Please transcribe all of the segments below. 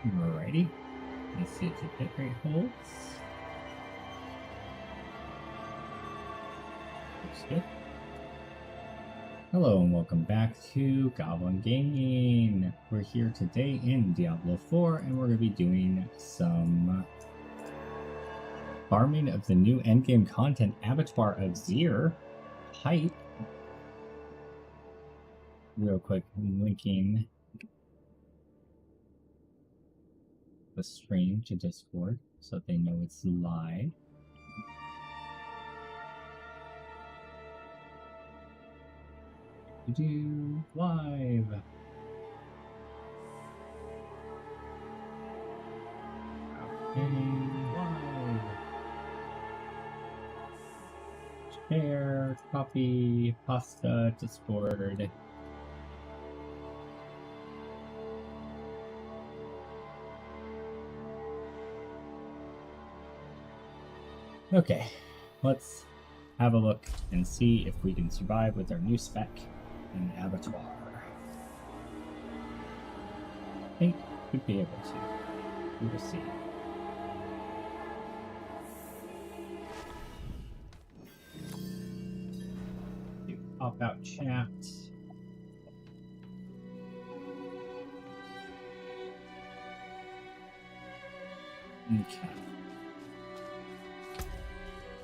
Alrighty. Let's see if the bitrate holds. Looks good. Hello and welcome back to Goblin Gaming. We're here today in Diablo 4 and we're going to be doing some farming of the new endgame content Abattoir of Zir hype. Real quick, linking the stream to Discord so that they know it's live. Do live. Live. Share, copy, pasta, Discord. Okay, let's have a look and see if we can survive with our new spec in Abattoir. I think we'd be able to. We will see. Do pop out chat. Okay.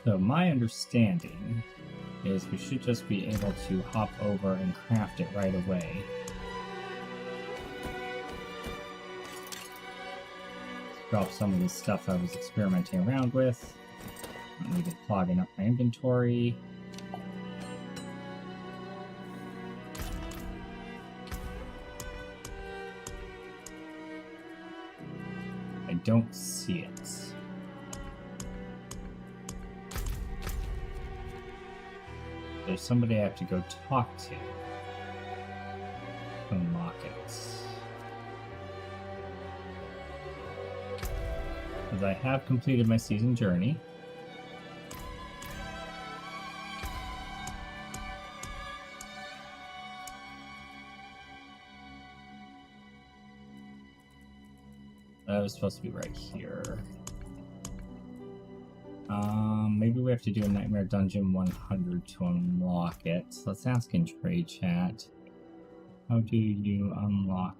So my understanding is we should just be able to hop over and craft it right away. Drop some of the stuff I was experimenting around with. I don't need it clogging up my inventory. I don't see it. There's somebody I have to go talk to unlock it. Because I have completed my season journey. That was supposed to be right here. Maybe we have to do a Nightmare Dungeon 100 to unlock it. Let's ask in trade chat. How do you unlock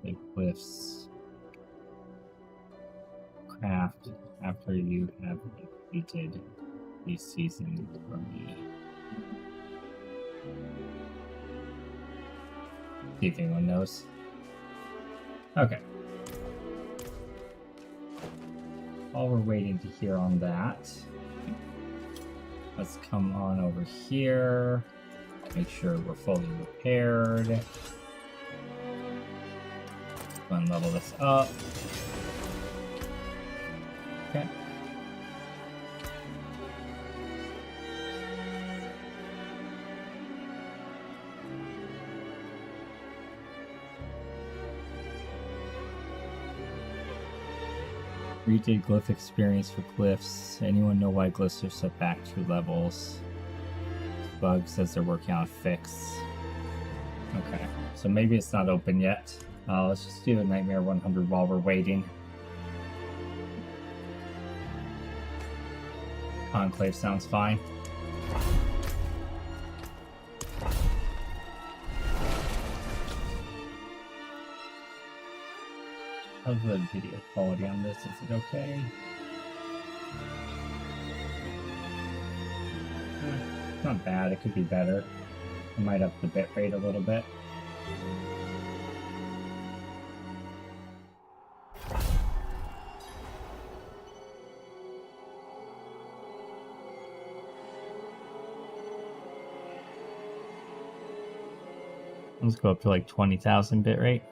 the glyphs craft after you have completed the season journey? See if anyone knows. Okay. While we're waiting to hear on that, let's come on over here, make sure we're fully repaired. Go and level this up. Okay. Redid glyph experience for glyphs. Anyone know why glyphs are set back 2 levels? Bug says they're working on a fix. Okay, so maybe it's not open yet. Let's just do a Nightmare 100 while we're waiting. Conclave sounds fine. How's the video quality on this? Is it okay? Not bad, it could be better. I might up the bitrate a little bit. Let's go up to like 20,000 bitrate.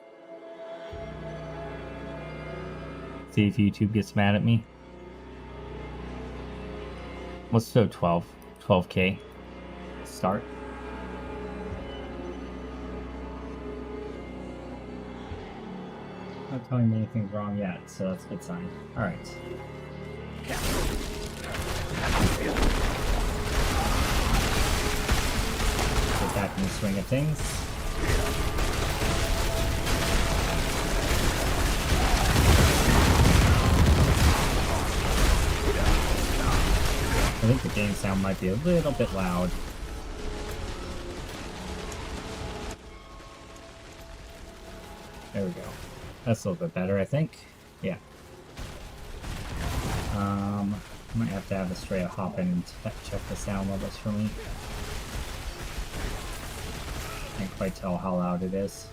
See if YouTube gets mad at me. Let's do 12K. Start. Not telling me anything's wrong yet, so that's a good sign. Alright. Get back in the swing of things. think the game sound might be a little bit loud. There we go. That's a little bit better, I think. Yeah. I might have to have Estrella hop in and check the sound levels for me. Can't quite tell how loud it is.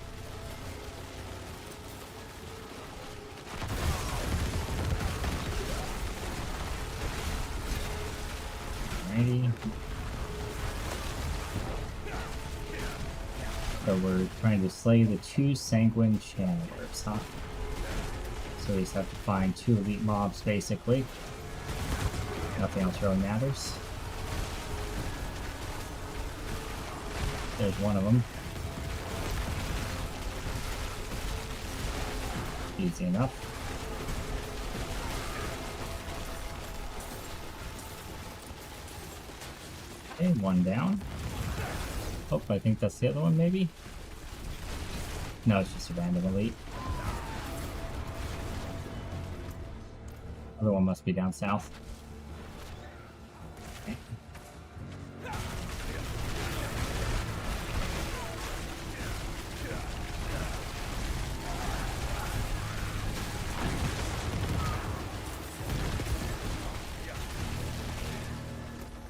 Alrighty. So we're trying to slay the 2 sanguine channelers, huh? So we just have to find 2 elite mobs, basically. Nothing else really matters. There's one of them. Easy enough. Okay, one down. Oh, I think that's the other one, maybe? No, it's just a random elite. Other one must be down south. Okay.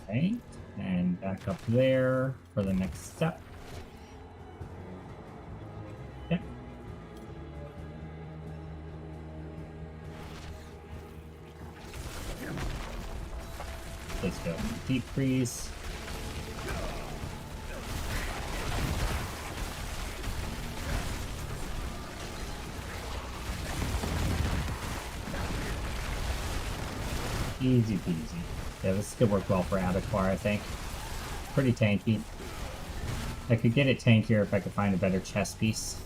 Okay, and back up there for the next step. Yep. Let's go deep freeze. Easy peasy. Yeah, this could work well for Abattoir, I think. Pretty tanky. I could get it tankier if I could find a better chest piece.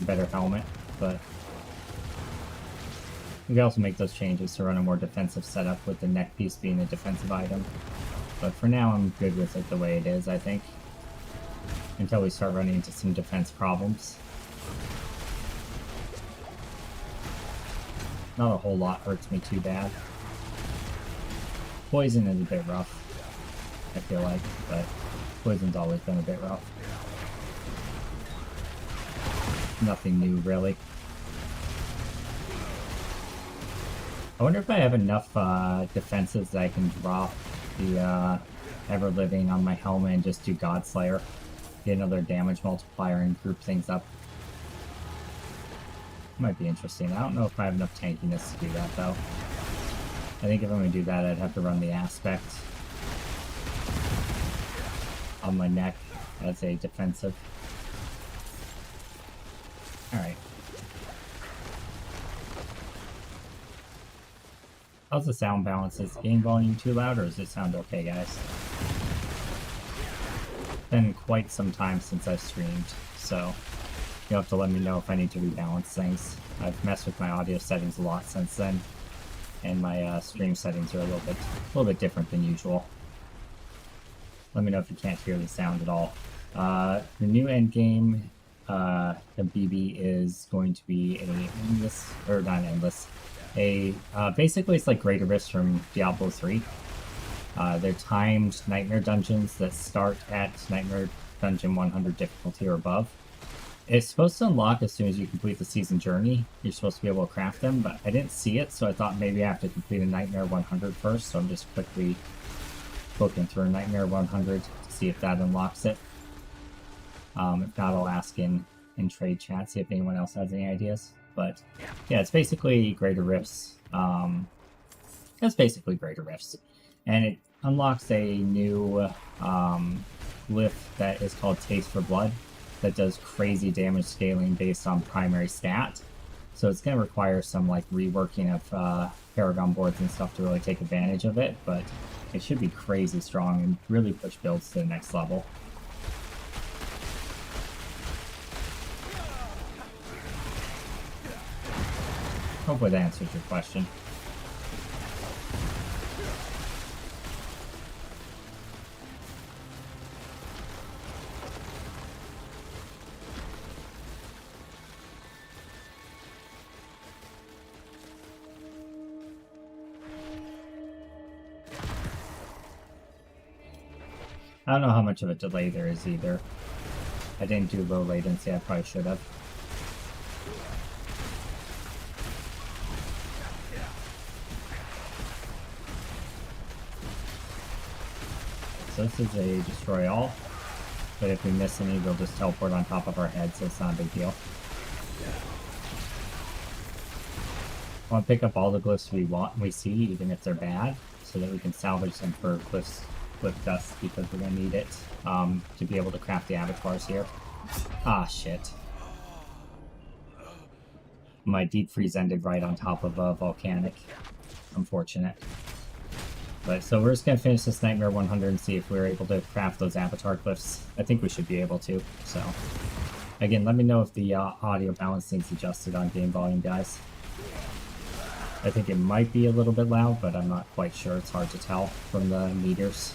A better helmet, but we can also make those changes to run a more defensive setup with the neck piece being a defensive item. But for now, I'm good with it the way it is, I think. Until we start running into some defense problems. Not a whole lot hurts me too bad. Poison is a bit rough, I feel like, but poison's always been a bit rough. Nothing new, really. I wonder if I have enough defenses that I can drop the Ever-Living on my helmet and just do Godslayer. Get another damage multiplier and group things up. Might be interesting. I don't know if I have enough tankiness to do that, though. I think if I'm going to do that, I'd have to run the aspect on my neck as a defensive. Alright. How's the sound balance? Is game volume too loud, or does it sound okay, guys? Been quite some time since I've streamed, so you'll have to let me know if I need to rebalance things. I've messed with my audio settings a lot since then, and my stream settings are a little bit different than usual. Let me know if you can't hear the sound at all. The new end game, the BB, is going to be a endless, or not endless, basically it's like Greater Rifts from Diablo IV. They're timed nightmare dungeons that start at Nightmare Dungeon 100 difficulty or above. It's supposed to unlock as soon as you complete the season journey. You're supposed to be able to craft them, but I didn't see it, so I thought maybe I have to complete a Nightmare 100 first, so I'm just quickly looking through Nightmare 100 to see if that unlocks it. If not, I'll ask in trade chat, see if anyone else has any ideas. But yeah, it's basically Greater Rifts. It's basically Greater Rifts. And it unlocks a new glyph that is called Taste for Blood, that does crazy damage scaling based on primary stat. So it's going to require some like reworking of Paragon boards and stuff to really take advantage of it, but it should be crazy strong and really push builds to the next level. Hopefully that answers your question. I don't know how much of a delay there is either. I didn't do low latency, I probably should have. So this is a destroy all, but if we miss any, they'll just teleport on top of our head, so it's not a big deal. I want to pick up all the glyphs we see, even if they're bad, so that we can salvage them for glyph dust, because we're going to need it to be able to craft the avatars here. Ah, shit. My deep freeze ended right on top of a volcanic. Unfortunate. But so we're just going to finish this Nightmare 100 and see if we're able to craft those avatar glyphs. I think we should be able to, so. Again, let me know if the audio balance needs adjusted on game volume, guys. I think it might be a little bit loud, but I'm not quite sure. It's hard to tell from the meters.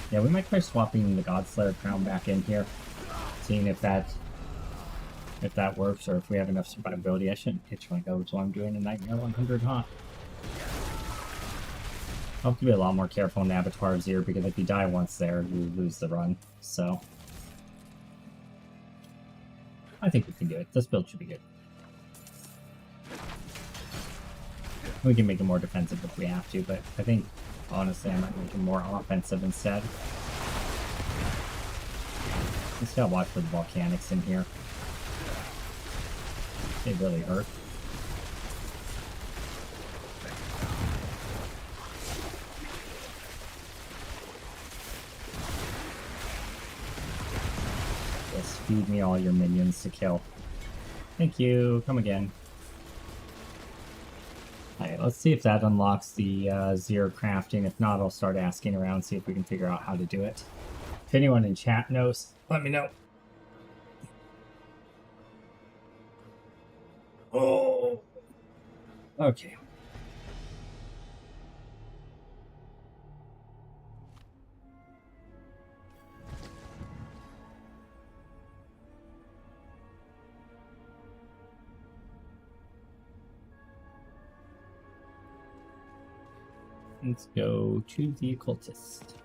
Yeah, we might try swapping the Godslayer crown back in here, seeing if that works, or if we have enough survivability. I shouldn't itch my goats while I'm doing a Nightmare 100, huh? I'll have to be a lot more careful in Avatars here, because if you die once there, you lose the run, so. I think we can do it. This build should be good. We can make it more defensive if we have to, but I think, honestly, I might make it more offensive instead. Just gotta watch for the volcanics in here. They really hurt. Just feed me all your minions to kill. Thank you. Come again. Alright, let's see if that unlocks the zero crafting. If not, I'll start asking around, see if we can figure out how to do it. If anyone in chat knows, let me know. Oh. Okay. Let's go to the occultist.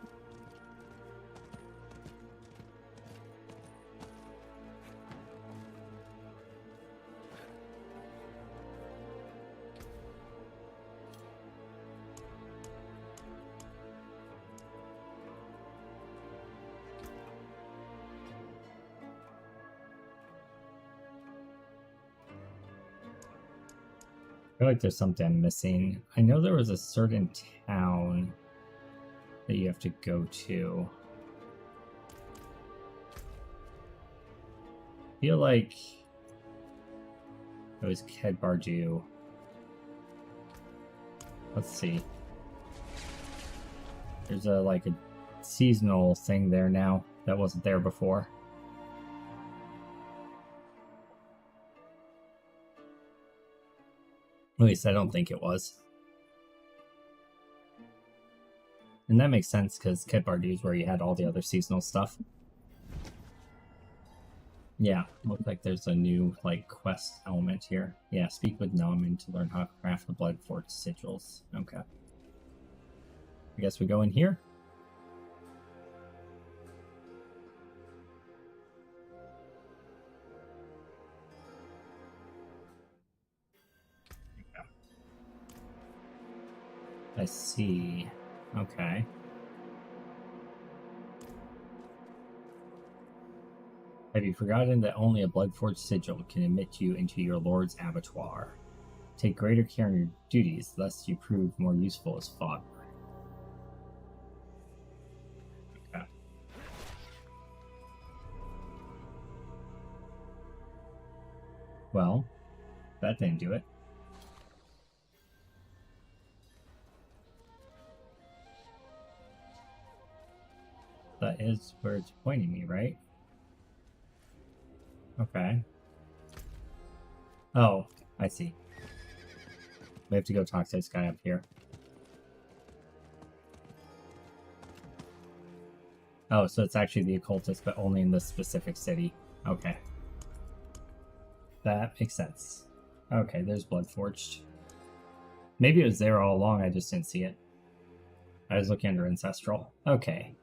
I feel like there's something I'm missing. I know there was a certain town that you have to go to. I feel like it was Kedbardu. Let's see. There's like a seasonal thing there now that wasn't there before. At least I don't think it was. And that makes sense because Kedbardu is where you had all the other seasonal stuff. Yeah, looks like there's a new like quest element here. Yeah, speak with Naman to learn how to craft the Bloodforged sigils. Okay. I guess we go in here. I see. Okay. Have you forgotten that only a Bloodforged sigil can admit you into your lord's abattoir? Take greater care in your duties, lest you prove more useful as fodder. Okay. Well, that didn't do it. That is where it's pointing me, right? Okay. Oh, I see. We have to go talk to this guy up here. Oh, so it's actually the occultist, but only in this specific city. Okay. That makes sense. Okay, there's Bloodforged. Maybe it was there all along, I just didn't see it. I was looking under Ancestral. Okay.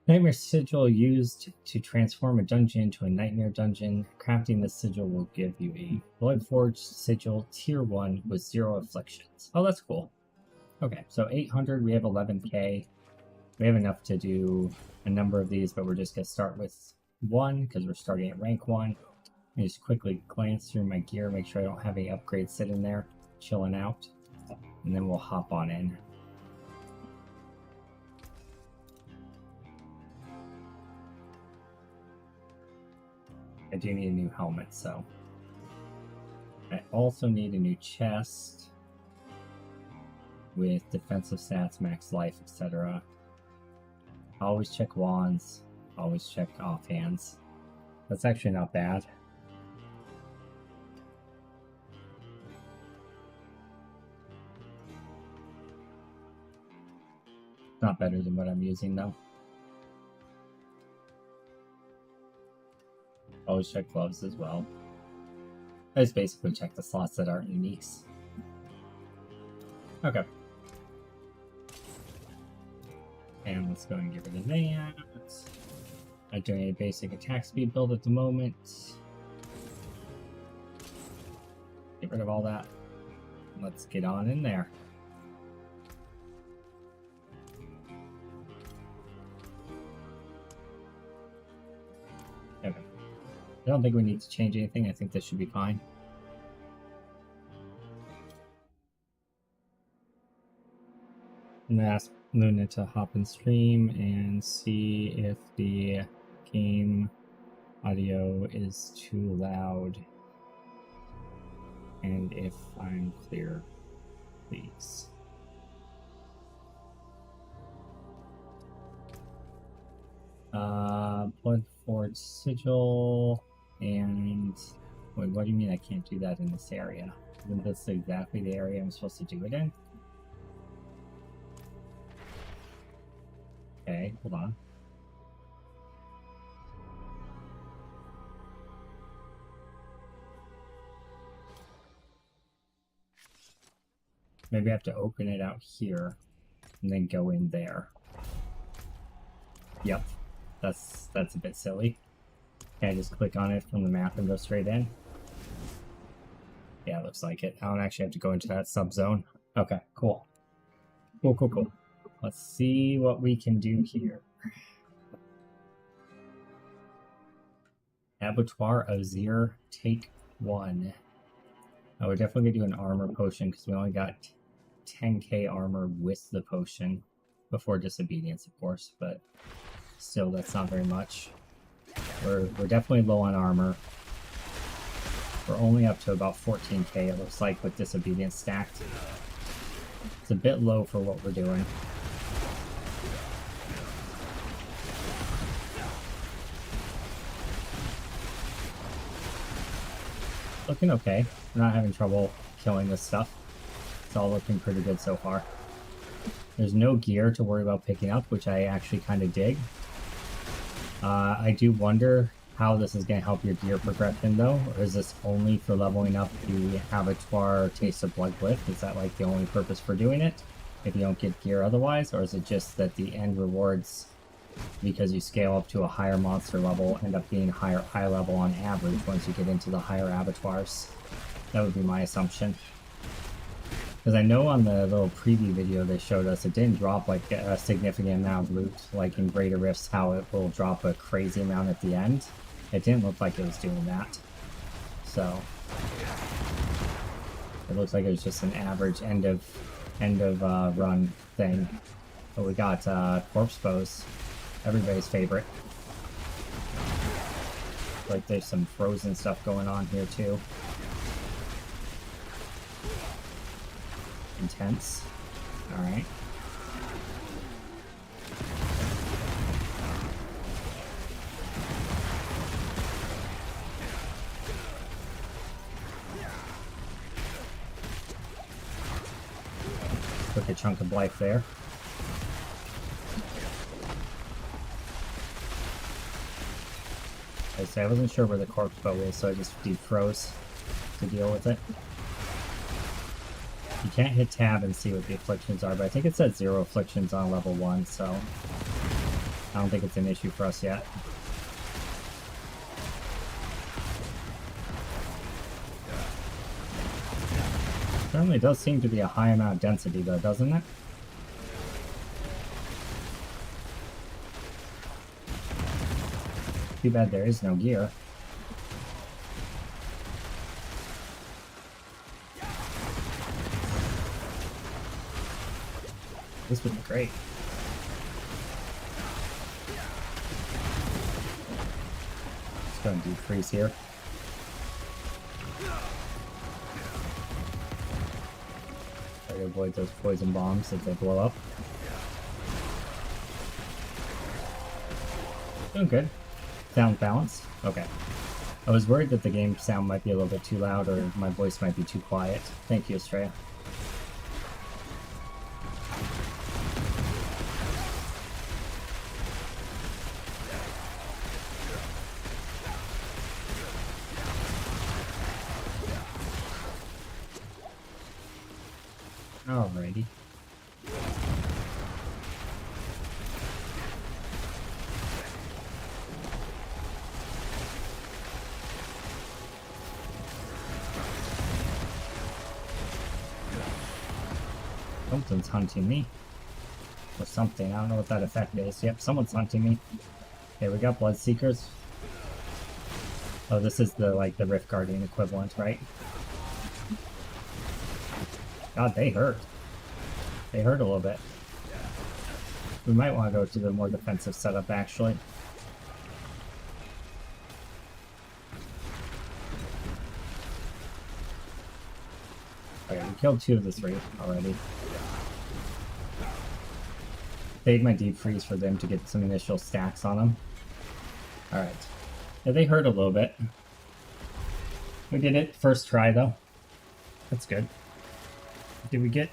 Nightmare Sigil used to transform a dungeon into a Nightmare dungeon. Crafting the sigil will give you a Bloodforged Sigil Tier 1 with 0 afflictions. Oh, that's cool. Okay, so 800, we have 11k. We have enough to do a number of these, but we're just going to start with 1 because we're starting at rank 1. I just quickly glance through my gear, make sure I don't have any upgrades sitting there, chilling out, and then we'll hop on in. I do need a new helmet, so I also need a new chest with defensive stats, max life, etc. Always check wands, always check offhands. That's actually not bad. Not better than what I'm using though. Always check gloves as well. I just basically check the slots that aren't uniques. Okay. And let's go and get rid of that. Not doing a basic attack speed build at the moment. Get rid of all that. Let's get on in there. Okay. I don't think we need to change anything. I think this should be fine. I'm gonna ask Luna to hop in stream and see if the game audio is too loud and if I'm clear, please. Bloodforged Sigil and wait, what do you mean I can't do that in this area? Isn't this exactly the area I'm supposed to do it in? Okay, hold on. Maybe I have to open it out here and then go in there. Yep, that's a bit silly. Can I just click on it from the map and go straight in? Yeah, it looks like it. I don't actually have to go into that subzone. Okay, cool. Cool. Let's see what we can do here. Abattoir Azir, take 1. We're definitely gonna do an armor potion because we only got 10k armor with the potion before disobedience, of course, but still, that's not very much. We're definitely low on armor. We're only up to about 14k, it looks like, with disobedience stacked. It's a bit low for what we're doing. Looking okay. We're not having trouble killing this stuff. It's all looking pretty good so far. There's no gear to worry about picking up, which I actually kind of dig. I do wonder how this is going to help your gear progression, though. Or is this only for leveling up the Abattoir Taste of Blood Glyph? Is that like the only purpose for doing it? If you don't get gear otherwise? Or is it just that the end rewards, because you scale up to a higher monster level, end up being higher eye level on average once you get into the higher abattoirs? That would be my assumption. Because I know on the little preview video they showed us, it didn't drop like a significant amount of loot, like in Greater Rifts, how it will drop a crazy amount at the end. It didn't look like it was doing that. So it looks like it was just an average end of run thing. But we got Corpse Bows, everybody's favorite. Like there's some frozen stuff going on here too. Intense. Alright. Took a chunk of life there. I wasn't sure where the corpse bow is, so I just deep froze to deal with it. You can't hit tab and see what the afflictions are, but I think it said 0 afflictions on level 1, so I don't think it's an issue for us yet. Certainly does seem to be a high amount of density though, doesn't it? Too bad there is no gear. This would be great. Just go and deep freeze here. Try to avoid those poison bombs as they blow up. Doing good. Sound balance? Okay. I was worried that the game sound might be a little bit too loud or my voice might be too quiet. Thank you, Estrella. Alrighty. Something's hunting me. Or something. I don't know what that effect is. Yep, someone's hunting me. Okay, we got Blood Seekers. Oh, this is the, like, the Rift Guardian equivalent, right? God, they hurt. They hurt a little bit. We might want to go to the more defensive setup, actually. Okay, we killed 2 of the 3 already. Saved my deep freeze for them to get some initial stacks on them. Alright. Yeah, they hurt a little bit. We did it. First try, though. That's good. Did we get...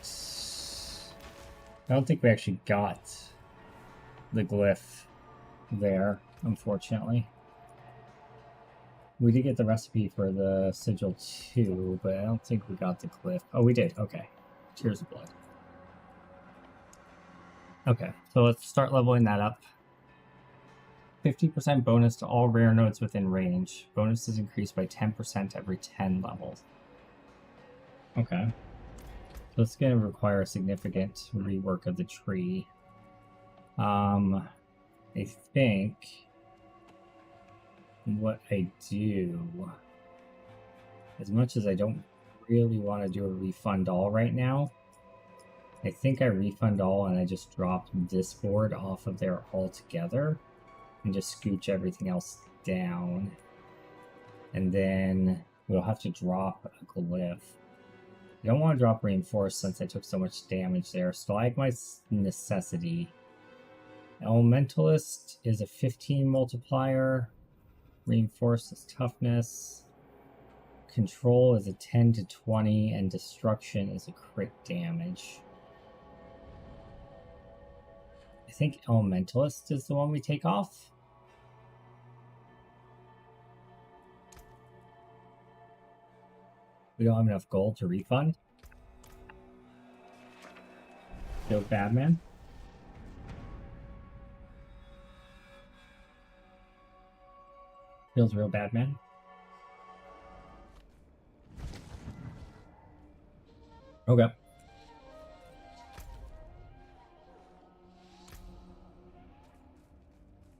I don't think we actually got the glyph there, unfortunately. We did get the recipe for the sigil 2, but I don't think we got the glyph. Oh, we did. Okay. Tears of Blood. Okay, so let's start leveling that up. 50% bonus to all rare nodes within range. Bonus is increased by 10% every 10 levels. Okay. So it's going to require a significant rework of the tree. I think what I do, as much as I don't really want to do a refund all right now, I think I refund all and I just drop this board off of there altogether and just scooch everything else down. And then we'll have to drop a glyph. I don't want to drop Reinforce since I took so much damage there. Stalagmite's Necessity. Elementalist is a 15 multiplier. Reinforce is Toughness. Control is a 10 to 20. And Destruction is a crit damage. I think Elementalist is the one we take off. We don't have enough gold to refund. Kill Badman. Feels real Badman. Okay.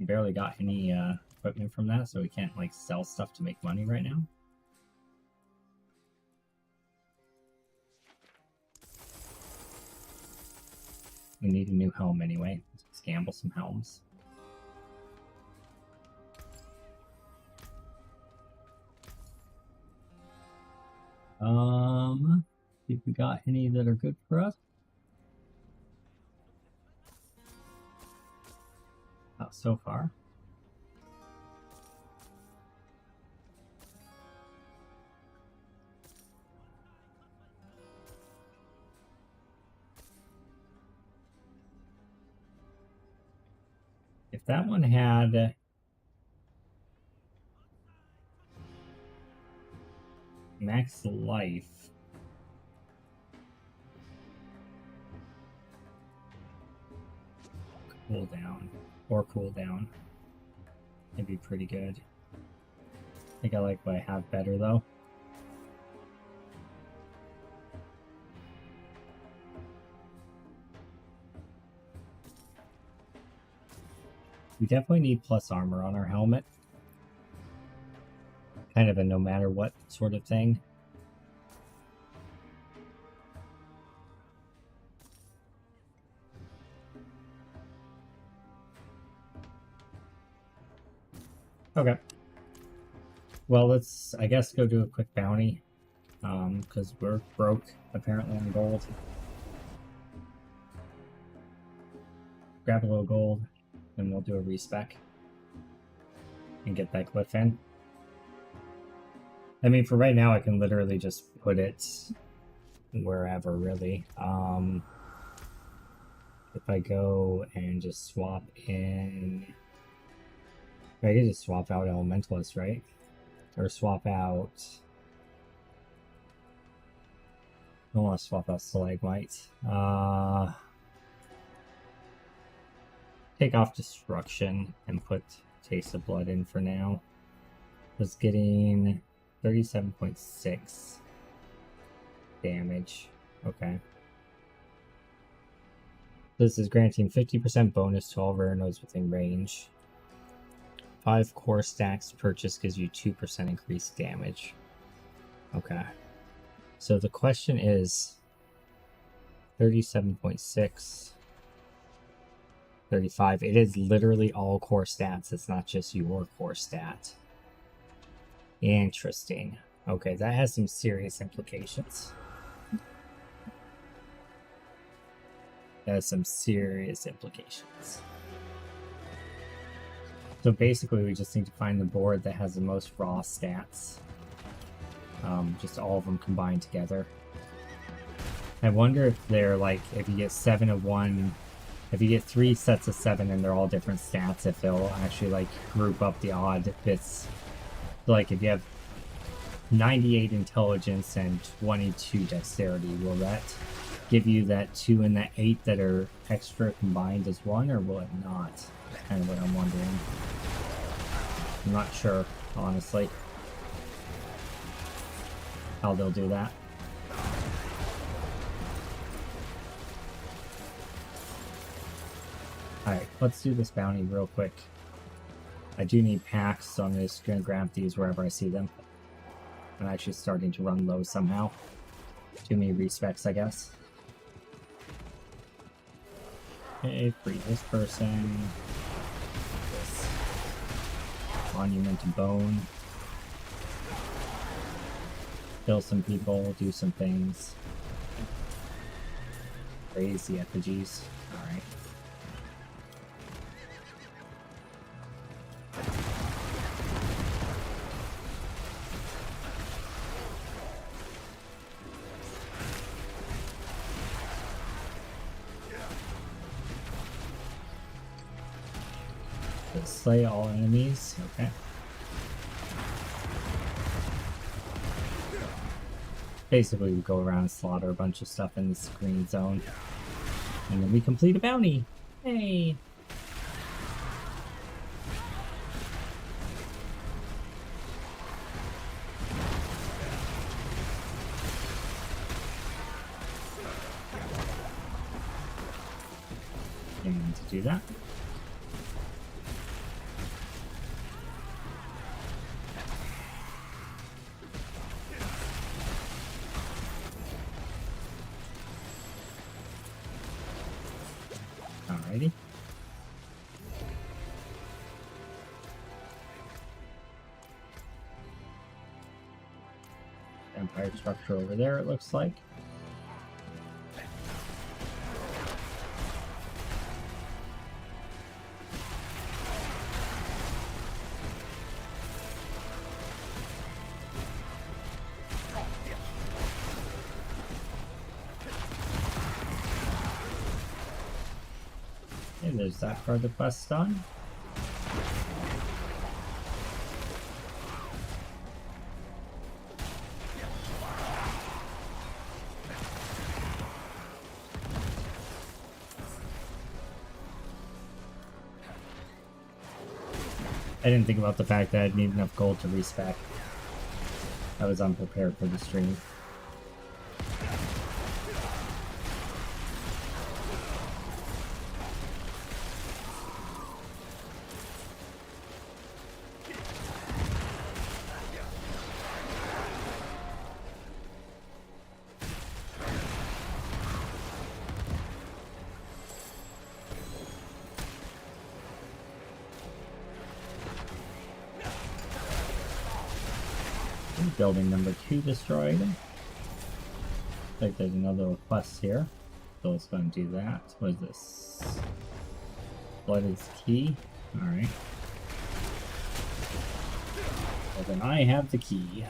We barely got any equipment from that, so we can't like sell stuff to make money right now. We need a new helm anyway. Let's gamble some helms. See if we got any that are good for us. Not so far. If that one had Max life. Cooldown. Or cooldown. It'd be pretty good. I think I like what I have better though. We definitely need plus armor on our helmet. Kind of a no matter what sort of thing. Okay. Well, let's, I guess, go do a quick bounty. Because we're broke, apparently, on gold. Grab a little gold, and we'll do a respec. And get that glyph in. I mean, for right now, I can literally just put it wherever, really. If I go and just swap in... I could just swap out Elementalist, right? Or swap out... I don't want to swap out Stalagmite. Take off Destruction and put Taste of Blood in for now. Was getting 37.6 damage. Okay. This is granting 50% bonus to all rare nodes within range. 5 core stacks purchase gives you 2% increased damage. Okay. So the question is 37.6, 35. It is literally all core stats. It's not just your core stat. Interesting. Okay, that has some serious implications. That has some serious implications. So basically, we just need to find the board that has the most raw stats. Just all of them combined together. I wonder if they're like, if you get 7 of one, if you get 3 sets of 7 and they're all different stats, if they'll actually like group up the odd bits. Like if you have 98 intelligence and 22 dexterity, will that give you that 2 and that 8 that are extra combined as 1, or will it not? That's kind of what I'm wondering. I'm not sure, honestly, how they'll do that. Alright, let's do this bounty real quick. I do need packs, so I'm just going to grab these wherever I see them. I'm actually starting to run low somehow. Too many respecs, I guess. Okay, free this person. This Monument to Bone. Kill some people, do some things. Raise the effigies. Alright. Slay all enemies. Okay. Basically, we go around and slaughter a bunch of stuff in this green zone. And then we complete a bounty. Hey! And to do that, alrighty. Empire structure over there, it looks like. And there's that part of the quest done. I didn't think about the fact that I'd need enough gold to respec. I was unprepared for the stream. Building number 2 destroyed. Looks like there's another request here. So let's go and do that. What is this? Blooded key. Alright. Well then I have the key.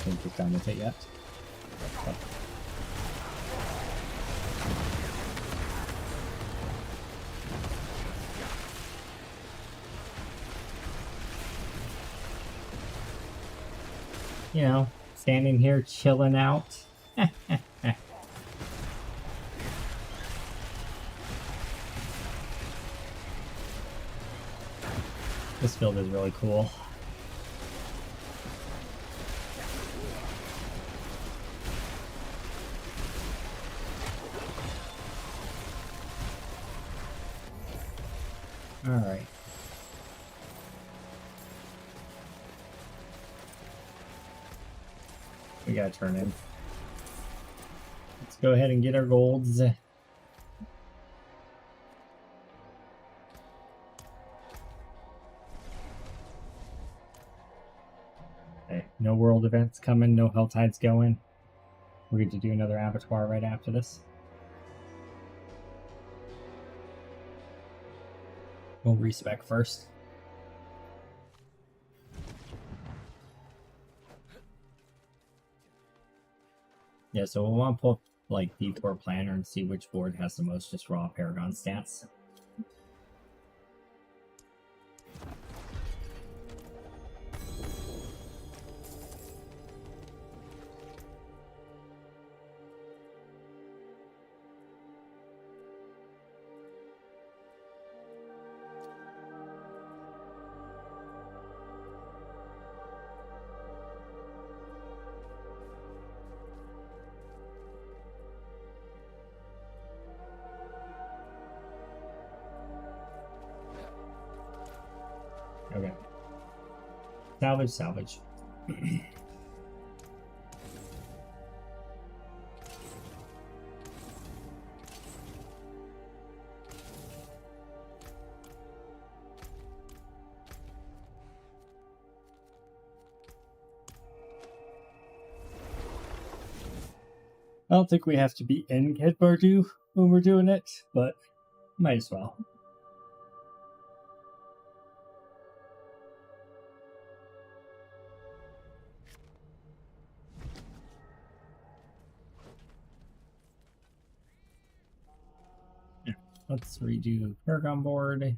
Didn't get done with it yet. Oh. You know, standing here chilling out. This field is really cool. Alright. We gotta turn in. Let's go ahead and get our golds. Okay, no world events coming, no hell tides going. We're going to do another abattoir right after this. We'll respec first. Yeah, so we'll want to pull up, like, D4 Planner and see which board has the most just raw Paragon stats. Okay. Salvage, salvage. I don't think we have to be in Kathmandu when we're doing it, but might as well. Let's redo Paragon board.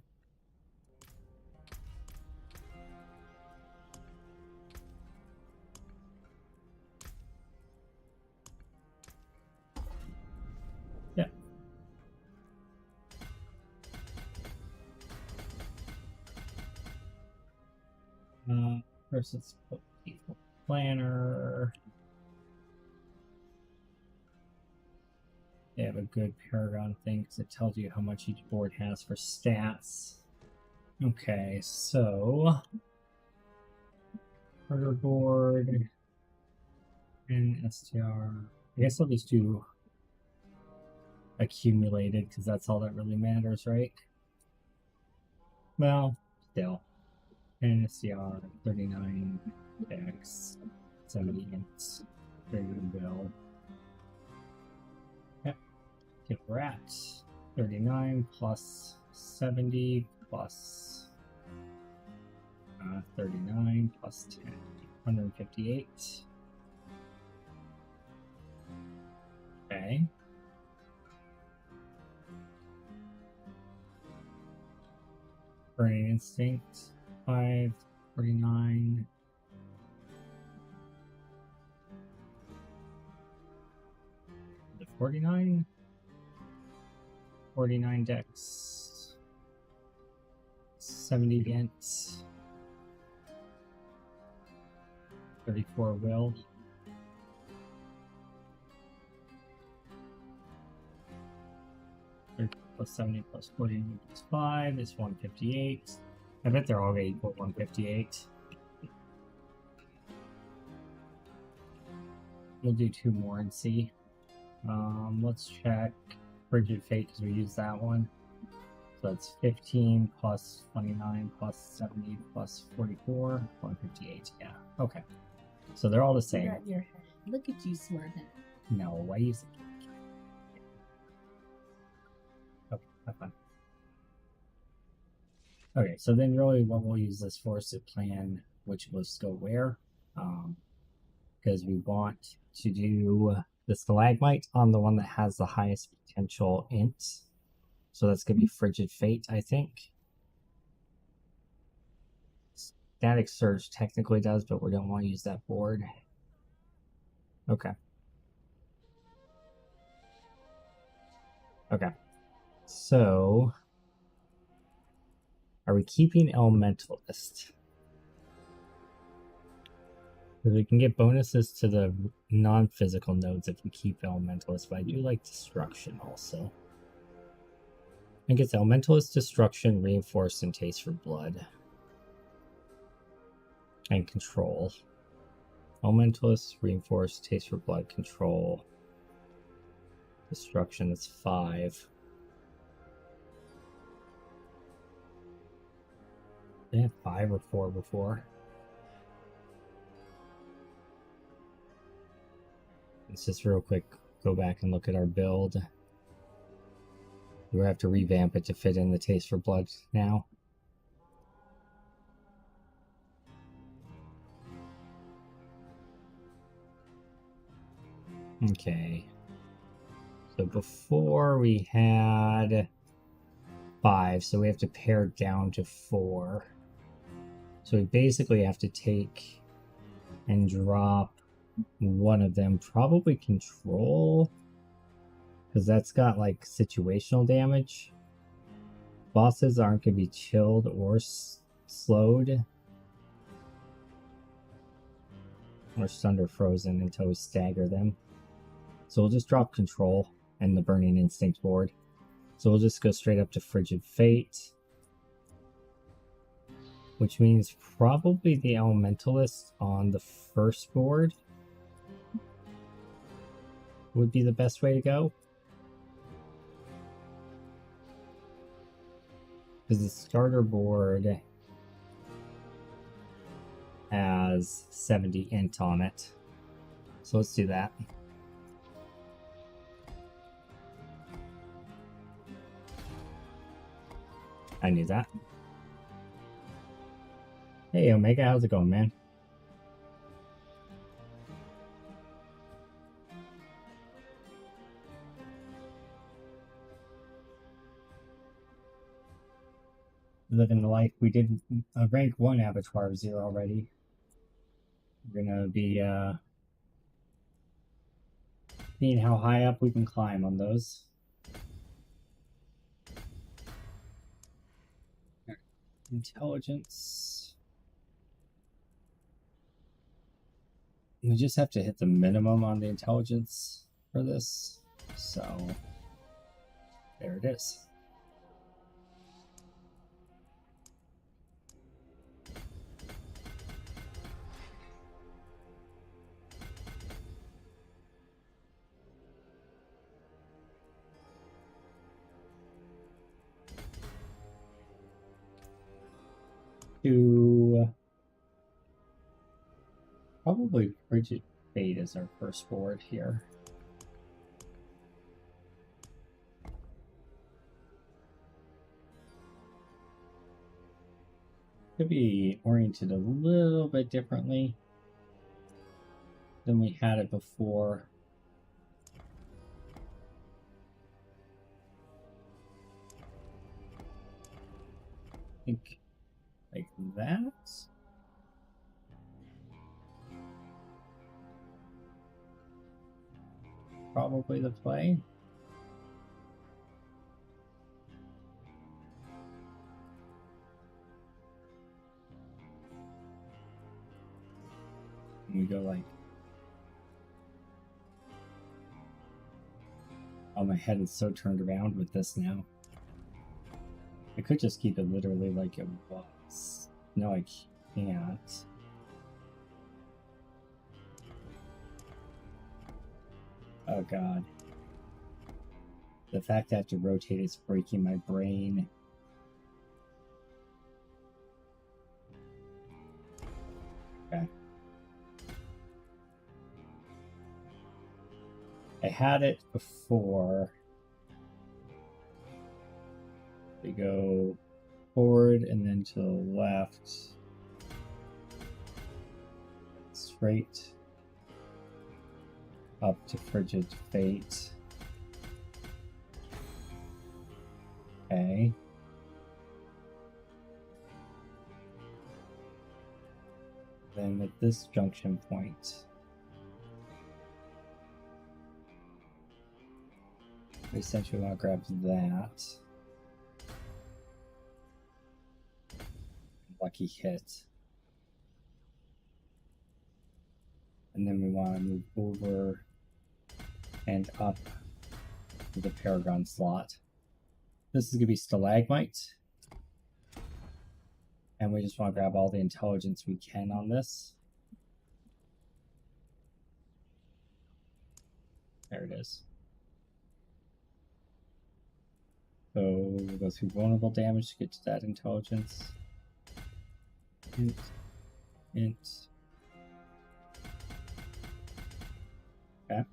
Yeah. First, let's put D4 Planner. They have a good Paragon thing because it tells you how much each board has for stats. Okay, so Murder board and STR. I guess I'll just do accumulated because that's all that really matters, right? Well, still. And STR 39 X 70 inch. There you go. We're at 39 plus 70 plus 39 plus 10, 158. Okay. Burning Instinct, 5, 49. The 49? 49 dex. 70 int. 34 will. Plus 70 plus 40 plus 5 is 158. I bet they're all going to equal 158. We'll do 2 more and see. Let's check Frigid Fate because we used that one. So that's 15 plus 29 plus 70 plus 44, 158. Yeah, okay. So they're all the same. Got your head. Look at you, smart head. No, why use it? Okay, have fun. Okay, so then really what we'll use this for is to plan which lists go where. Because we want to do the stalagmite on the one that has the highest potential int. So that's going to be Frigid Fate, I think. Static Surge technically does, but we don't want to use that board. Okay. Okay. So, are we keeping Elementalist? Because we can get bonuses to the non-physical nodes if we keep Elementalist, but I do like Destruction also. I think it's Elementalist, Destruction, Reinforced, and Taste for Blood. And Control. Elementalist, Reinforced, Taste for Blood, Control. Destruction, that's 5. Did I have 5 or 4 before? Let's just real quick go back and look at our build. We have to revamp it to fit in the Taste for Blood now. Okay. So before we had 5, so we have to pare down to 4. So we basically have to take and drop one of them, probably Control, because that's got like situational damage. Bosses aren't going to be chilled or slowed or stunned or frozen until we stagger them. So we'll just drop Control and the Burning Instinct board. So we'll just go straight up to Frigid Fate, which means probably the Elementalist on the first board would be the best way to go. Because the starter board has 70 int on it. So let's do that. I knew that. Hey Omega, how's it going, man? Living the life. We did rank 1 Abattoir of 0 already. We're gonna be seeing how high up we can climb on those. Intelligence. We just have to hit the minimum on the intelligence for this. So there it is. To probably Frigid Fate as our first board here. Could be oriented a little bit differently than we had it before. I think like that. Probably the play. And we go like, oh, my head is so turned around with this now. I could just keep it literally like it was. No, I can't. Oh god. The fact that I have to rotate is breaking my brain. Okay. I had it before. We go forward and then to the left. Straight. Up to Frigid Fate. Okay. Then at this junction point, we essentially want to grab that. Lucky hit. And then we want to move over and up to the Paragon slot. This is going to be Stalagmite. And we just want to grab all the intelligence we can on this. There it is. So we'll go through vulnerable damage to get to that intelligence. Int. Okay.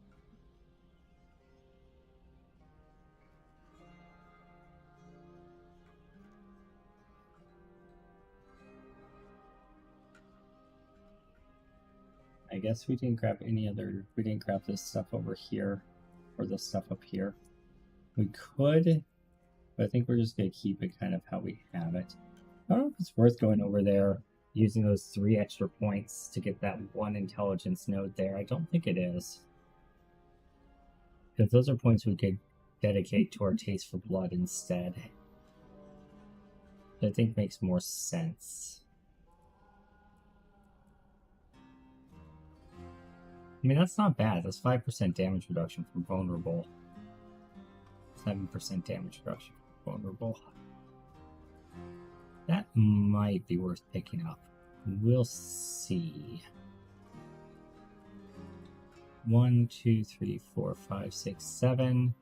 I guess we didn't grab we didn't grab this stuff over here, or this stuff up here. We could, but I think we're just going to keep it kind of how we have it. I don't know if it's worth going over there, using those 3 extra points to get that 1 intelligence node there. I don't think it is. Because those are points we could dedicate to our taste for blood instead. I think makes more sense. I mean, that's not bad. That's 5% damage reduction from vulnerable. 7% damage reduction from vulnerable. That might be worth picking up. We'll see. 1, 2, 3, 4, 5, 6, 7.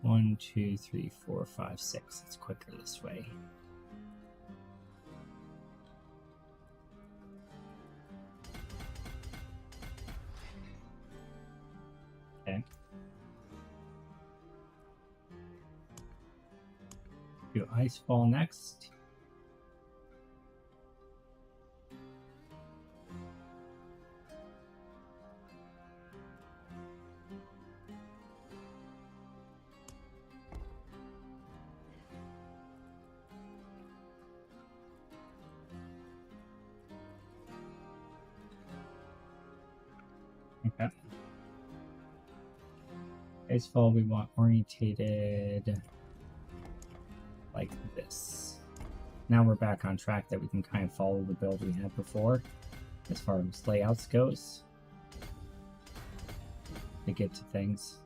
1, 2, 3, 4, 5, 6. It's quicker this way. Okay. Do Icefall next. Okay. Icefall we want orientated like this. Now we're back on track that we can kind of follow the build we had before as far as layouts goes to get to things.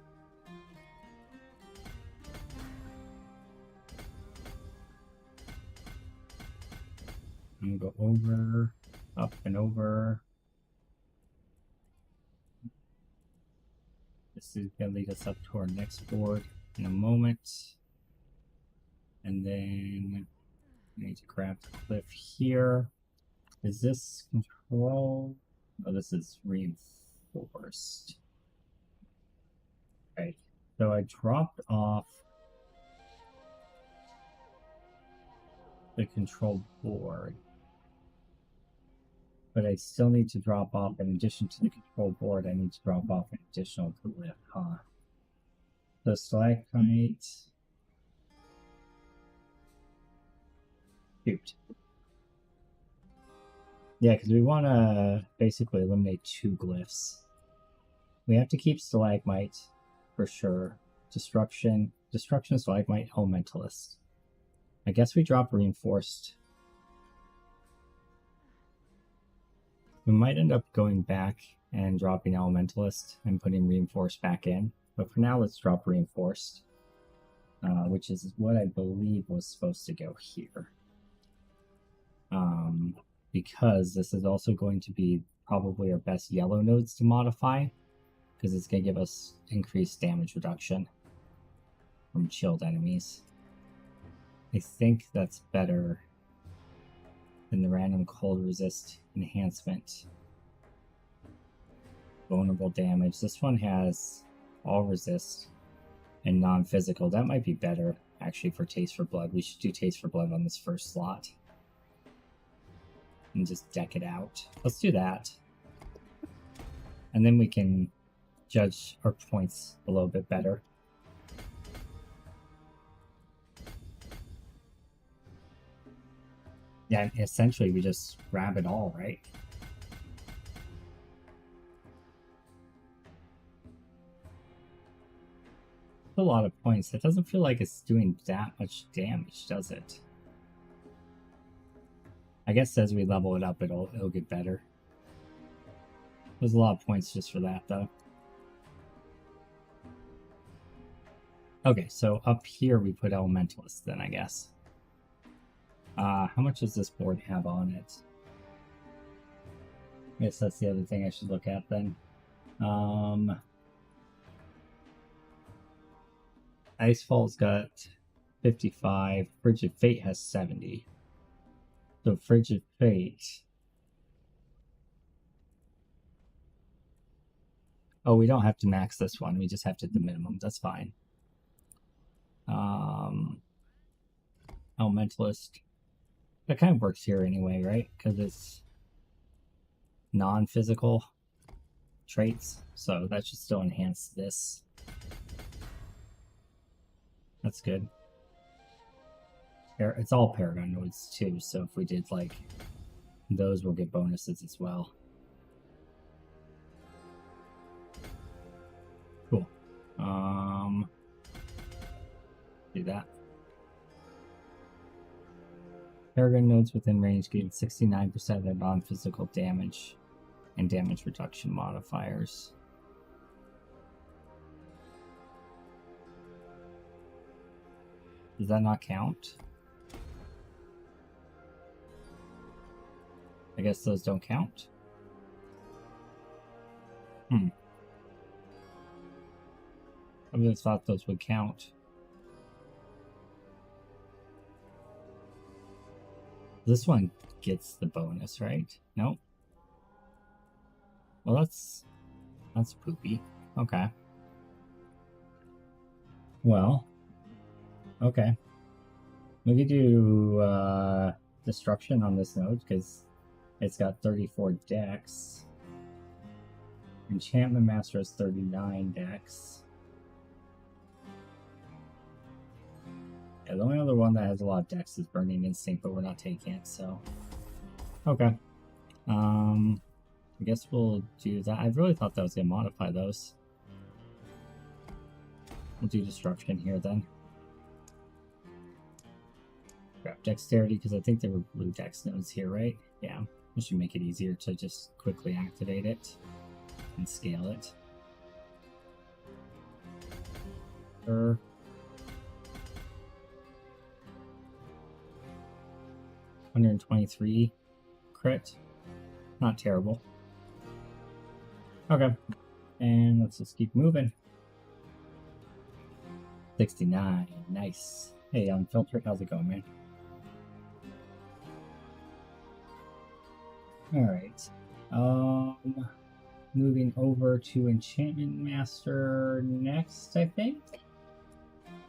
I'm gonna go over, up and over. This is going to lead us up to our next board in a moment. And then we need to grab the cliff here. Is this control? Oh, this is reinforced. Right. So I dropped off the control board. But I still need to drop off, in addition to the control board, I need to drop off an additional glyph, huh? The stalactite. Shoot. Yeah, because we want to basically eliminate 2 glyphs. We have to keep stalagmite for sure. Destruction, stalagmite, elementalist. I guess we drop reinforced. We might end up going back and dropping elementalist and putting reinforced back in. But for now, let's drop reinforced, which is what I believe was supposed to go here. Because this is also going to be probably our best yellow nodes to modify, because it's going to give us increased damage reduction from chilled enemies. I think that's better than the random cold resist enhancement. Vulnerable damage. This one has all resist and non-physical. That might be better actually for Taste for Blood. We should do Taste for Blood on this first slot and just deck it out. Let's do that. And then we can judge our points a little bit better. Yeah, essentially we just grab it all, right? A lot of points. It doesn't feel like it's doing that much damage, does it? I guess as we level it up, it'll get better. There's a lot of points just for that, though. Okay, so up here we put Elementalist then, I guess. How much does this board have on it? I guess that's the other thing I should look at then. Icefall's got 55. Frigid Fate has 70. So Frigid Fate. Oh, we don't have to max this one. We just have to hit the minimum. That's fine. Elementalist. That kind of works here anyway, right? Because it's non-physical traits. So that should still enhance this. That's good. It's all Paragon nodes too, so if we did like those, we'll get bonuses as well. Cool. Do that. Paragon nodes within range gain 69% of their non-physical damage and damage reduction modifiers. Does that not count? I guess those don't count. I would have thought those would count. This one gets the bonus, right? Nope. Well, that's poopy. Okay. Well, okay. We could do destruction on this node because it's got 34 dex. Enchantment Master has 39 dex. Yeah, the only other one that has a lot of dex is Burning Instinct, but we're not taking it, so. Okay. I guess we'll do that. I really thought that was going to modify those. We'll do Destruction here then. Grab Dexterity, because I think there were blue dex nodes here, right? Yeah. This should make it easier to just quickly activate it and scale it. Sure. 123 crit. Not terrible. Okay. And let's just keep moving. 69. Nice. Hey, Unfiltered, how's it going, man? Alright. Moving over to Enchantment Master next, I think.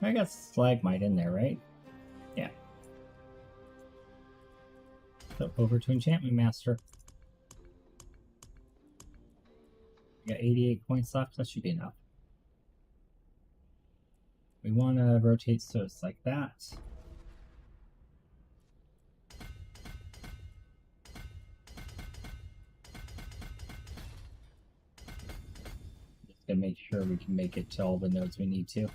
I got Slagmite in there, right? Yeah. So over to Enchantment Master. We got 88 points left. That should be enough. We want to rotate so it's like that. Just gonna make sure we can make it to all the nodes we need to.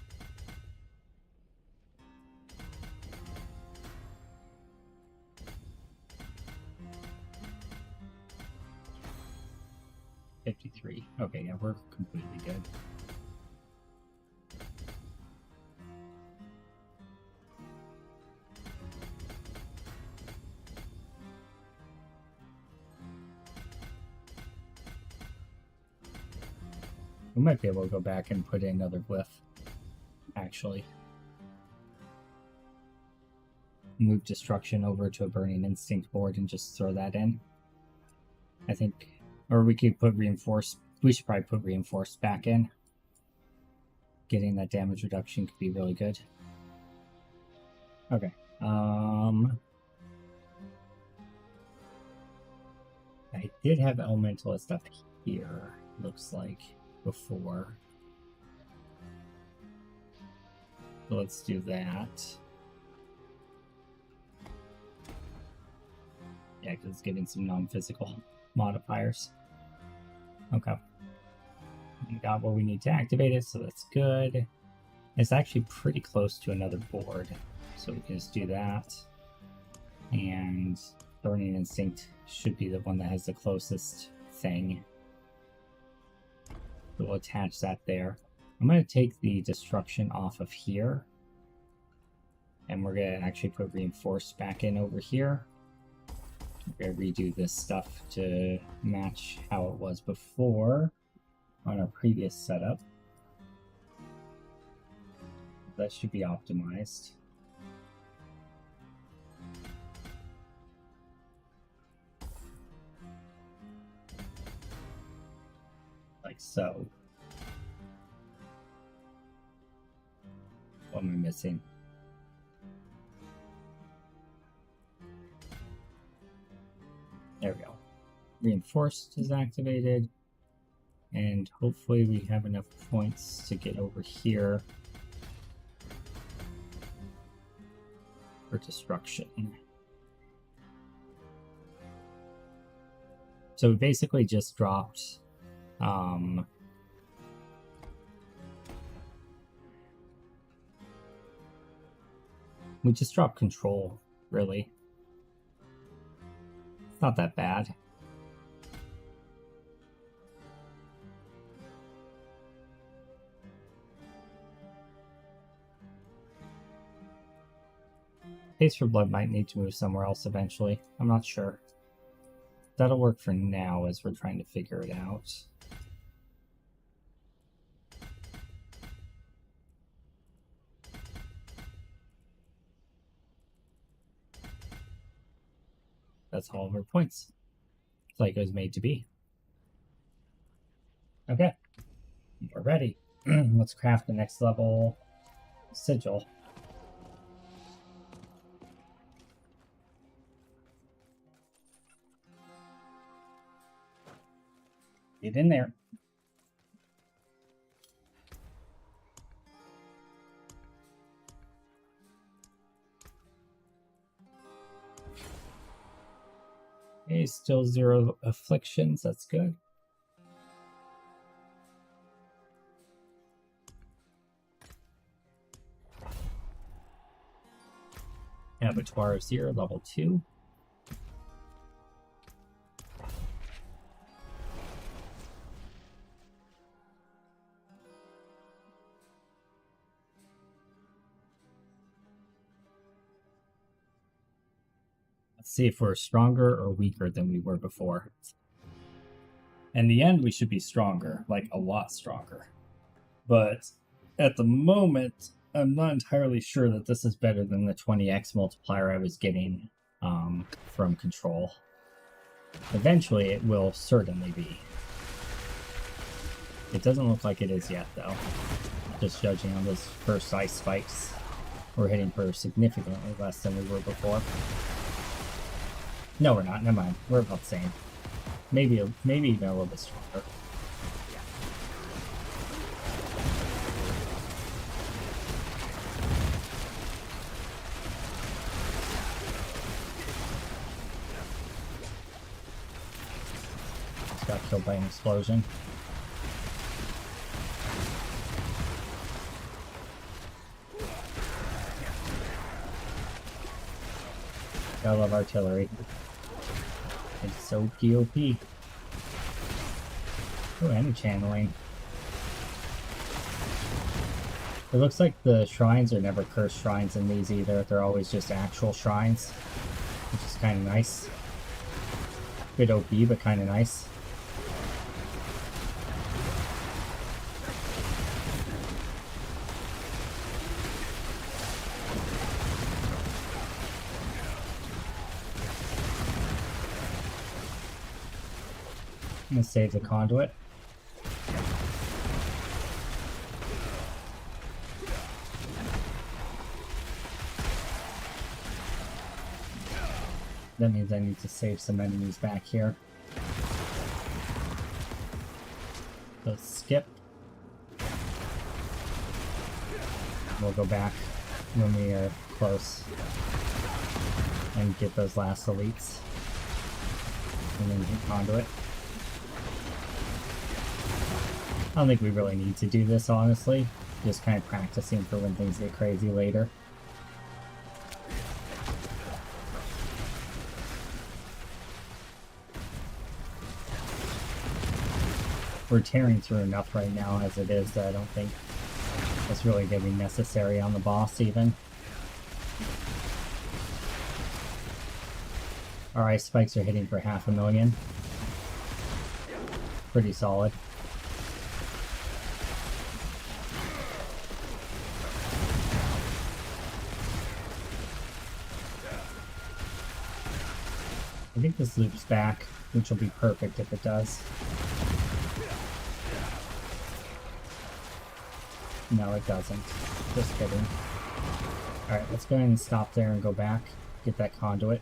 Okay, yeah, we're completely good. We might be able to go back and put in another glyph, actually. Move destruction over to a burning instinct board and just throw that in. I think, or we could put reinforced. We should probably put reinforced back in. Getting that damage reduction could be really good. Okay. I did have elementalist up here, looks like, before. So let's do that. Yeah, because it's getting some non-physical modifiers. Okay. We got what we need to activate it, so that's good. It's actually pretty close to another board, so we can just do that. And Burning Instinct should be the one that has the closest thing. So we'll attach that there. I'm going to take the destruction off of here. And we're going to actually put reinforced back in over here. We're going to redo this stuff to match how it was before on our previous setup. That should be optimized. Like so. What am I missing? There we go. Reinforced is activated. And hopefully we have enough points to get over here for destruction. So we basically just dropped we just dropped control, really. It's not that bad. Taste for Blood might need to move somewhere else eventually. I'm not sure. That'll work for now as we're trying to figure it out. That's all of our points. It's like it was made to be. Okay. We're ready. Let's craft the next level sigil. Get in there. Okay, still 0 afflictions. That's good. Abattoir of 0, level 2. Let's see if we're stronger or weaker than we were before. In the end, we should be stronger, like a lot stronger. But at the moment, I'm not entirely sure that this is better than the 20x multiplier I was getting from Control. Eventually, it will certainly be. It doesn't look like it is yet, though. Just judging on those first ice spikes, we're hitting for significantly less than we were before. No, we're not. Never mind. We're about the same. Maybe even a little bit stronger. Just got killed by an explosion. Gotta love artillery. It's so POP. Oh, and channeling. It looks like the shrines are never cursed shrines in these either. They're always just actual shrines, which is kind of nice. Bit OP, but kind of nice. I'm gonna save the conduit. That means I need to save some enemies back here. So skip. We'll go back when we are close and get those last elites. And then hit conduit. I don't think we really need to do this, honestly. Just kind of practicing for when things get crazy later. We're tearing through enough right now as it is that I don't think it's really going to be necessary on the boss even. Our ice spikes are hitting for 500,000. Pretty solid. I think this loops back, which will be perfect if it does. No, it doesn't. Just kidding. Alright, let's go ahead and stop there and go back. Get that conduit.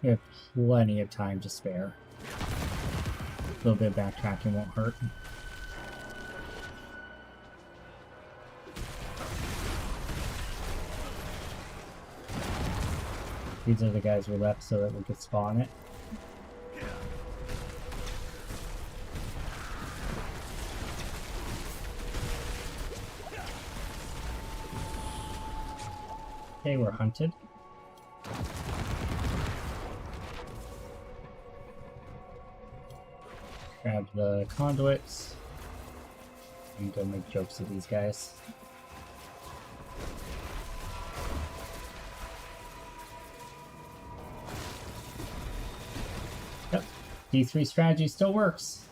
We have plenty of time to spare. A little bit of backtracking won't hurt. These are the guys we left so that we could spawn it. Okay, we're hunted. Grab the conduits and go make jokes with these guys. Yep, D3 strategy still works.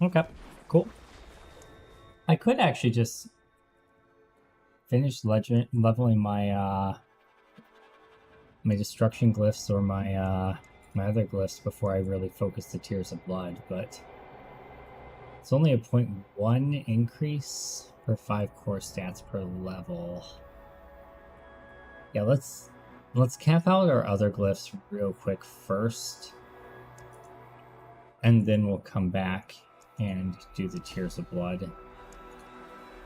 Okay, cool. I could actually just finish leveling my my destruction glyphs or my my other glyphs before I really focus the Tears of Blood, but it's only a 0.1 increase for 5 core stats per level. Yeah, let's cap out our other glyphs real quick first, and then we'll come back and do the Tears of Blood.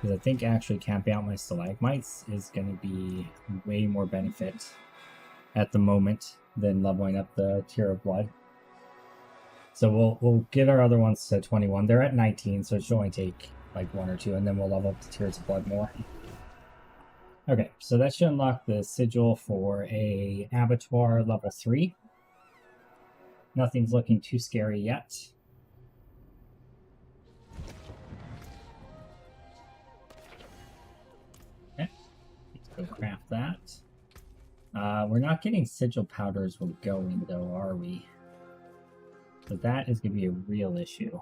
Because I think actually camping out my stalagmites is going to be way more benefit at the moment than leveling up the Tear of Blood. So we'll get our other ones to 21. They're at 19, so it should only take like 1 or 2, and then we'll level up the Tears of Blood more. Okay, so that should unlock the sigil for a abattoir level 3. Nothing's looking too scary yet. Okay, let's go craft that. We're not getting sigil powder as we're going, though, are we? So that is going to be a real issue.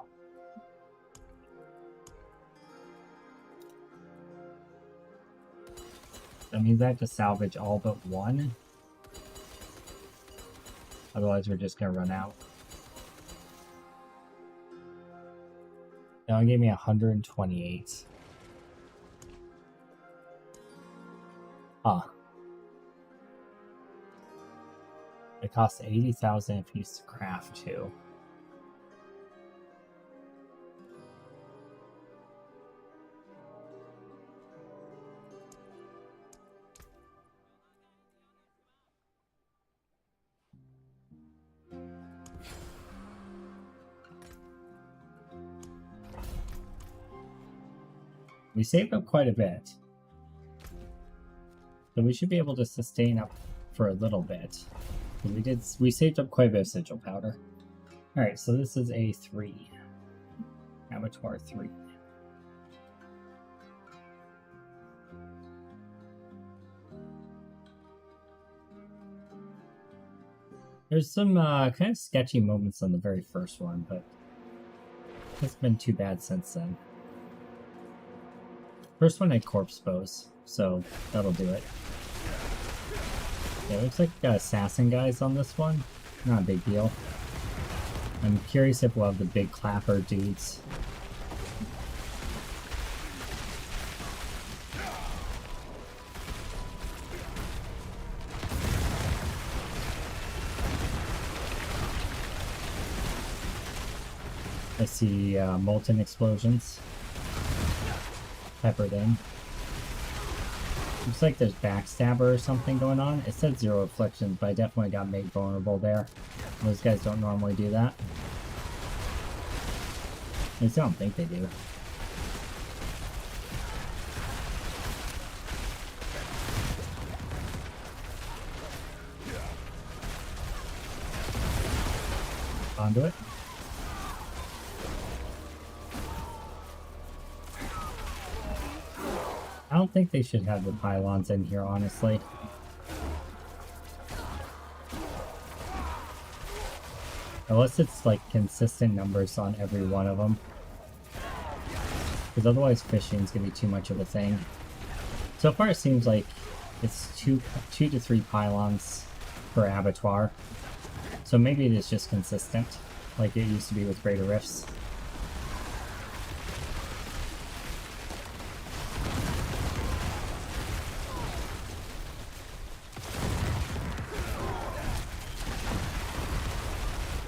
That means I have to salvage all but 1. Otherwise, we're just going to run out. Now it gave me 128. Huh. It costs 80,000 if you use craft too. We saved up quite a bit. So we should be able to sustain up for a little bit. We saved up quite a bit of sigil powder. Alright, so this is a 3. Abattoir 3. There's some kind of sketchy moments on the very first one, but it's been too bad since then. First one had corpse bows, so that'll do it. Yeah, it looks like assassin guys on this one. Not a big deal. I'm curious if we'll have the big clapper dudes. I see molten explosions peppered in. Looks like there's backstabber or something going on. It said 0 afflictions, but I definitely got made vulnerable there. Those guys don't normally do that. At least I don't think they do. Conduit. I don't think they should have the pylons in here, honestly. Unless it's like consistent numbers on every one of them. Because otherwise fishing's gonna be too much of a thing. So far it seems like it's two to 3 pylons per abattoir. So maybe it is just consistent, like it used to be with Greater Rifts.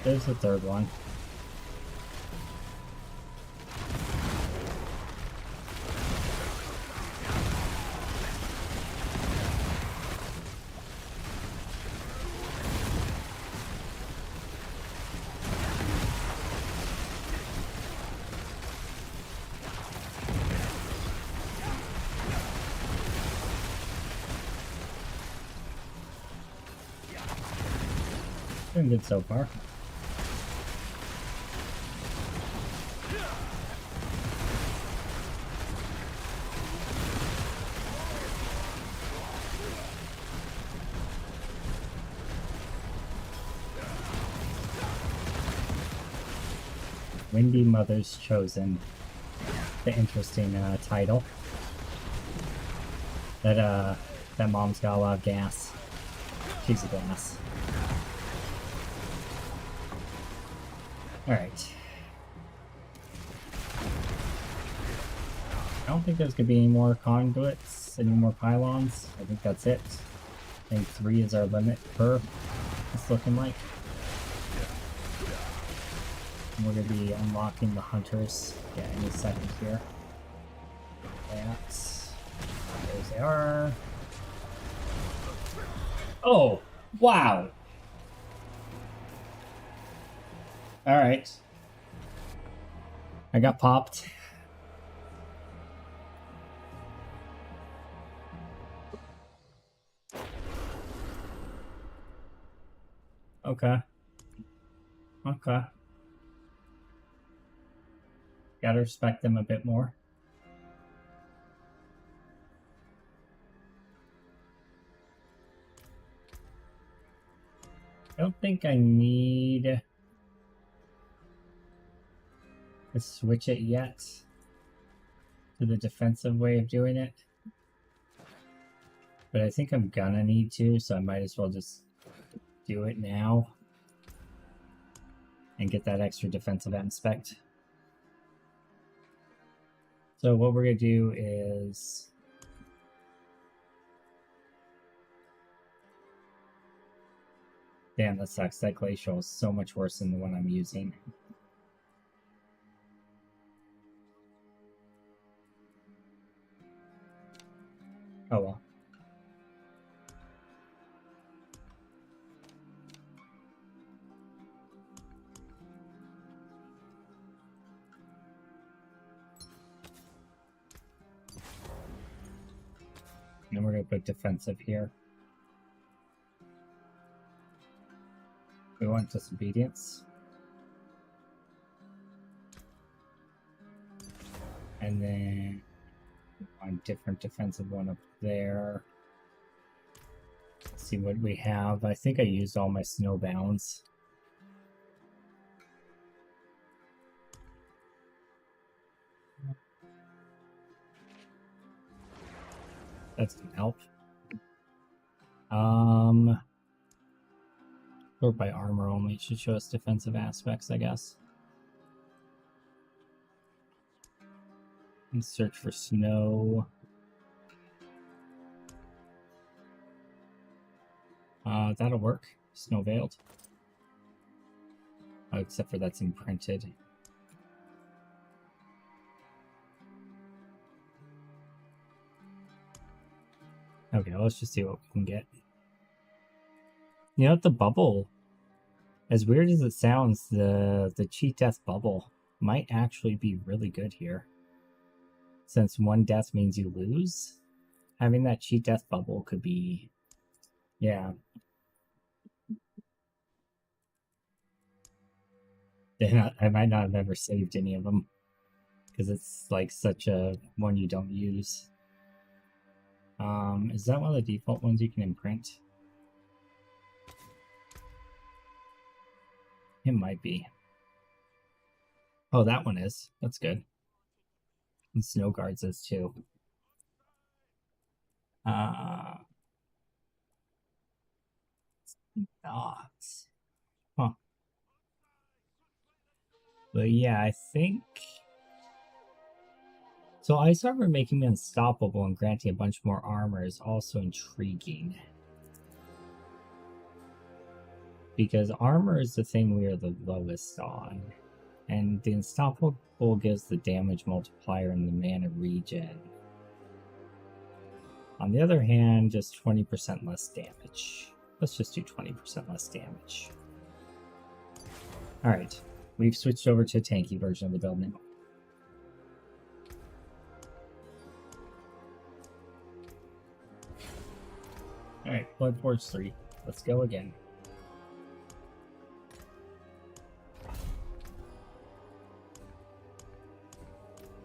There's the third one. Doing good so far. Windy Mother's Chosen. The interesting title. That mom's got a lot of gas. She's a gas. Alright. I don't think there's gonna be any more conduits, any more pylons. I think that's it. I think 3 is our limit per. It's looking like. We're going to be unlocking the hunters in a second here. There they are. Oh, wow. Alright. I got popped. Okay. Okay. Gotta respect them a bit more. I don't think I need to switch it yet to the defensive way of doing it. But I think I'm gonna need to, so I might as well just do it now and get that extra defensive aspect. So what we're gonna do is damn, that sucks. That glacial is so much worse than the one I'm using. Oh well. And we're going to put defensive here. We want disobedience. And then on different defensive one up there. Let's see what we have. I think I used all my snowbounds. That's gonna help. Sort by armor only. It should show us defensive aspects, I guess. And search for snow. That'll work. Snow veiled. Oh, except for that's imprinted. Okay, let's just see what we can get. You know what, the bubble, as weird as it sounds, the cheat death bubble might actually be really good here. Since one death means you lose, having that cheat death bubble could be, yeah. I might not have ever saved any of them, because it's like such a one you don't use. Is that one of the default ones you can imprint? It might be. Oh, that one is. That's good. And Snow Guards is too. Not. Huh. But yeah, I think... So Ice Armor making me unstoppable and granting a bunch more armor is also intriguing. Because armor is the thing we are the lowest on. And the unstoppable gives the damage multiplier and the mana regen. On the other hand, just 20% less damage. Let's just do 20% less damage. Alright, we've switched over to a tanky version of the build now. Alright, Blood Forge 3. Let's go again.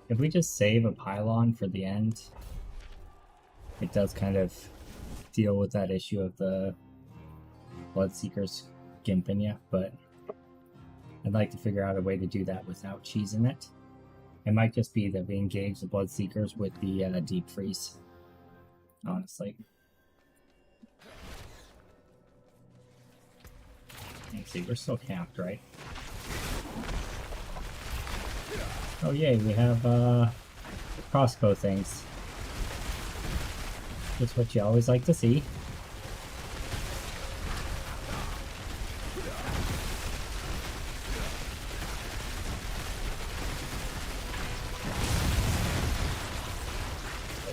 If we just save a pylon for the end, it does kind of deal with that issue of the Bloodseekers gimping you, but I'd like to figure out a way to do that without cheesing it. It might just be that we engage the Bloodseekers with the deep freeze, honestly. Let's see, we're still capped, right? Oh yay, we have crossbow things. That's what you always like to see.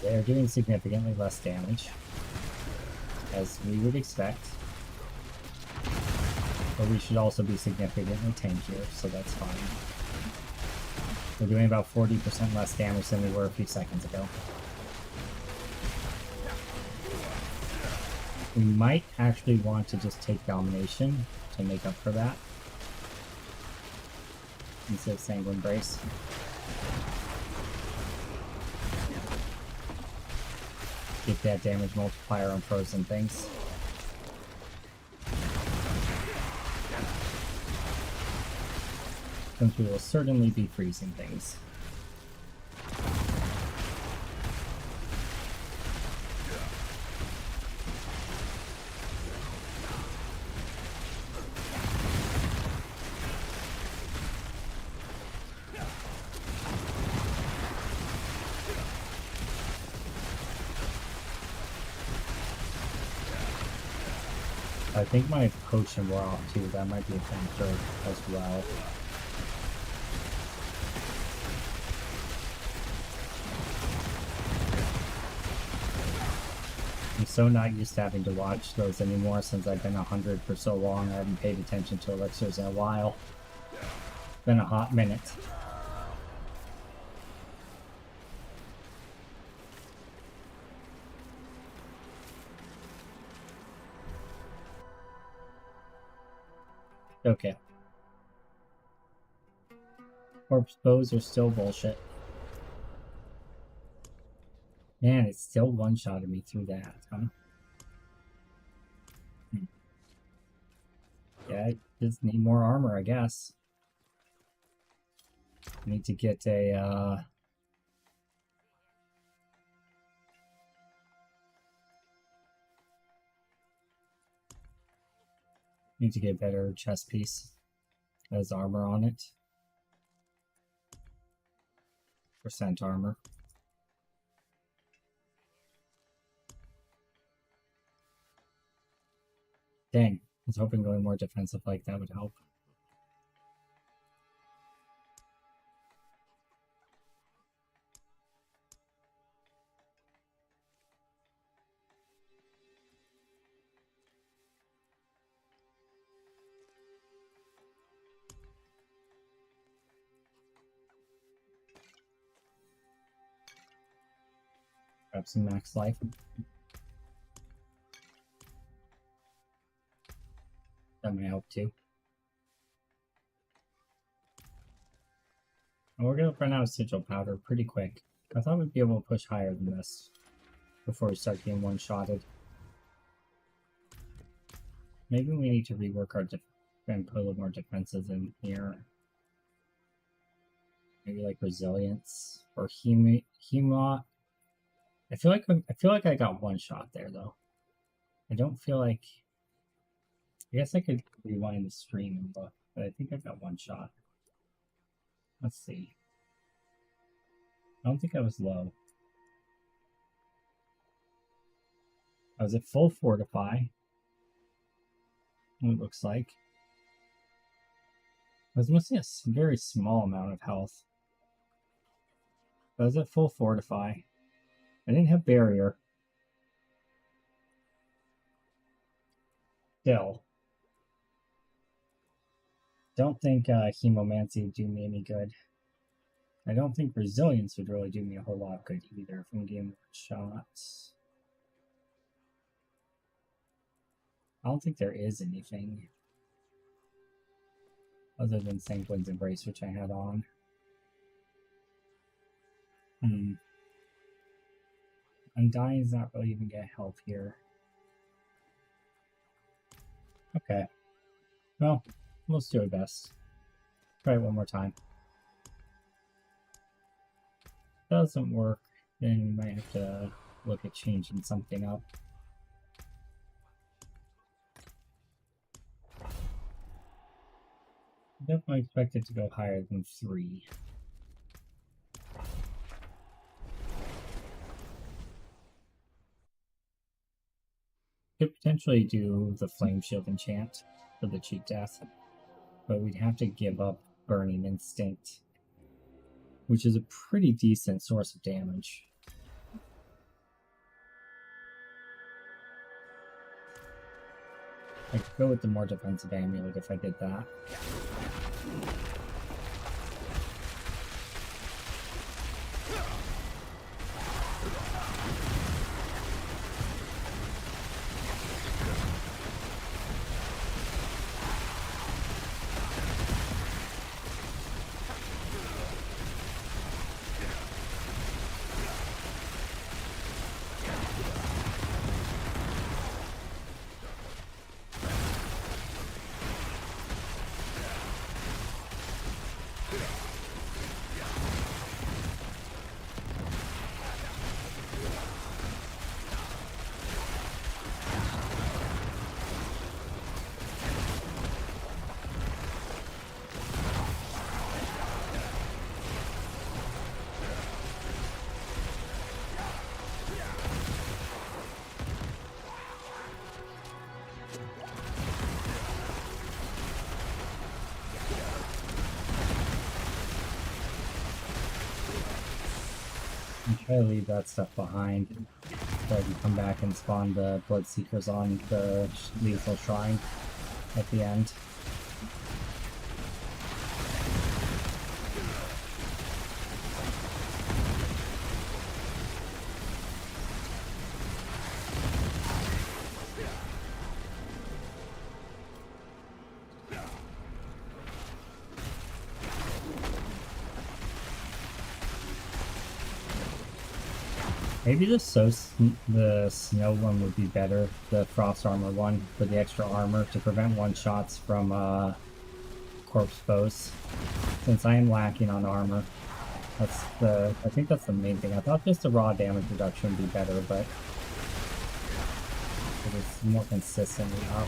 They are doing significantly less damage, as we would expect. But we should also be significantly tankier, so that's fine. We're doing about 40% less damage than we were a few seconds ago. We might actually want to just take domination to make up for that, instead of Sanguine Brace. Get that damage multiplier on frozen things. Since we will certainly be freezing things. I think my potion wore off too, that might be a factor as well. I'm so not used to having to watch those anymore since I've been 100 for so long. I haven't paid attention to elixirs in a while. It's been a hot minute. Okay. Corpse bows are still bullshit. Man, it still one-shotted me through that, huh? Yeah, I just need more armor, I guess. I need to get a, need to get a better chest piece. That has armor on it. Percent armor. Dang, I was hoping going more defensive like that would help. Grab some max life. That might help too. And we're gonna run out of sigil powder pretty quick. I thought we'd be able to push higher than this before we start getting one-shotted. Maybe we need to rework our and put a little more defenses in here. Maybe like resilience or hemo. I feel like I got one shot there though. I don't feel like. I guess I could rewind the stream and look, but I think I got one shot. Let's see. I don't think I was low. I was at full fortify. It looks like. I was missing a very small amount of health. I was at full fortify. I didn't have barrier. Still. Don't think hemomancy would do me any good. I don't think resilience would really do me a whole lot of good either from getting shots. I don't think there is anything other than Sanguine's Embrace, which I had on. Undying's not really even gonna help here. Okay. Well, let's do our best. Try it one more time. Doesn't work, then we might have to look at changing something up. Definitely expect it to go higher than 3. Could potentially do the Flame Shield enchant for the cheap death, but we'd have to give up Burning Instinct, which is a pretty decent source of damage. I could go with the more defensive amulet if I did that. Try to leave that stuff behind so I can come back and spawn the Bloodseekers on the lethal shrine at the end. Maybe the snow one would be better, the frost armor one, for the extra armor to prevent one-shots from corpse foes. Since I am lacking on armor, I think that's the main thing. I thought just the raw damage reduction would be better, but it's more consistently up.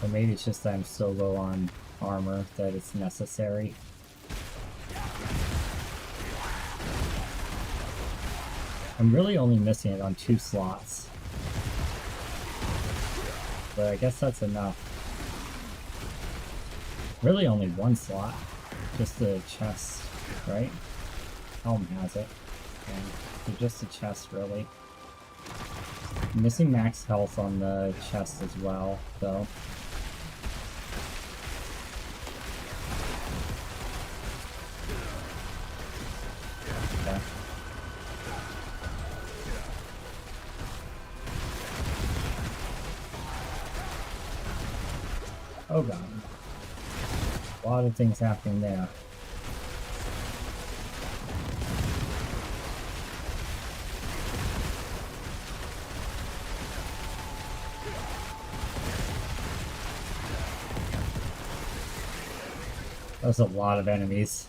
Or maybe it's just that I'm so low on armor that it's necessary. I'm really only missing it on 2 slots. But I guess that's enough. Really only 1 slot. Just the chest, right? Helm has it. And just the chest, really. I'm missing max health on the chest as well, though. Okay. Oh god. A lot of things happening there. That's a lot of enemies.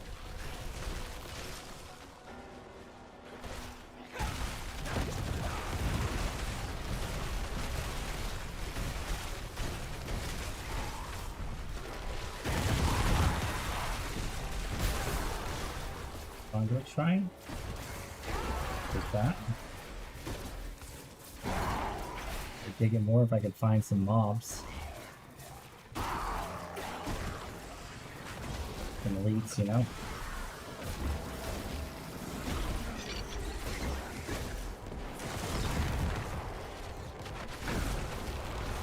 Conduit Shrine? Take that. I'd dig it more if I could find some mobs. Some elites, you know?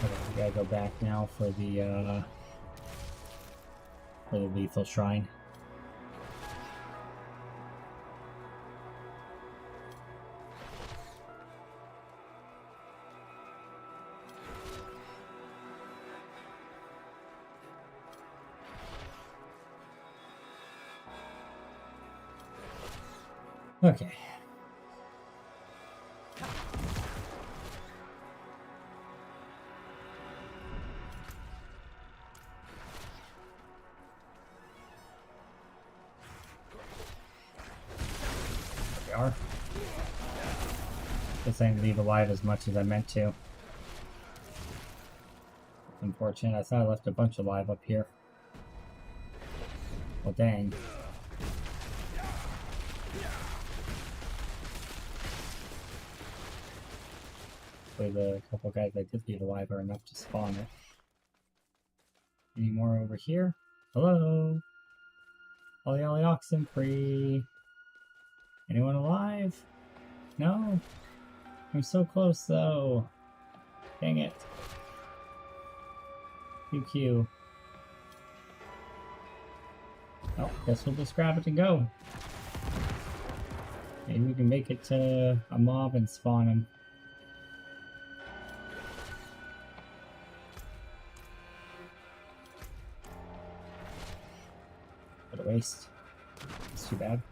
Okay, we gotta go back now for the lethal shrine. Okay. There we are. Guess I didn't leave alive as much as I meant to. It's unfortunate. I thought I left a bunch alive up here. Well, dang. The couple guys I did leave alive are enough to spawn it. Any more over here? Hello? Ollie Ollie Oxen free. Anyone alive? No? I'm so close though. Dang it. QQ. Oh, guess we'll just grab it and go. Maybe we can make it to a mob and spawn him. What a waste. It's too bad.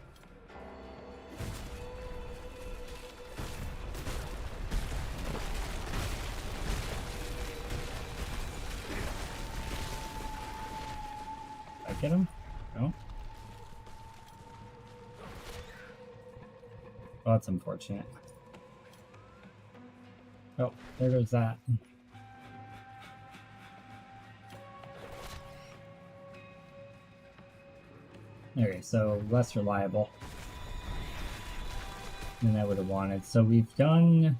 Did I get him? No? Oh, that's unfortunate. Oh, there goes that. Okay, so less reliable than I would have wanted. So we've only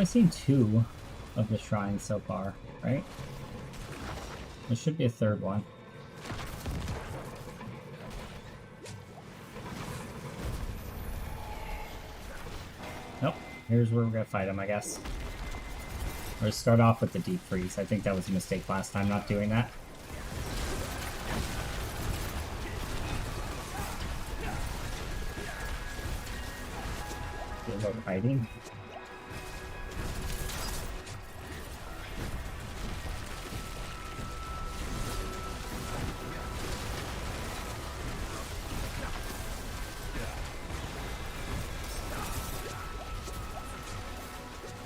seen 2 of the shrines so far, right? There should be a 3rd one. Nope, here's where we're gonna fight him, I guess. Or start off with the deep freeze. I think that was a mistake last time, not doing that. About fighting.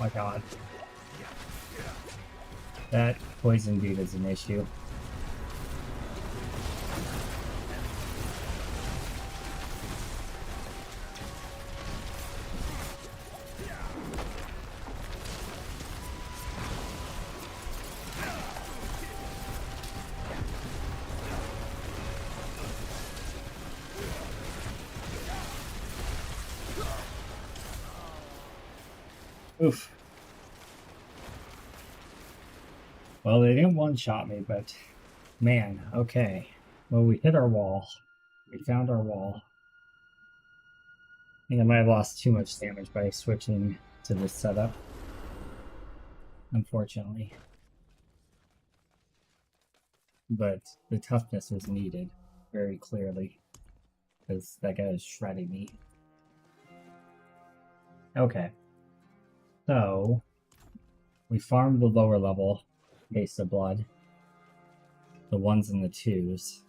my god. That poison dude is an issue. Oof. Well, they didn't one-shot me, but man, okay. Well, we hit our wall. We found our wall. I think I might have lost too much damage by switching to this setup, unfortunately. But the toughness was needed, very clearly, because that guy is shredding me. Okay. So, we farmed the lower level base of blood, the ones and the twos.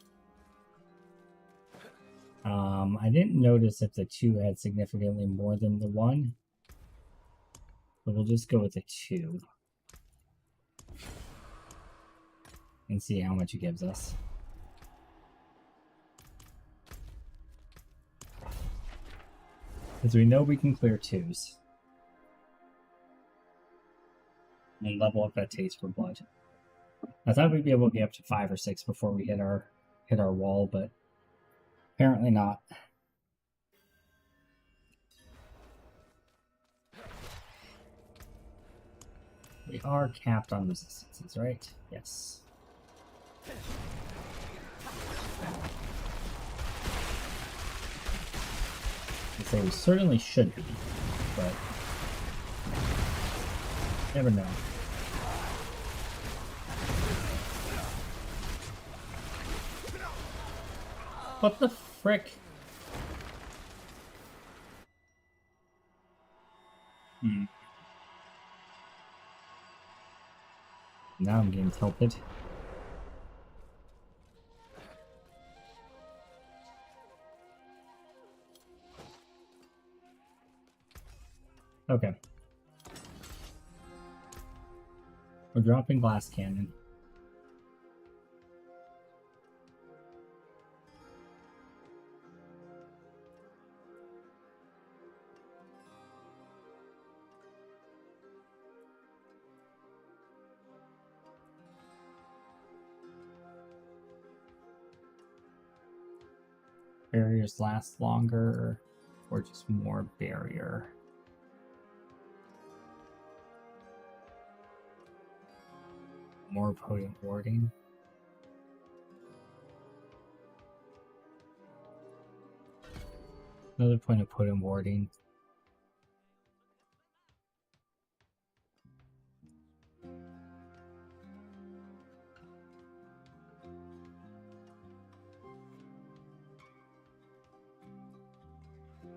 I didn't notice if the 2 had significantly more than the 1, but we'll just go with the 2 and see how much it gives us. Because we know we can clear 2s. And level up that taste for blood. I thought we'd be able to get up to 5 or 6 before we hit our wall, but apparently not. We are capped on resistances, right? Yes. I say we certainly should be, but never know. What the frick? Now I'm getting tilted. Okay. We're dropping glass cannon. Barriers last longer, or just more barrier? More potent warding. Another point of potent warding.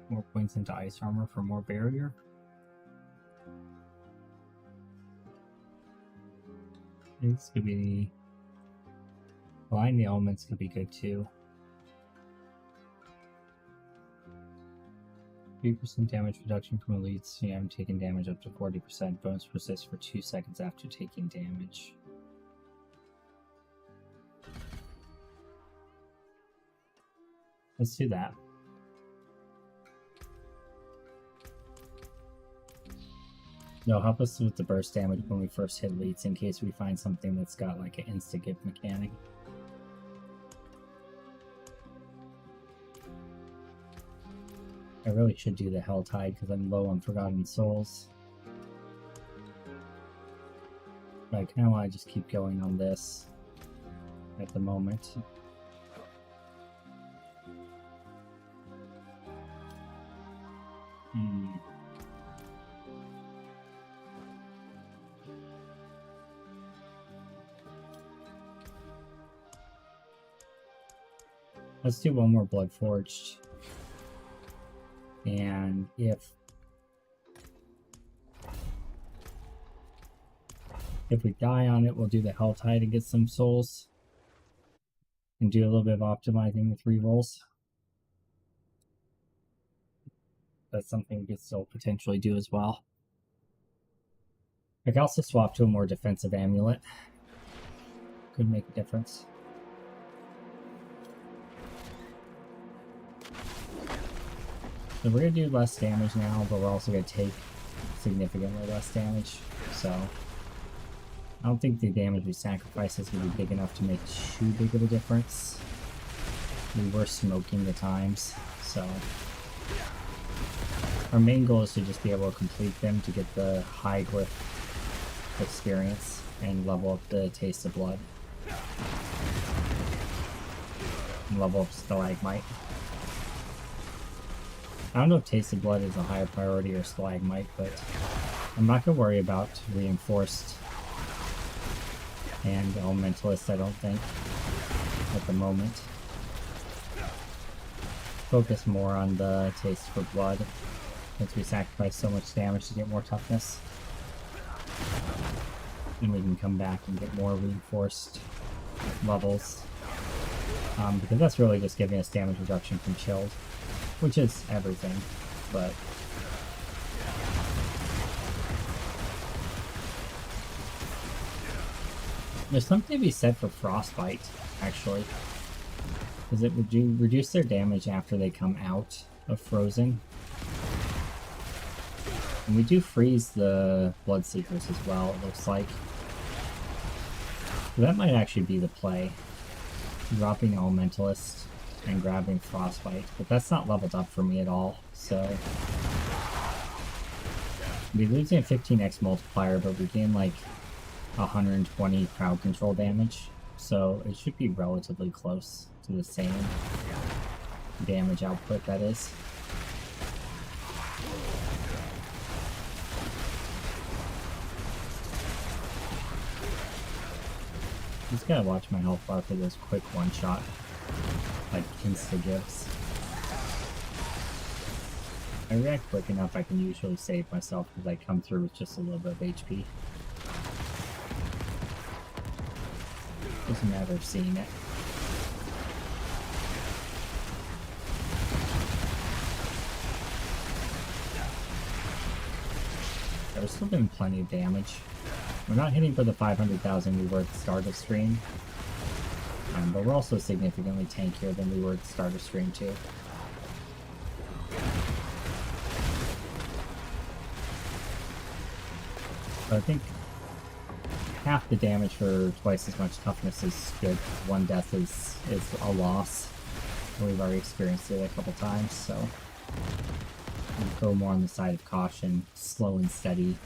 More points into ice armor for more barrier. This could be blind the elements could be good too. 3% damage reduction from elites. Yeah, I'm taking damage up to 40%. Bonus persists for 2 seconds after taking damage. Let's do that. No, help us with the burst damage when we first hit elites in case we find something that's got like an insta-gift mechanic. I really should do the Hell Tide because I'm low on Forgotten Souls. But I kind of want to just keep going on this at the moment. Let's do one more Bloodforged. And if we die on it, we'll do the Hell Tide and get some souls. And do a little bit of optimizing with rerolls. That's something we could still potentially do as well. I could also swap to a more defensive amulet. Could make a difference. So we're going to do less damage now, but we're also going to take significantly less damage. So I don't think the damage we sacrifice is going to be big enough to make too big of a difference. We were smoking the times, so our main goal is to just be able to complete them to get the high glyph experience and level up the taste of blood. And level up stalagmite. I don't know if taste of blood is a higher priority or stalagmite, but I'm not going to worry about reinforced and elementalist, I don't think, at the moment. Focus more on the taste for blood, since we sacrifice so much damage to get more toughness. And we can come back and get more reinforced levels. Because that's really just giving us damage reduction from chilled, which is everything, but there's something to be said for frostbite, actually, because it would reduce their damage after they come out of frozen. And we do freeze the Bloodseekers as well, it looks like. So that might actually be the play. Dropping Elementalist and grabbing Frostbite, but that's not leveled up for me at all, so we're losing a 15x multiplier, but we gain like 120 crowd control damage, so it should be relatively close to the same damage output, that is. Just gotta watch my health bar for those quick one-shot, like, insta-gifts. If I react quick enough, I can usually save myself because I come through with just a little bit of HP. Just a matter of seeing it. We're still doing plenty of damage. We're not hitting for the 500,000 we were at the start of stream, but we're also significantly tankier than we were at the start of stream too. But I think half the damage for twice as much toughness is good. One death is a loss. We've already experienced it a couple times, so we'll go more on the side of caution, slow and steady,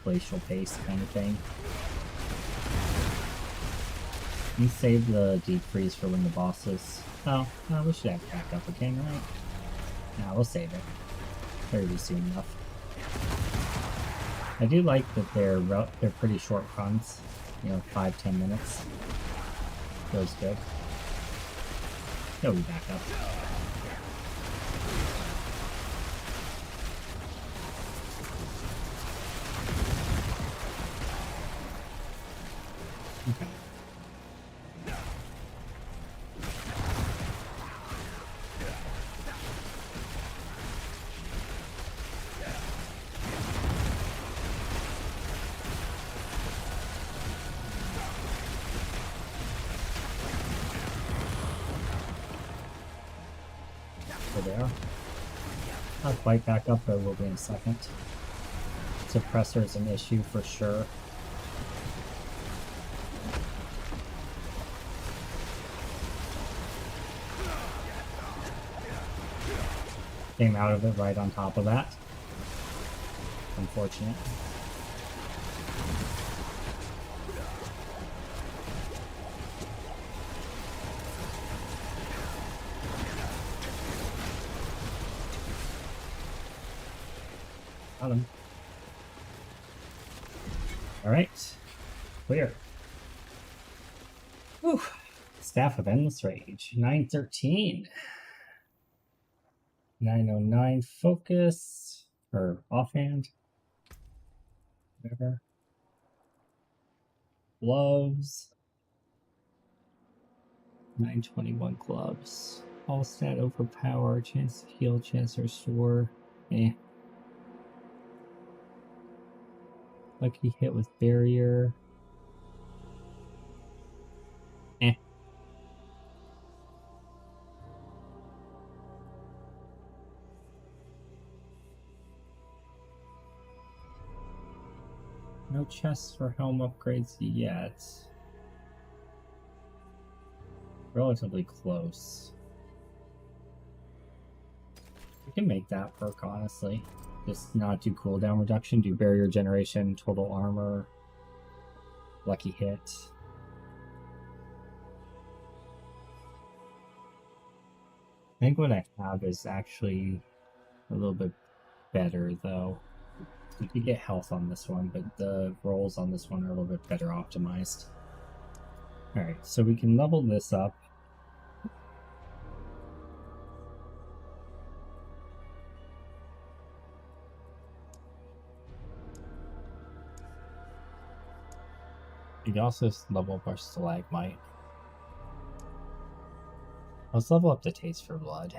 glacial pace kind of thing. You save the deep freeze for when the bosses. Oh, no, we should have backup again, right? No, we'll save it. It'll be soon enough. I do like that they're pretty short runs, you know, 5-10 minutes. Feels good. He'll be back up. Okay. There. I'll fight back up, but we'll be in a second. Suppressor is an issue for sure. Came out of it right on top of that. Unfortunate. Got him. Alright. Clear. Whew. Staff of Endless Rage. 913. 909 focus. Or offhand. Whatever. Gloves. 921 gloves. All stat overpower. Chance to heal. Chance to restore. Eh. Lucky hit with barrier. Eh. No chests for helm upgrades yet. Relatively close. We can make that work, honestly. Just not do cooldown reduction, do barrier generation, total armor, lucky hit. I think what I have is actually a little bit better, though. You can get health on this one, but the rolls on this one are a little bit better optimized. Alright, so we can level this up. We can also level up our stalagmite. Let's level up the taste for blood.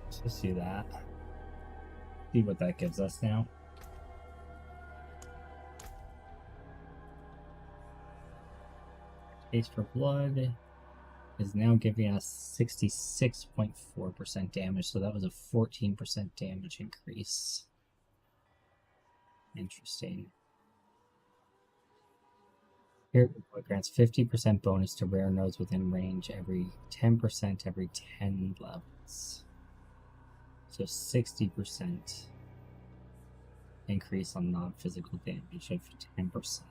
Let's just do that. See what that gives us now. Taste for blood is now giving us 66.4% damage, so that was a 14% damage increase. Interesting. Here, it grants 50% bonus to rare nodes within range every 10% every 10 levels. So 60% increase on non-physical damage of 10%.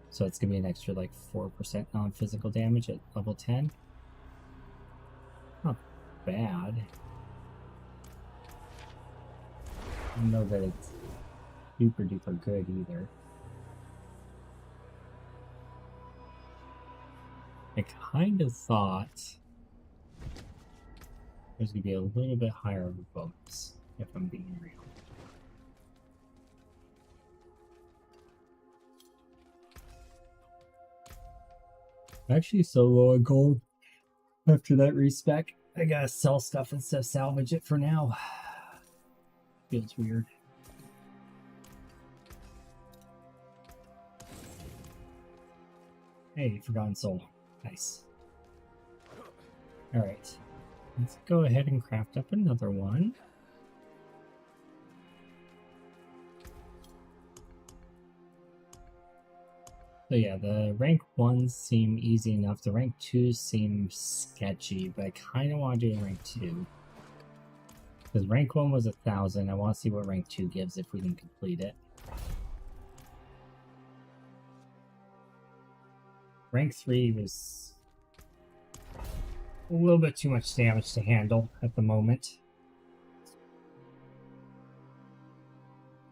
So it's going to be an extra like 4% non-physical damage at level 10. Not bad. I don't know that it's super duper good either. I kind of thought there's going to be a little bit higher of a bonus, if I'm being real. Actually, so low on gold after that respec. I gotta sell stuff instead of salvage it for now. Feels weird. Hey, Forgotten Soul. Nice. Alright. Let's go ahead and craft up another one. So yeah, the rank 1s seem easy enough. The rank 2s seem sketchy, but I kind of want to do a rank 2. Because rank 1 was 1,000. I want to see what rank 2 gives if we can complete it. Rank 3 was a little bit too much damage to handle at the moment.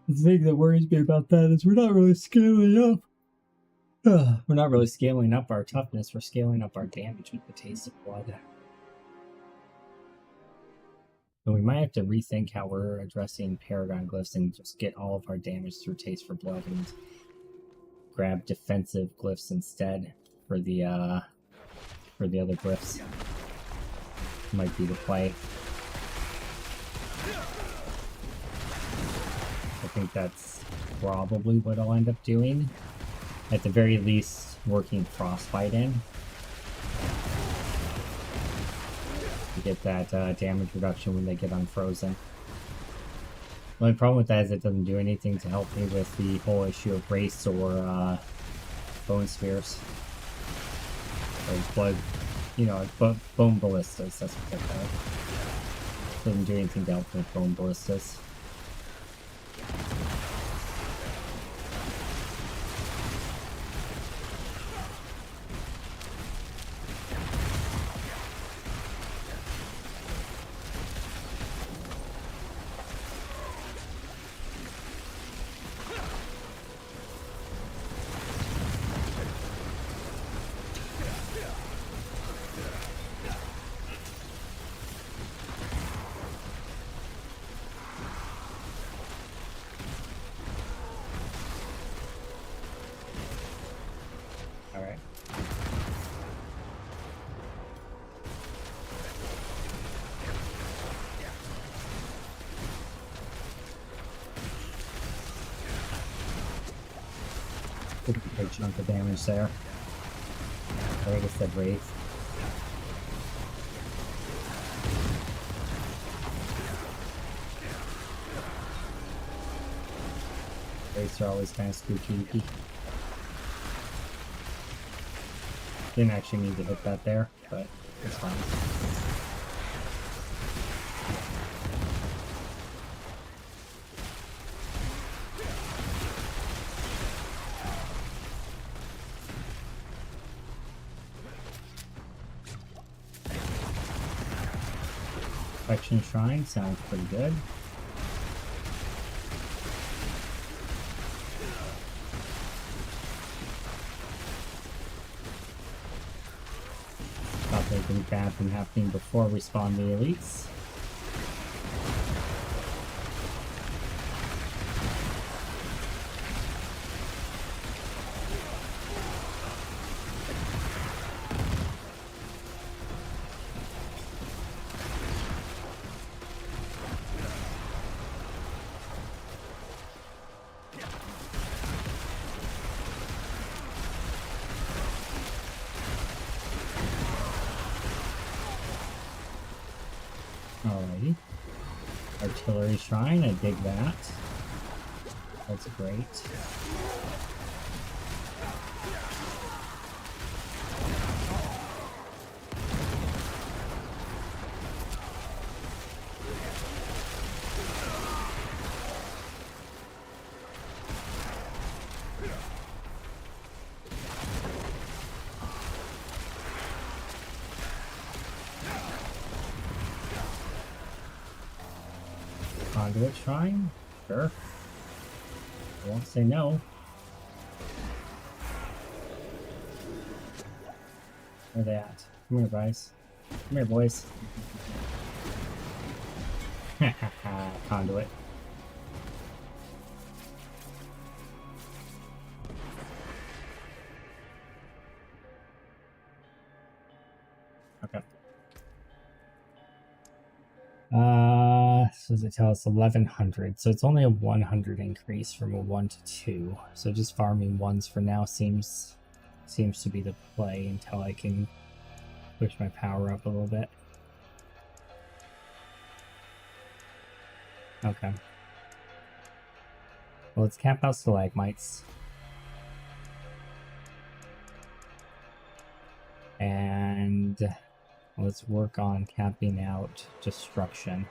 The thing that worries me about that is we're not really scaling up. We're not really scaling up our toughness, we're scaling up our damage with the taste of blood. So we might have to rethink how we're addressing Paragon glyphs and just get all of our damage through taste for blood and grab defensive glyphs instead for the other glyphs. Might be the play. I think that's probably what I'll end up doing. At the very least, working Frostbite in to get that damage reduction when they get unfrozen. The only problem with that is it doesn't do anything to help me with the whole issue of race or bone spheres. Or blood, you know, bone ballistas, that's what they're called. Doesn't do anything to help with bone ballistas. Pretty big chunk of damage there. I think it's the wraith. Wraiths are always kind of spooky. Didn't actually need to hit that there, but it's fine. Infection Shrine sounds pretty good. Stop anything bad from happening before we spawn the elites. Alrighty. Artillery Shrine, I dig that. That's great. Conduit Shrine? Sure. I won't say no. Where are they at? Come here, guys. Come here, boys. Conduit. Okay. So does it tell us 1100? So it's only a 100 increase from a 1 to 2. So just farming ones for now seems to be the play until I can push my power up a little bit. Okay. Well, let's cap out stalagmites. And let's work on capping out destruction.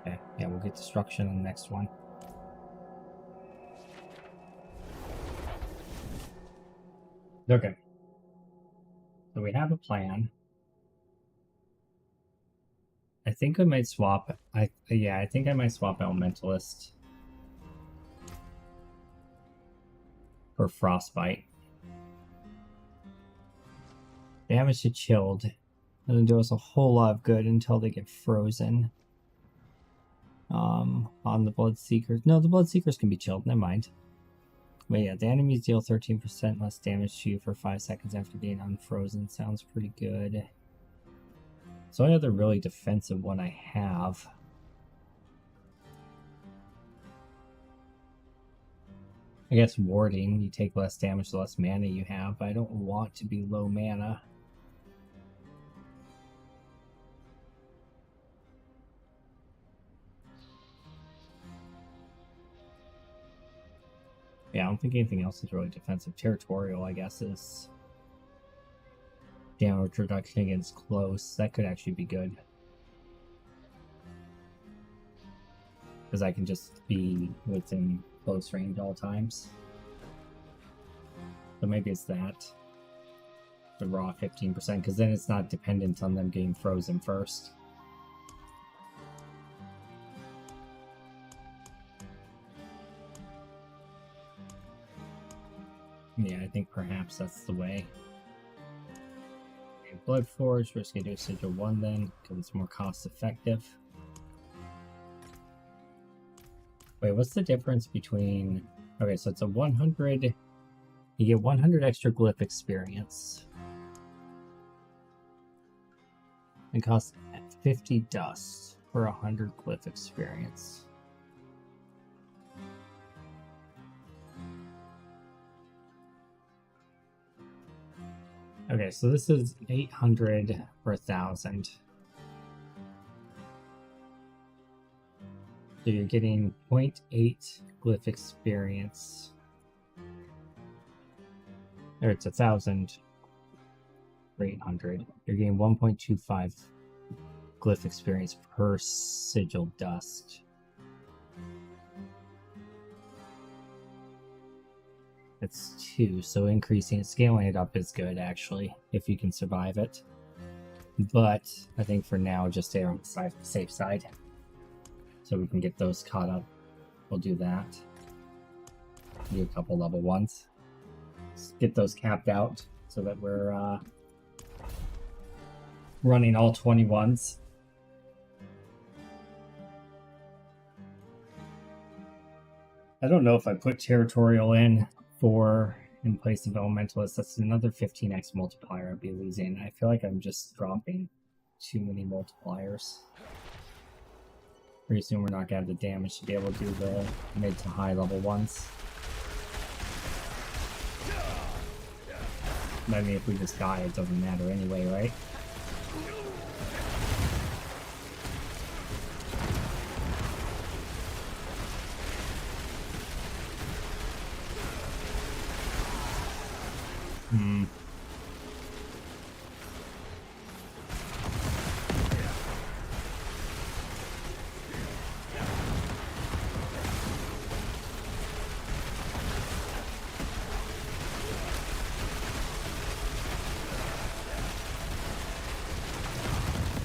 Okay, yeah, we'll get destruction on the next one. Okay. So we have a plan. I think I might swap. I think I might swap Elementalist for Frostbite. Damage to chilled doesn't do us a whole lot of good until they get frozen. On the Bloodseekers. No, the Bloodseekers can be chilled, never mind. But yeah, the enemies deal 13% less damage to you for 5 seconds after being unfrozen. Sounds pretty good. It's the only other really defensive one I have. I guess warding, you take less damage the less mana you have, but I don't want to be low mana. Yeah, I don't think anything else is really defensive. Territorial, I guess, is damage reduction against close. That could actually be good. Because I can just be within close range all times. So maybe it's that. The raw 15%, because then it's not dependent on them getting frozen first. Yeah, I think perhaps that's the way. Okay, Bloodforge, we're just going to do Sigil 1 then, because it's more cost effective. Wait, what's the difference between... Okay, so it's a 100... You get 100 extra glyph experience. It costs 50 dust for 100 glyph experience. Okay, so this is 800 per 1,000. So you're getting 0.8 glyph experience. Or it's 1,000 for 800. You're getting 1.25 glyph experience per sigil dust. It's 2, so increasing, scaling it up is good actually, if you can survive it. But I think for now, just stay on the safe side. So we can get those caught up. We'll do that. Do a couple level 1s. Let's get those capped out so that we're running all 21s. I don't know if I put territorial in place of elementalist. That's another 15x multiplier I'd be losing. I feel like I'm just dropping too many multipliers. Pretty soon we're not gonna have the damage to be able to do the mid to high level ones. I mean, if we just die, it doesn't matter anyway, right?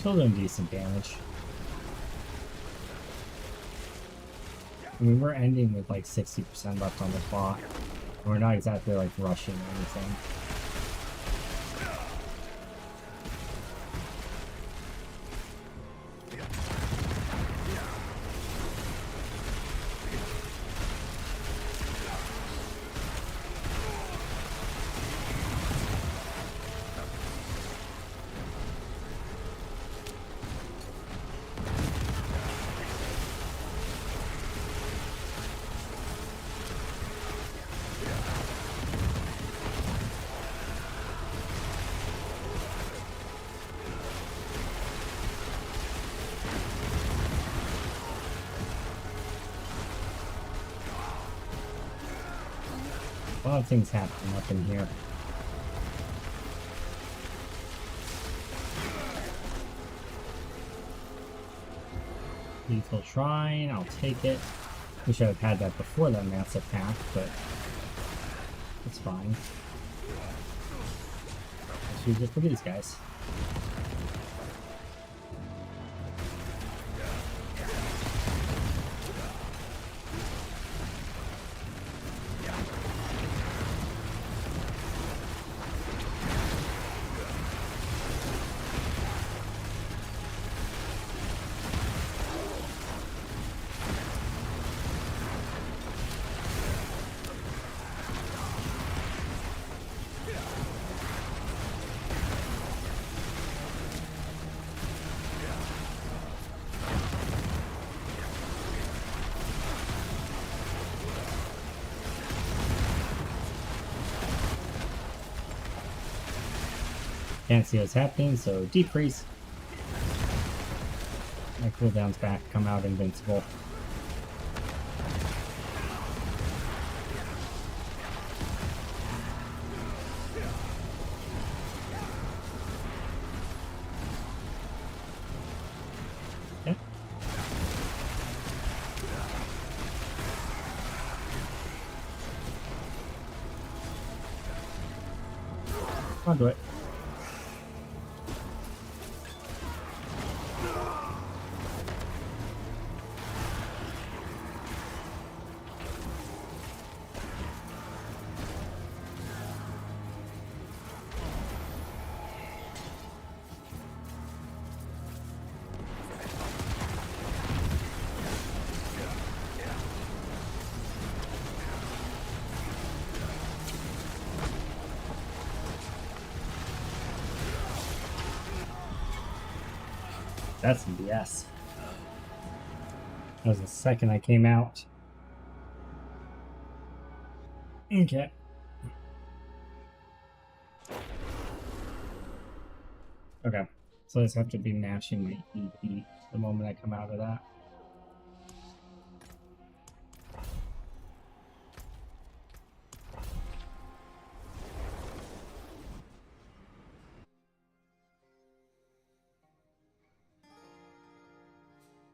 Still doing decent damage. I mean, we're ending with like 60% left on the clock. We're not exactly like rushing or anything. A lot of things happening up in here. Lethal Shrine, I'll take it. Wish I would have had that before that massive pack, but it's fine. Let's use it for these guys. Can't see what's happening, so deep freeze. My cooldown's back, come out invincible. Okay. Onto it. That's some BS. That was the second I came out. Okay. Okay. So I just have to be mashing my EP the moment I come out of that.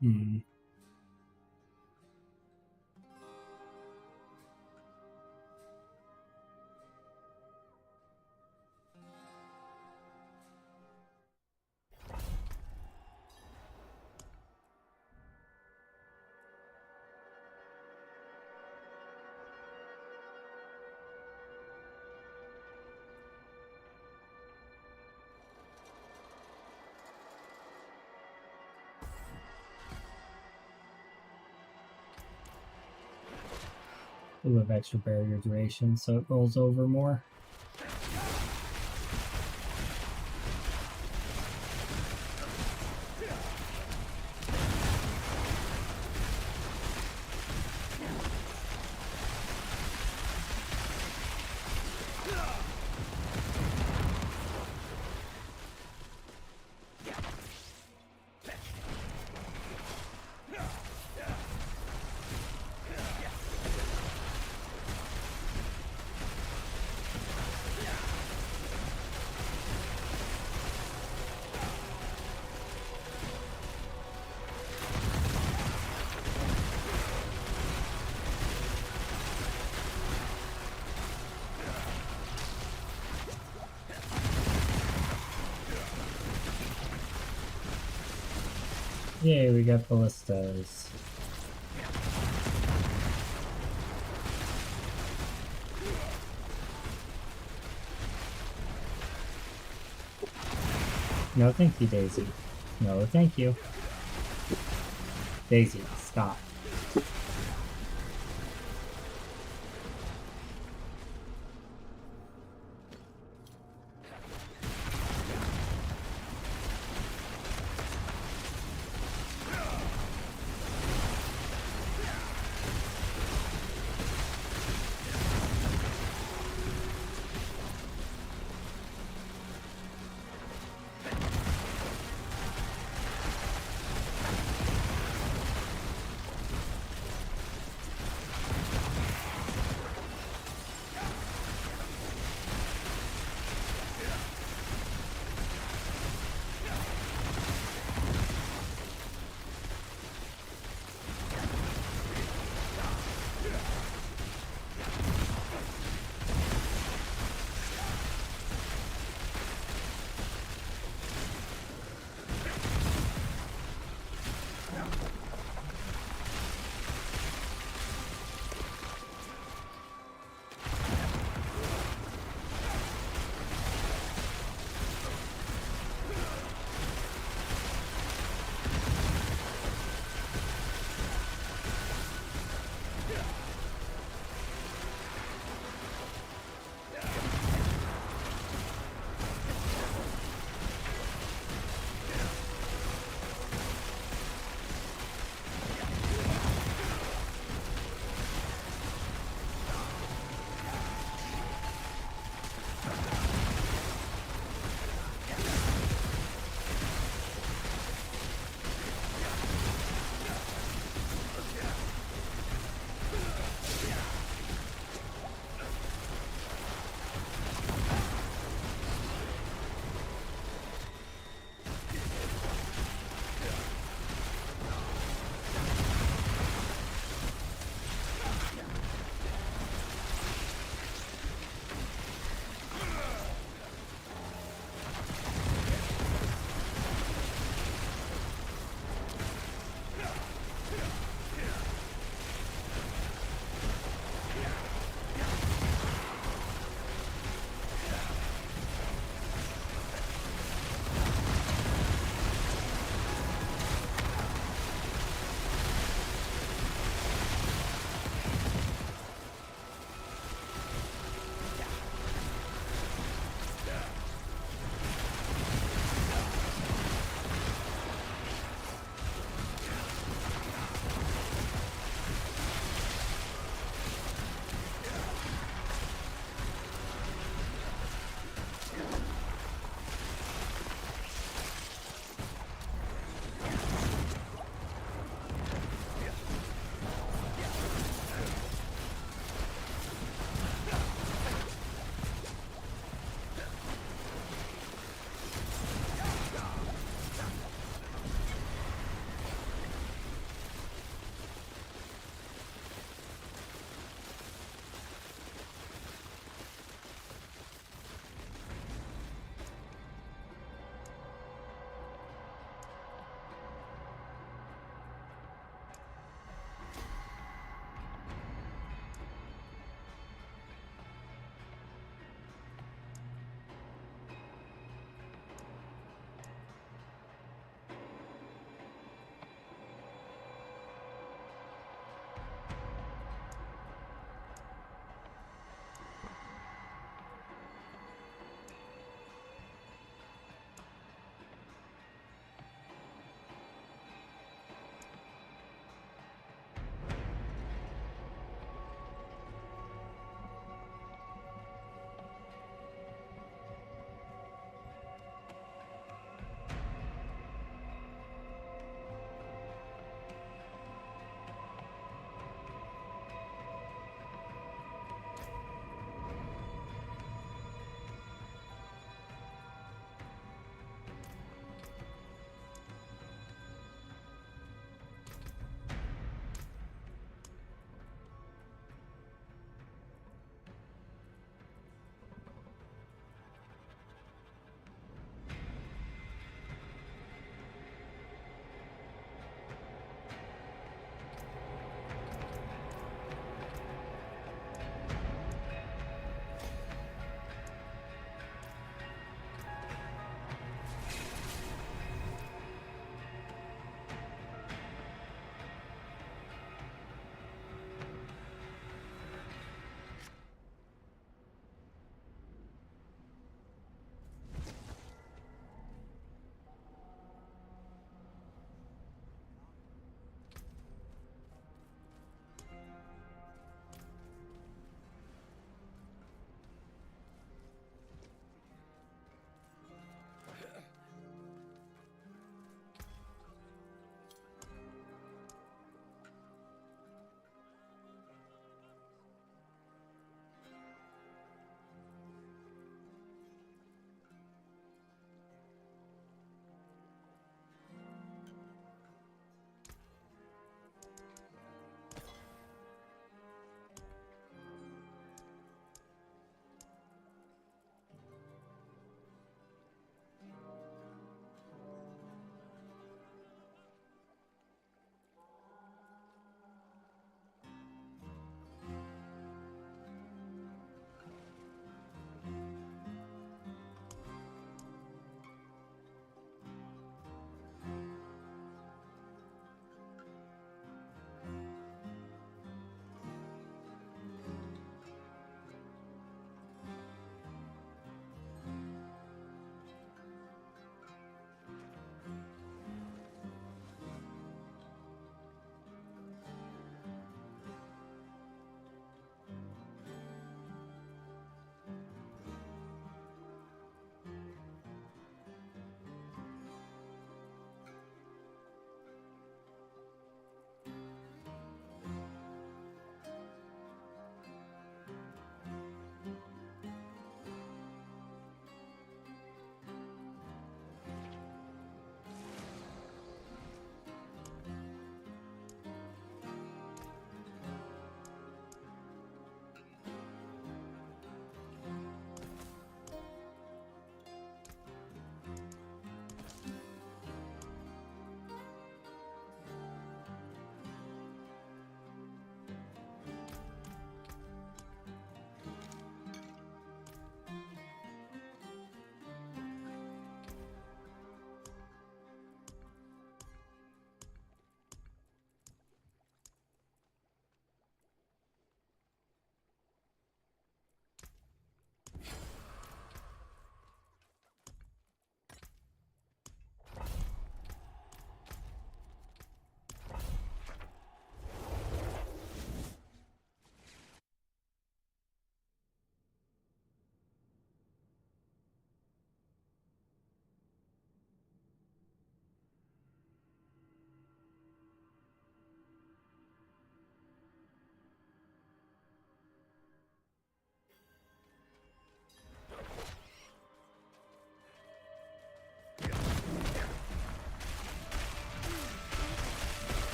Hmm. A little bit of extra barrier duration so it rolls over more. Yay, we got ballistas. No thank you, Daisy. No thank you. Daisy, stop.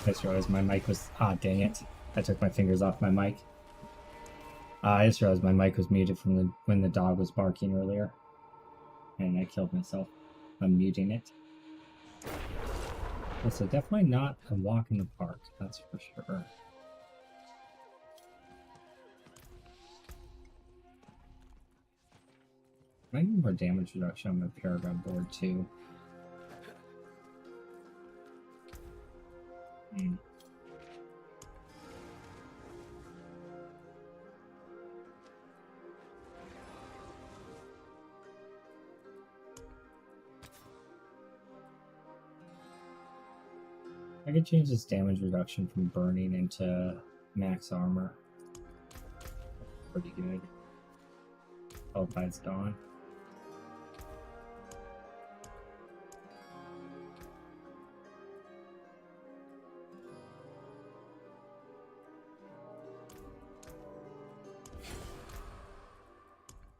I just realized my mic was... Ah, dang it. I took my fingers off my mic. I just realized my mic was muted from when the dog was barking earlier. And I killed myself unmuting it. So definitely not a walk in the park, that's for sure. Might need more damage reduction on my paragon board too. I could change this damage reduction from burning into max armor. Pretty good. Helltide's gone.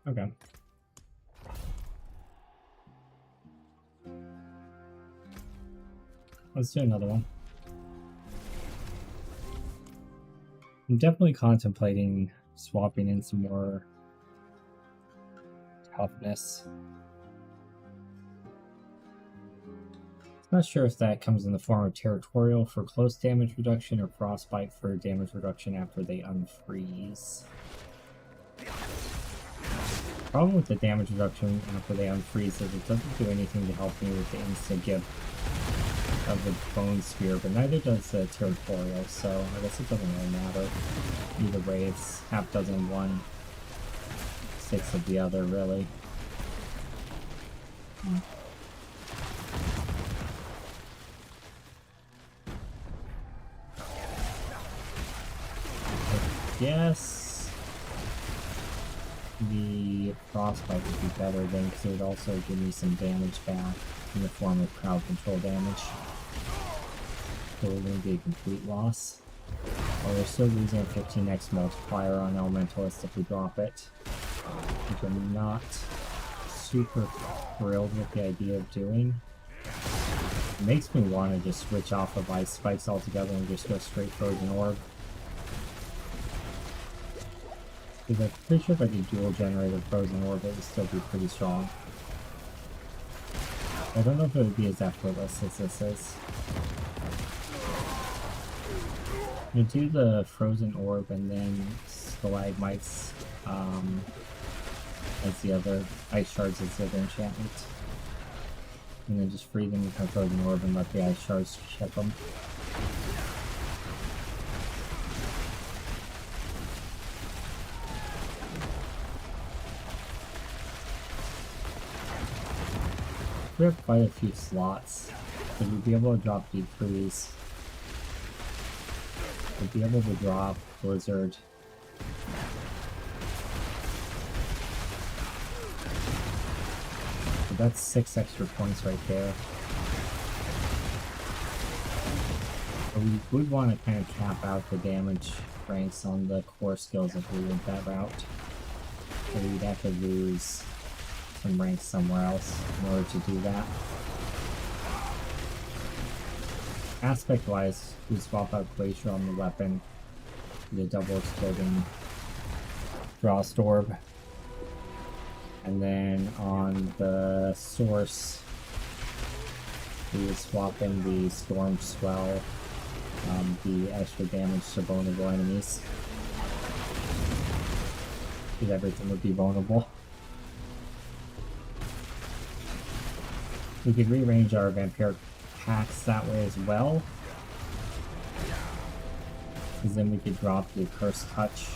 Okay. Let's do another one. I'm definitely contemplating swapping in some more toughness. Not sure if that comes in the form of territorial for close damage reduction or frostbite for damage reduction after they unfreeze. Problem with the damage reduction after they unfreeze is it doesn't do anything to help me with the instant gift of the bone sphere, but neither does the territorial, so I guess it doesn't really matter. Either way, it's half dozen one, 6 of the other, really. Yes, the frostbite would be better then, because it would also give me some damage back in the form of crowd control damage. So it wouldn't be a complete loss. Well, we're still losing a 15x multiplier on Elementalist if we drop it, which I'm not super thrilled with the idea of doing. It makes me want to just switch off of Ice Spikes altogether and just go straight Frozen Orb. Because I'm pretty sure if I did dual generator Frozen Orb, it would still be pretty strong. I don't know if it would be as effortless as this is. You do the Frozen Orb and then Stalagmites as the other, Ice Shards as the other enchantment. And then just free them with my Frozen Orb and let the Ice Shards check them. We have quite a few slots, so we'd be able to drop Deep Freeze. We'd be able to drop Blizzard. So that's 6 extra points right there. So we would want to kind of cap out the damage ranks on the core skills if we went that route. So we'd have to lose some ranks somewhere else in order to do that. Aspect wise, we swap out Glacier on the weapon, the double exploding Frost Orb, and then on the source we would swap in the Storm Swell, the extra damage to vulnerable enemies, because everything would be vulnerable. We could rearrange our vampiric packs that way as well, because then we could drop the Curse Touch,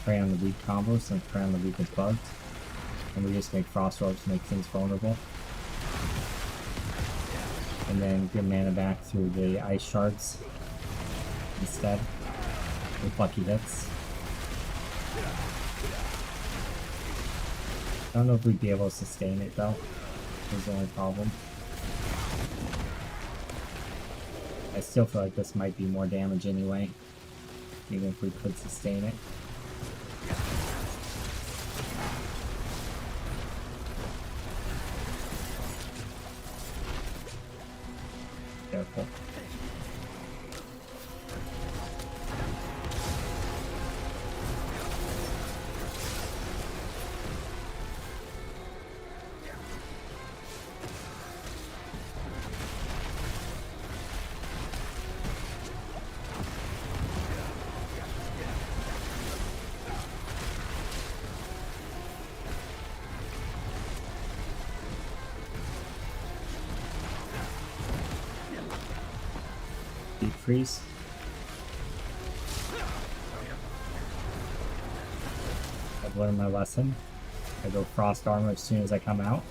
prey on the weak combos, and prey on the weak is bugged, and we just make Frost Orbs to make things vulnerable, and then get mana back through the Ice Shards instead with lucky hits. I don't know if we'd be able to sustain it though. Is the only problem. I still feel like this might be more damage anyway, even if we could sustain it. Careful. deep freeze. I've learned my lesson. I go frost armor as soon as I come out.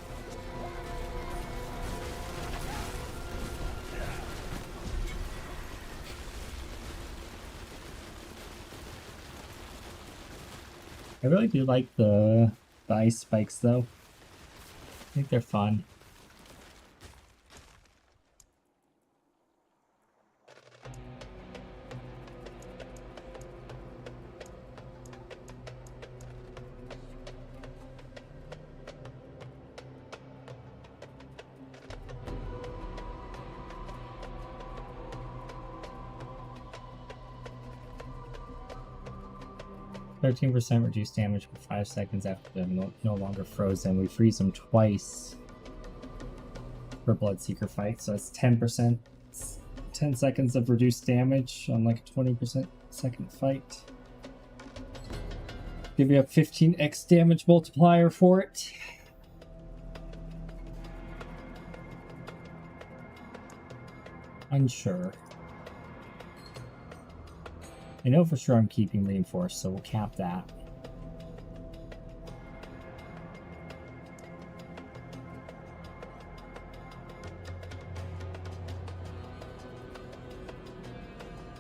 I really do like the ice spikes though. I think they're fun. %, reduced damage for 5 seconds after they're no longer frozen. We freeze them twice for Bloodseeker fight, so it's 10%. 10 seconds of reduced damage on like a 20% second fight. Give you a 15x damage multiplier for it. Unsure. I know for sure I'm keeping reinforced, so we'll cap that.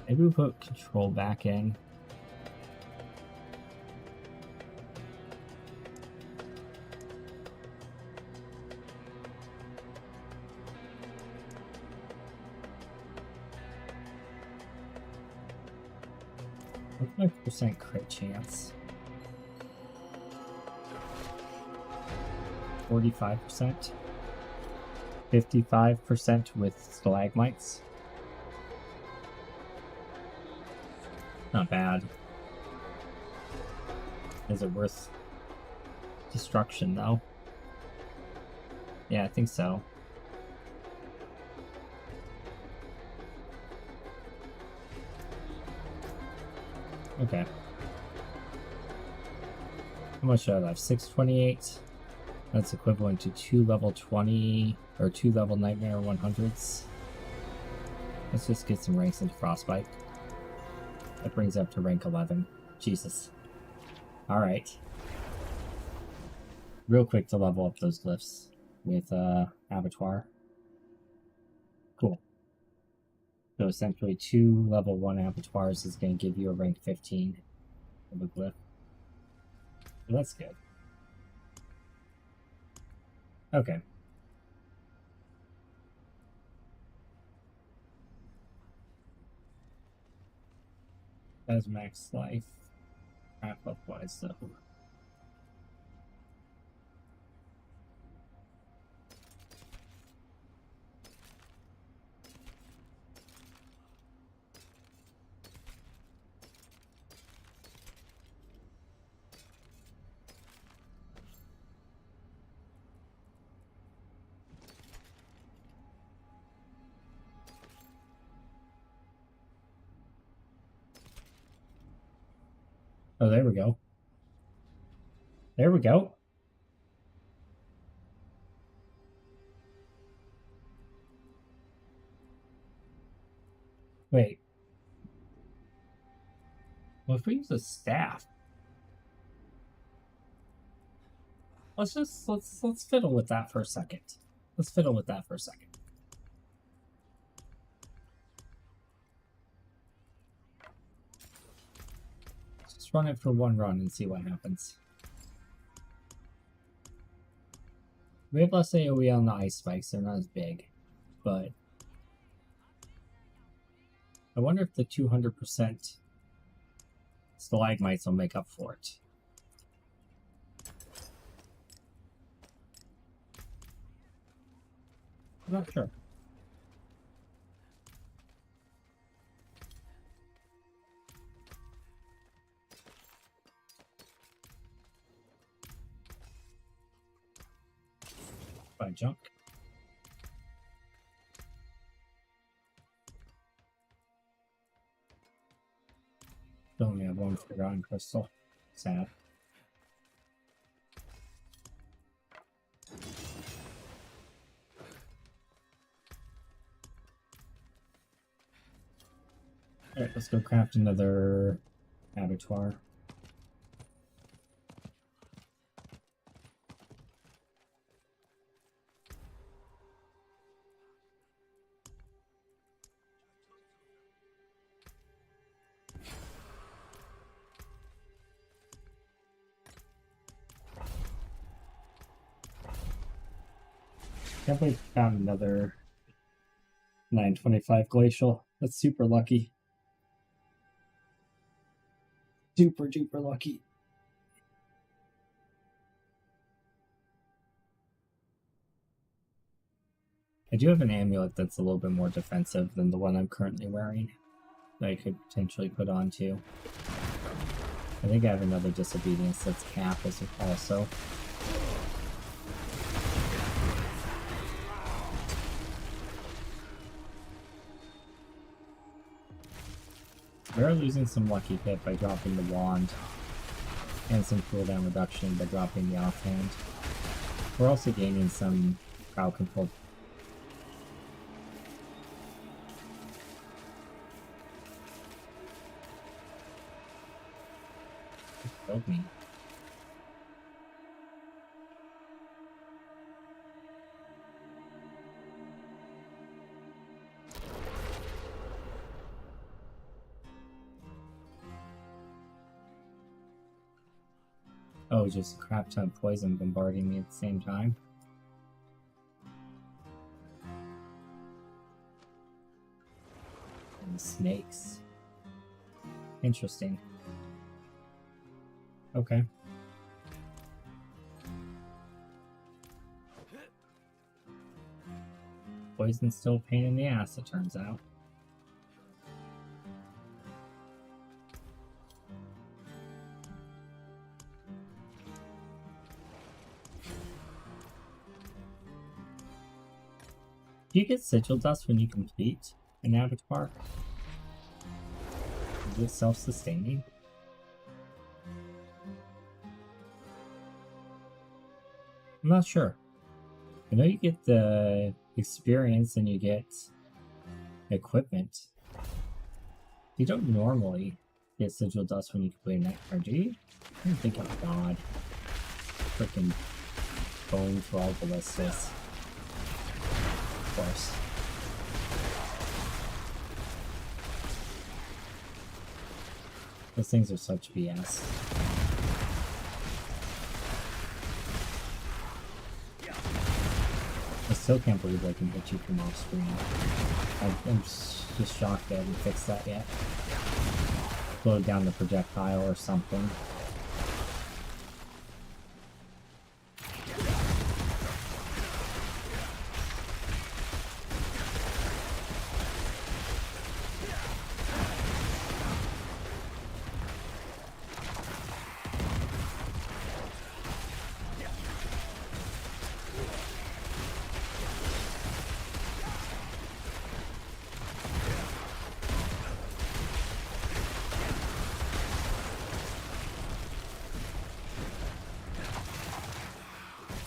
Maybe we'll put control back in. What's my percent crit chance? 45%. 55% with stalagmites. Not bad. Is it worth destruction though? Yeah, I think so. Okay. How much do I have? 628. That's equivalent to 2 level 20 or 2 level Nightmare 100s. Let's just get some ranks into Frostbite. That brings up to rank 11. Jesus. Alright. Real quick to level up those glyphs with Abattoir. Cool. So essentially 2 level 1 abattoirs is going to give you a rank 15 of a glyph. So that's good. Okay. That's max life. Wrap up wise though. Oh, there we go. There we go. Wait. Well, if we use a staff, let's fiddle with that for a second. Let's fiddle with that for a second. Just run it for one run and see what happens. We have less AoE on the ice spikes, they're not as big, but I wonder if the 200% stalagmites will make up for it. I'm not sure. By junk. Only have one forgotten crystal. Sad. Alright, let's go craft another abattoir. Can't believe we found another 925 glacial. That's super lucky. Super duper lucky. I do have an amulet that's a little bit more defensive than the one I'm currently wearing that I could potentially put on too. I think I have another disobedience that's cap as also. We are losing some lucky hit by dropping the wand, and some cooldown reduction by dropping the offhand. We're also gaining some crowd control. It killed me. Oh, just a crap ton of poison bombarding me at the same time. And snakes. Interesting. Okay. Poison's still a pain in the ass, it turns out. Do you get sigil dust when you complete an abattoir? Is it self-sustaining? I'm not sure. I know you get the experience and you get equipment. You don't normally get sigil dust when you complete an abattoir, do you? I don't think of God. Freaking going through all ballistas. Of course. Those things are such BS. I still can't believe I can hit you from off screen. I'm just shocked they haven't fixed that yet. Slowed down the projectile or something.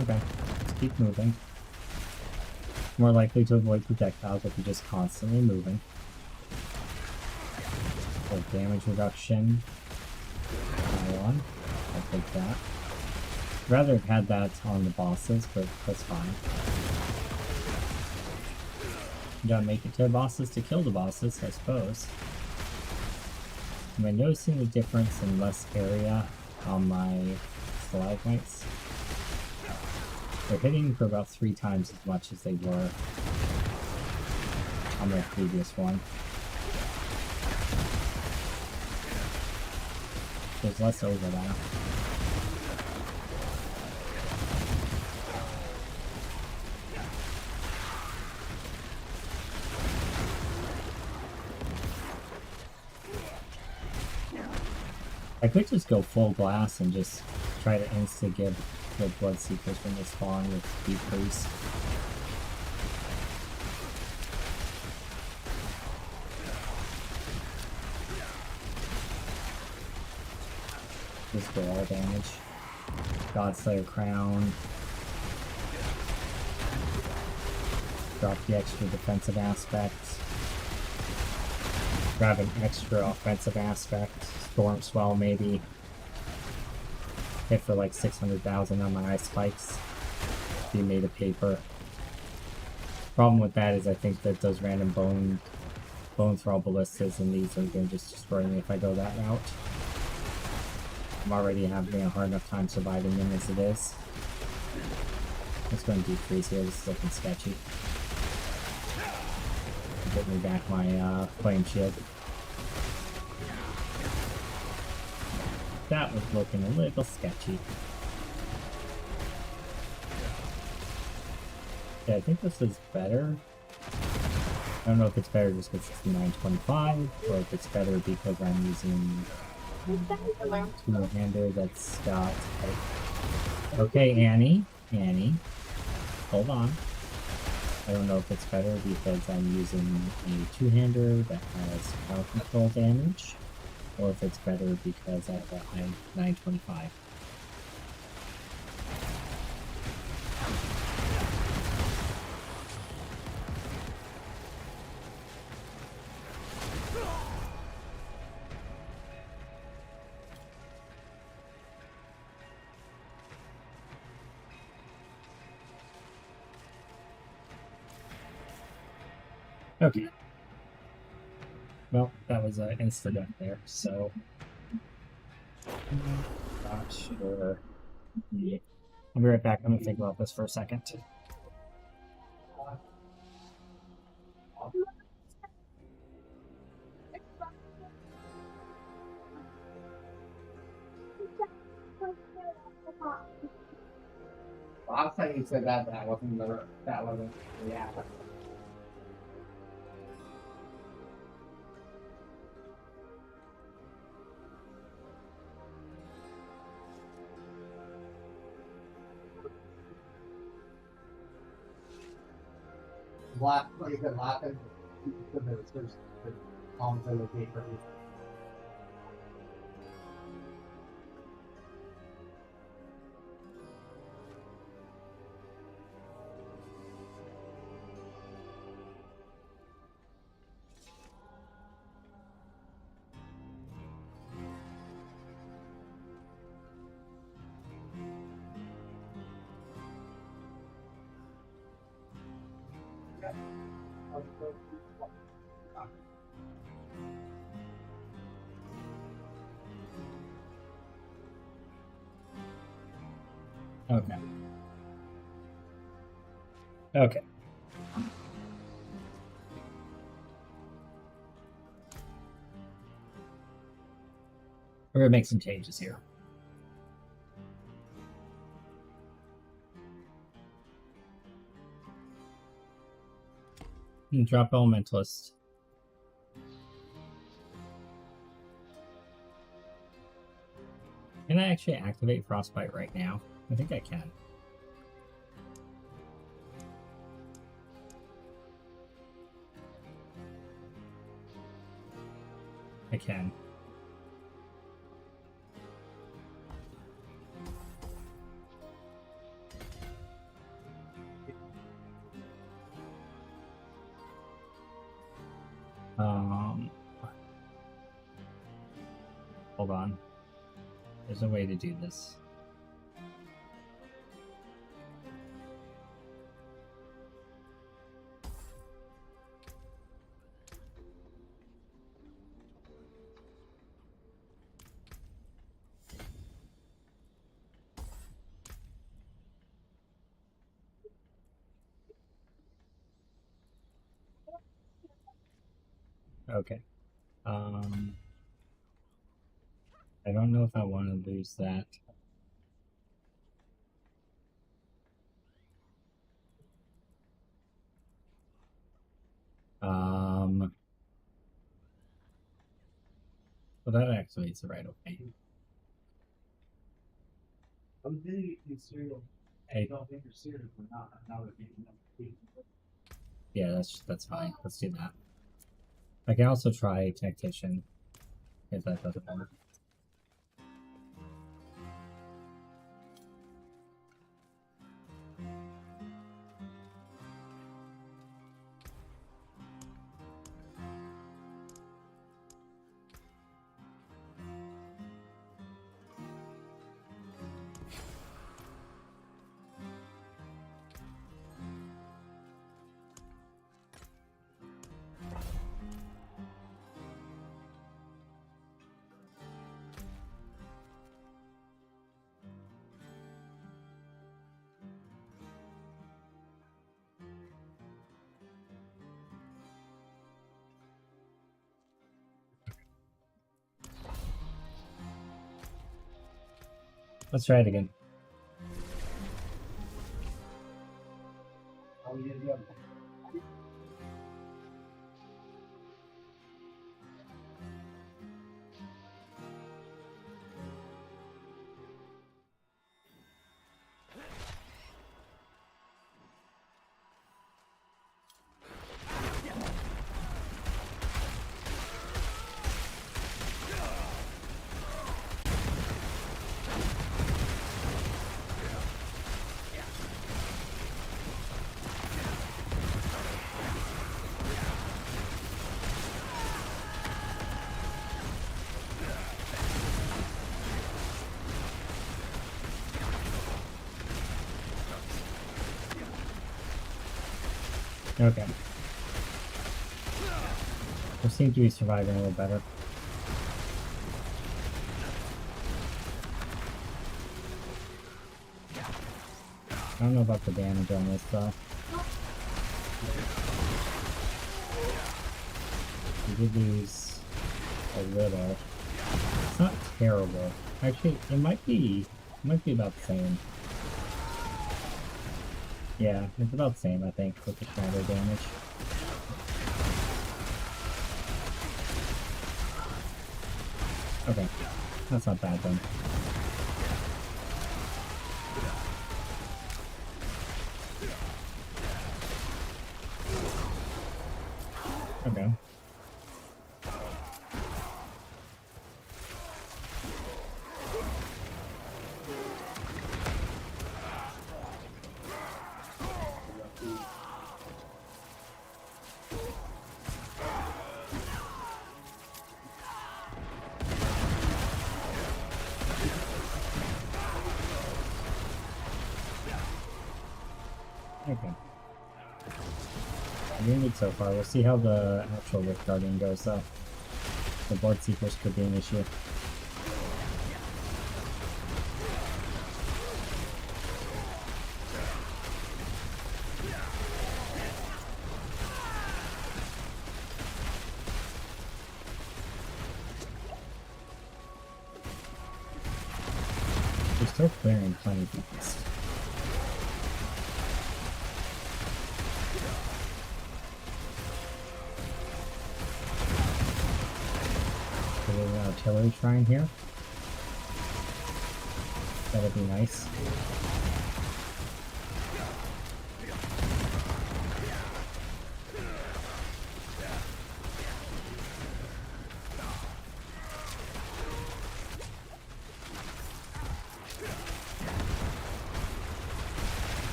Okay, let's keep moving. More likely to avoid projectiles if you're just constantly moving. So damage reduction. Pylon. I'll take that. I'd rather have had that on the bosses, but that's fine. You gotta make it to the bosses to kill the bosses, I suppose. Am I noticing the difference in less area on my stalagmites? They're hitting for about 3 times as much as they were on their previous one. There's less overlap. I could just go full glass and just try to insta-give the blood seekers when they spawn with decrease. Just go all damage. Godslayer crown. Drop the extra defensive aspect. grab an extra offensive aspect. Storm Swell, maybe. Hit for like 600,000 on my ice spikes. Be made of paper. Problem with that is I think that those random bone throw ballistas and these are going to just destroy me if I go that route. I'm already having a hard enough time surviving them as it is. Let's go and decrease here. This is looking sketchy. Get me back my flame shield. That was looking a little sketchy. Yeah, I think this is better. I don't know if it's better just because it's 925, or if it's better because I'm using two-hander that's got... Okay, Annie, hold on. I don't know if it's better because I'm using a two-hander that has power control damage, or if it's better because I have a 925. Okay. Well, that was an insta-death there, so... Not sure. Yeah. I'll be right back. I'm gonna think about this for a second. Last time you said that wasn't the yeah. Like you said, laughing. There's palms on the paper. Okay. Okay. We're gonna make some changes here. Drop Elementalist. Can I actually activate Frostbite right now? I think I can. I can. Hold on. There's a way to do this. Okay. I don't know if I want to lose that. Well, that activates the right away. I'm getting you cereal. Hey. I don't think you're serious or not. Now that Yeah, that's fine. Let's do that. I can also try Tactician if that doesn't work. Let's try it again. Oh, yeah, yeah. Okay. We seem to be surviving a little better. I don't know about the damage on this though. We did lose a little. It's not terrible. Actually, it might be about the same. Yeah, it's about the same, I think, with the shadow damage. Okay, that's not bad then. Okay. Okay. I'm doing good so far. We'll see how the actual Rift Guardian goes though. The board seekers could be an issue. We're still clearing plenty fast. There's an artillery shrine here. That'll be nice.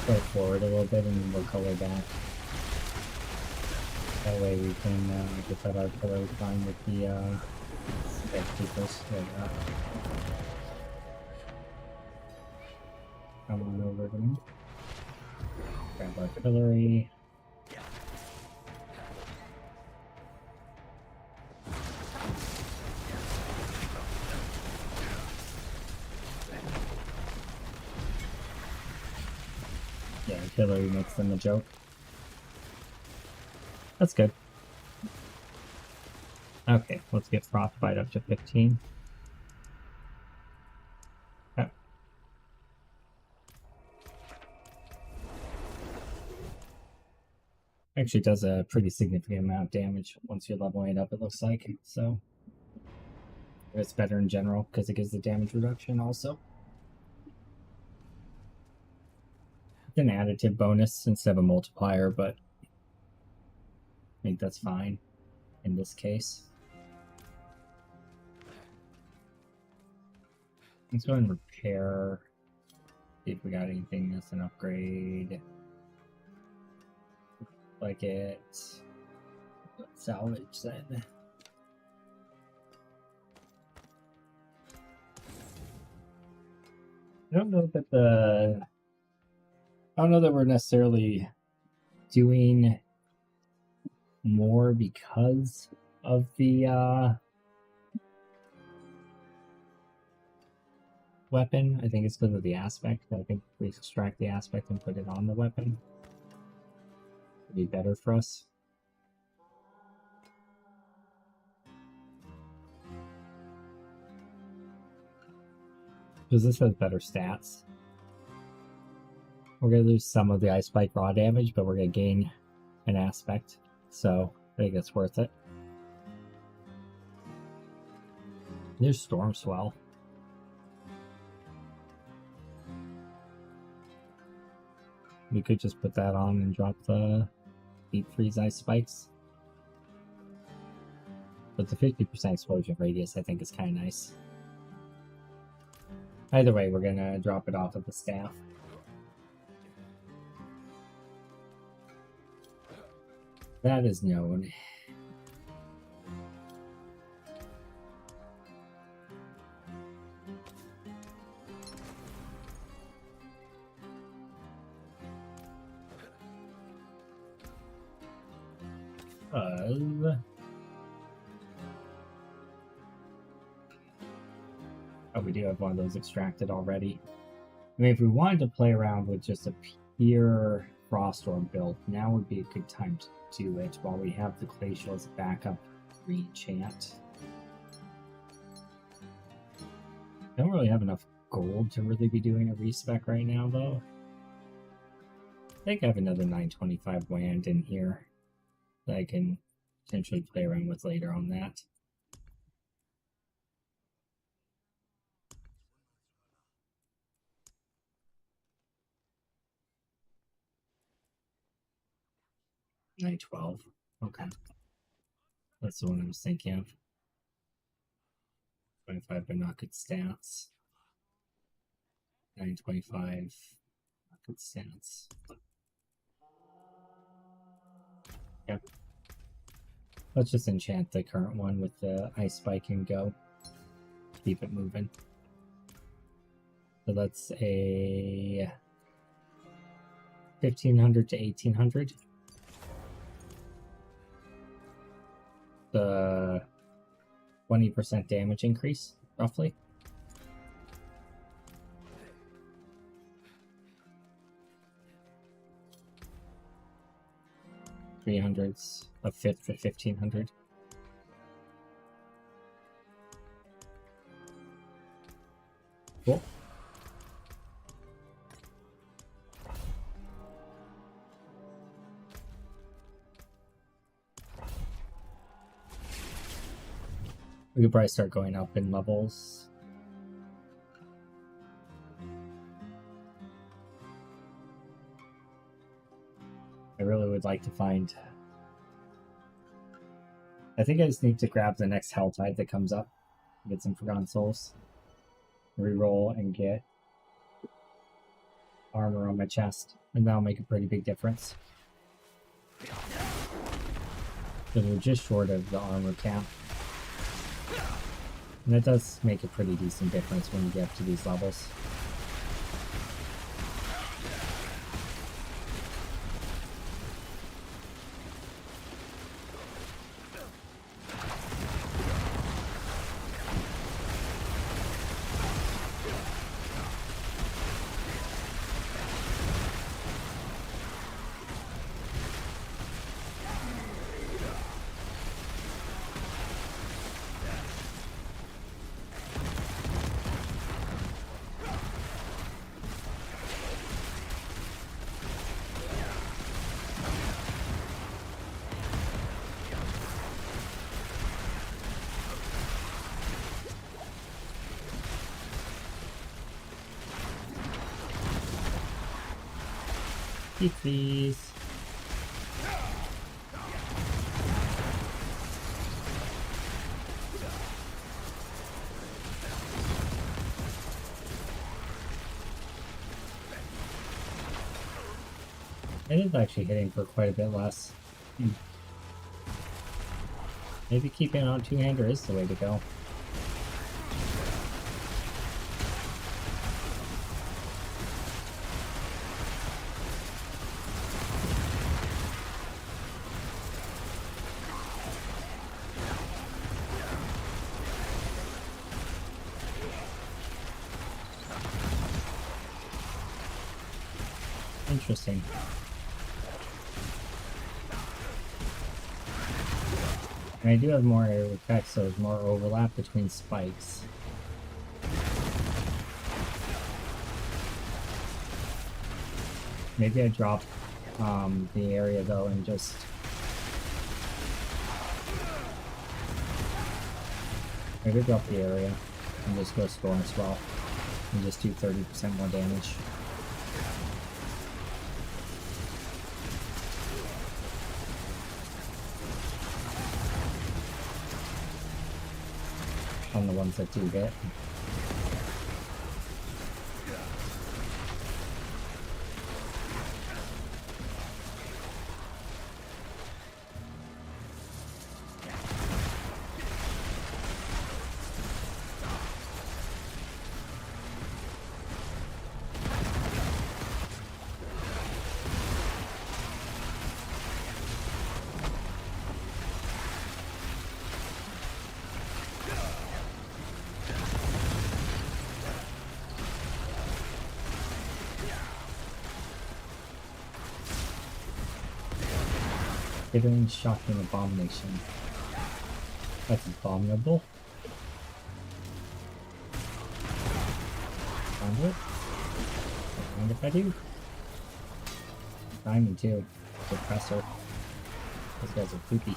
Go forward a little bit and then we'll color back. That way we can get that artillery flying with the keepers. There we go. Come on over to me. Grab artillery. Yeah, artillery makes them a joke. That's good. Okay, let's get Frostbite up to 15. Okay. Actually does a pretty significant amount of damage once you're leveling it up, it looks like. So it's better in general because it gives the damage reduction also. It's an additive bonus instead of a multiplier, but I think that's fine in this case. Let's go and repair. See if we got anything that's an upgrade. Like it. Let's salvage then. I don't know that we're necessarily doing more because of the weapon. I think it's because of the aspect. I think if we extract the aspect and put it on the weapon, it'd be better for us. Because this has better stats. We're going to lose some of the Ice Spike raw damage, but we're going to gain an aspect. So I think it's worth it. There's Storm Swell. We could just put that on and drop the Deep Freeze Ice Spikes. But the 50% explosion radius I think is kind of nice. Either way, we're gonna drop it off of the staff. That is known. Oh, we do have one of those extracted already. I mean, if we wanted to play around with just a pure Froststorm build, now would be a good time to do it while we have the Glacial as a backup re-enchant. Don't really have enough gold to really be doing a respec right now, though. I think I have another 925 land in here that I can potentially play around with later on that. $912. Okay. That's the one I was thinking of. 25 but not good stats. 925. Not good stats. Yep. Let's just enchant the current one with the Ice Spike and go. Keep it moving. So that's a 1500 to 1800. The 20% damage increase, roughly. $300s, a fifth for 1500. Cool. We could probably start going up in levels. I really would like to find... I think I just need to grab the next Helltide that comes up. Get some Forgotten Souls. Reroll and get armor on my chest. And that'll make a pretty big difference. Because we're just short of the armor cap. And that does make a pretty decent difference when you get up to these levels. Keep these. It is actually hitting for quite a bit less. Maybe keeping it on two-hander is the way to go. Interesting. And I do have more effects, so there's more overlap between spikes. Maybe I drop the area though and just maybe drop the area and just go Storm Swell and just do 30% more damage. On the ones that do hit. Hidden shocking abomination. That's abominable. Found it. I mind if I do. Diamond too. Depressor. Those guys are poopy.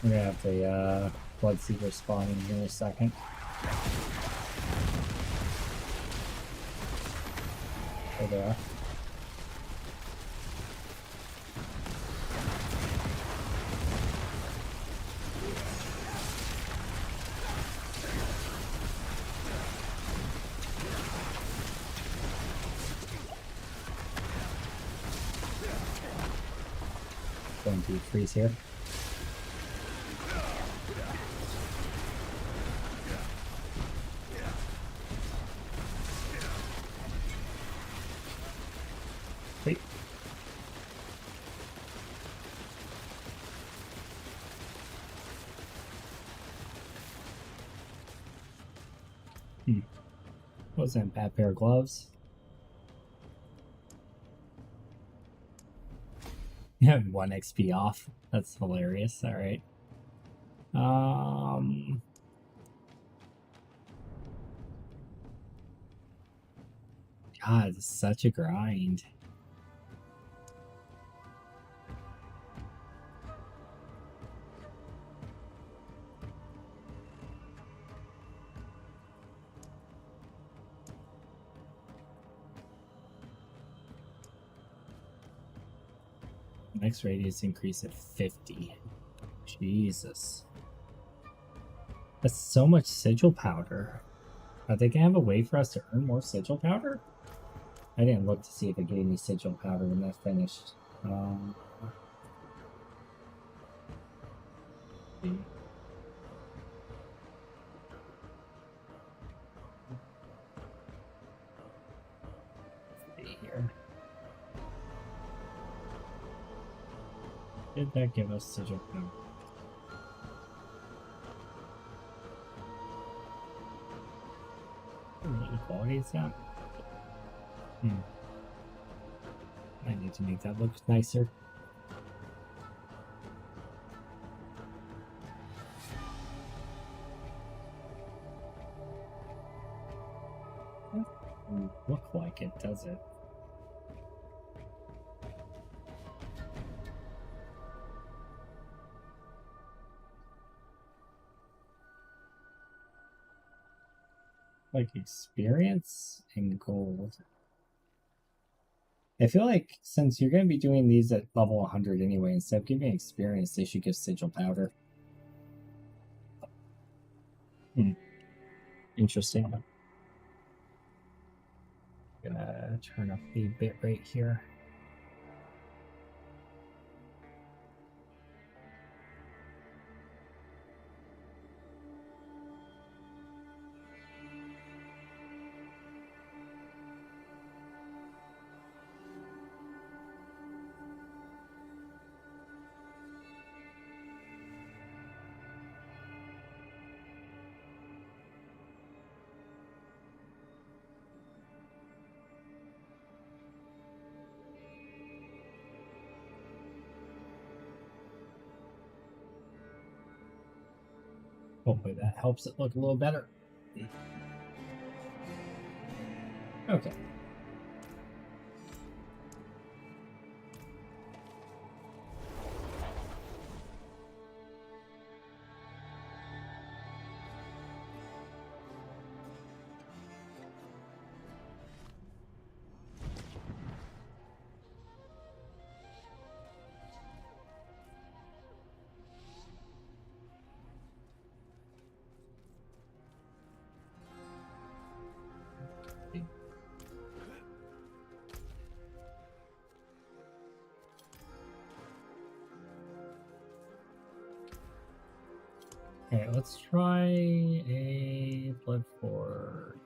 We're gonna have the Bloodseeker spawn in here in a second. There they are. Going to freeze here. Wait. What was that? Bad pair of gloves? Yeah, 1 XP off. That's hilarious. Alright. God, it's such a grind. Next radius increase at 50. Jesus. That's so much sigil powder. Are they gonna have a way for us to earn more sigil powder? I didn't look to see if it gave me sigil powder when that finished. Here. Did that give us sigil powder? What quality is that? I need to make that look nicer. Doesn't look like it, does it? Like experience and gold. I feel like since you're going to be doing these at level 100 anyway, instead of giving experience, they should give sigil powder. Interesting. I'm gonna turn up the bitrate here. Hopefully that helps it look a little better. Okay. Okay, let's try a Blood Forged.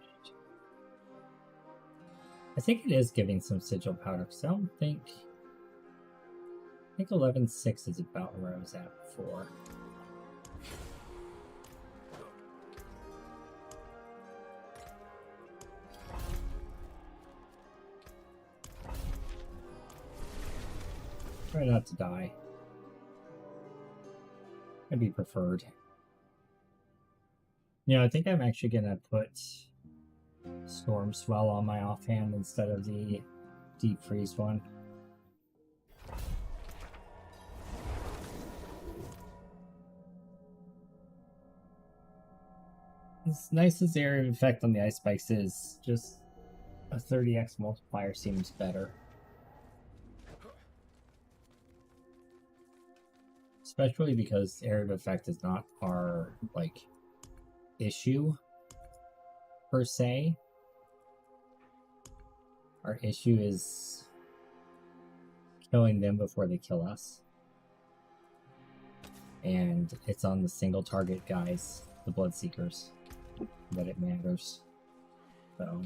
I think it is giving some sigil powder, because I don't think... I think 11.6 is about where I was at before. Try not to die. That'd be preferred. Yeah, I think I'm actually gonna put Storm Swell on my offhand instead of the Deep Freeze one. As nice as the area of effect on the ice spikes is, just a 30x multiplier seems better. Especially because area of effect is not our, like, issue, per se. Our issue is killing them before they kill us. And it's on the single target guys, the Bloodseekers, that it matters. So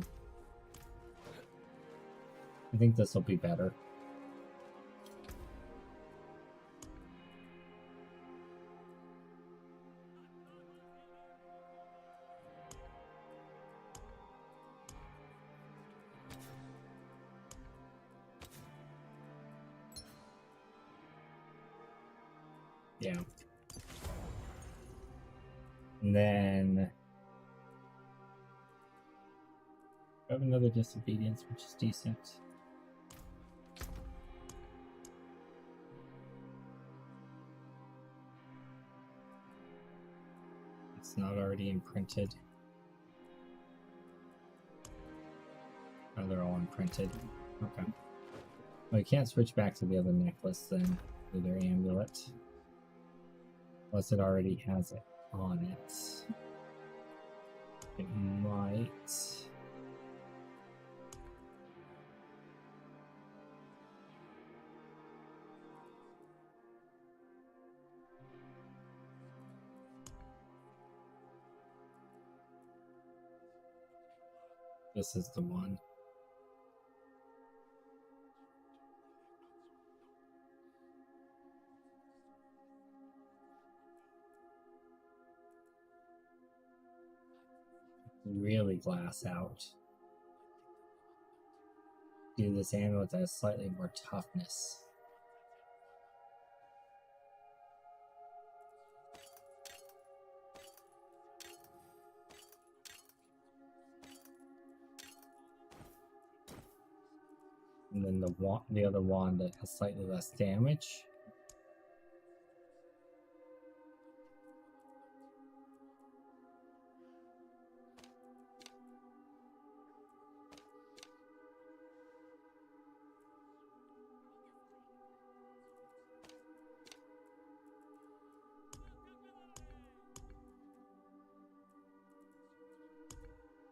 I think this will be better. Yeah. And then I have another disobedience, which is decent. It's not already imprinted. Oh, they're all imprinted. Okay. Well, I can't switch back to the other necklace then, with their amulet. Unless it already has it on it. It might. This is the one. Really glass out. Do this amulet that has slightly more toughness. And then the other wand that has slightly less damage.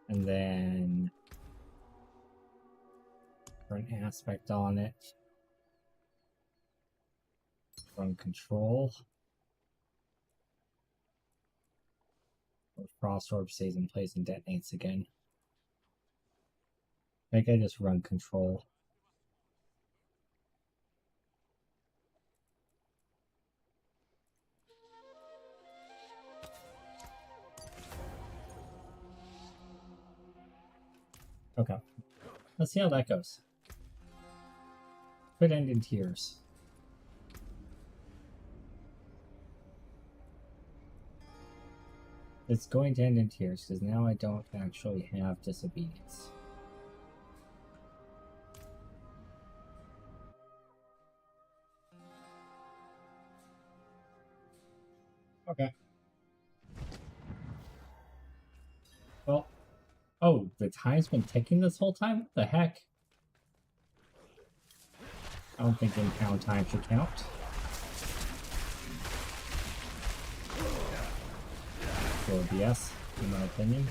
And then for an aspect on it, run control. Or Frost Orb stays in place and detonates again. I think I just run control. Okay. Let's see how that goes. Could end in tears. It's going to end in tears because now I don't actually have disobedience. Okay. Well, oh, the time's been ticking this whole time? What the heck? I don't think in-town time should count. For BS, in my opinion.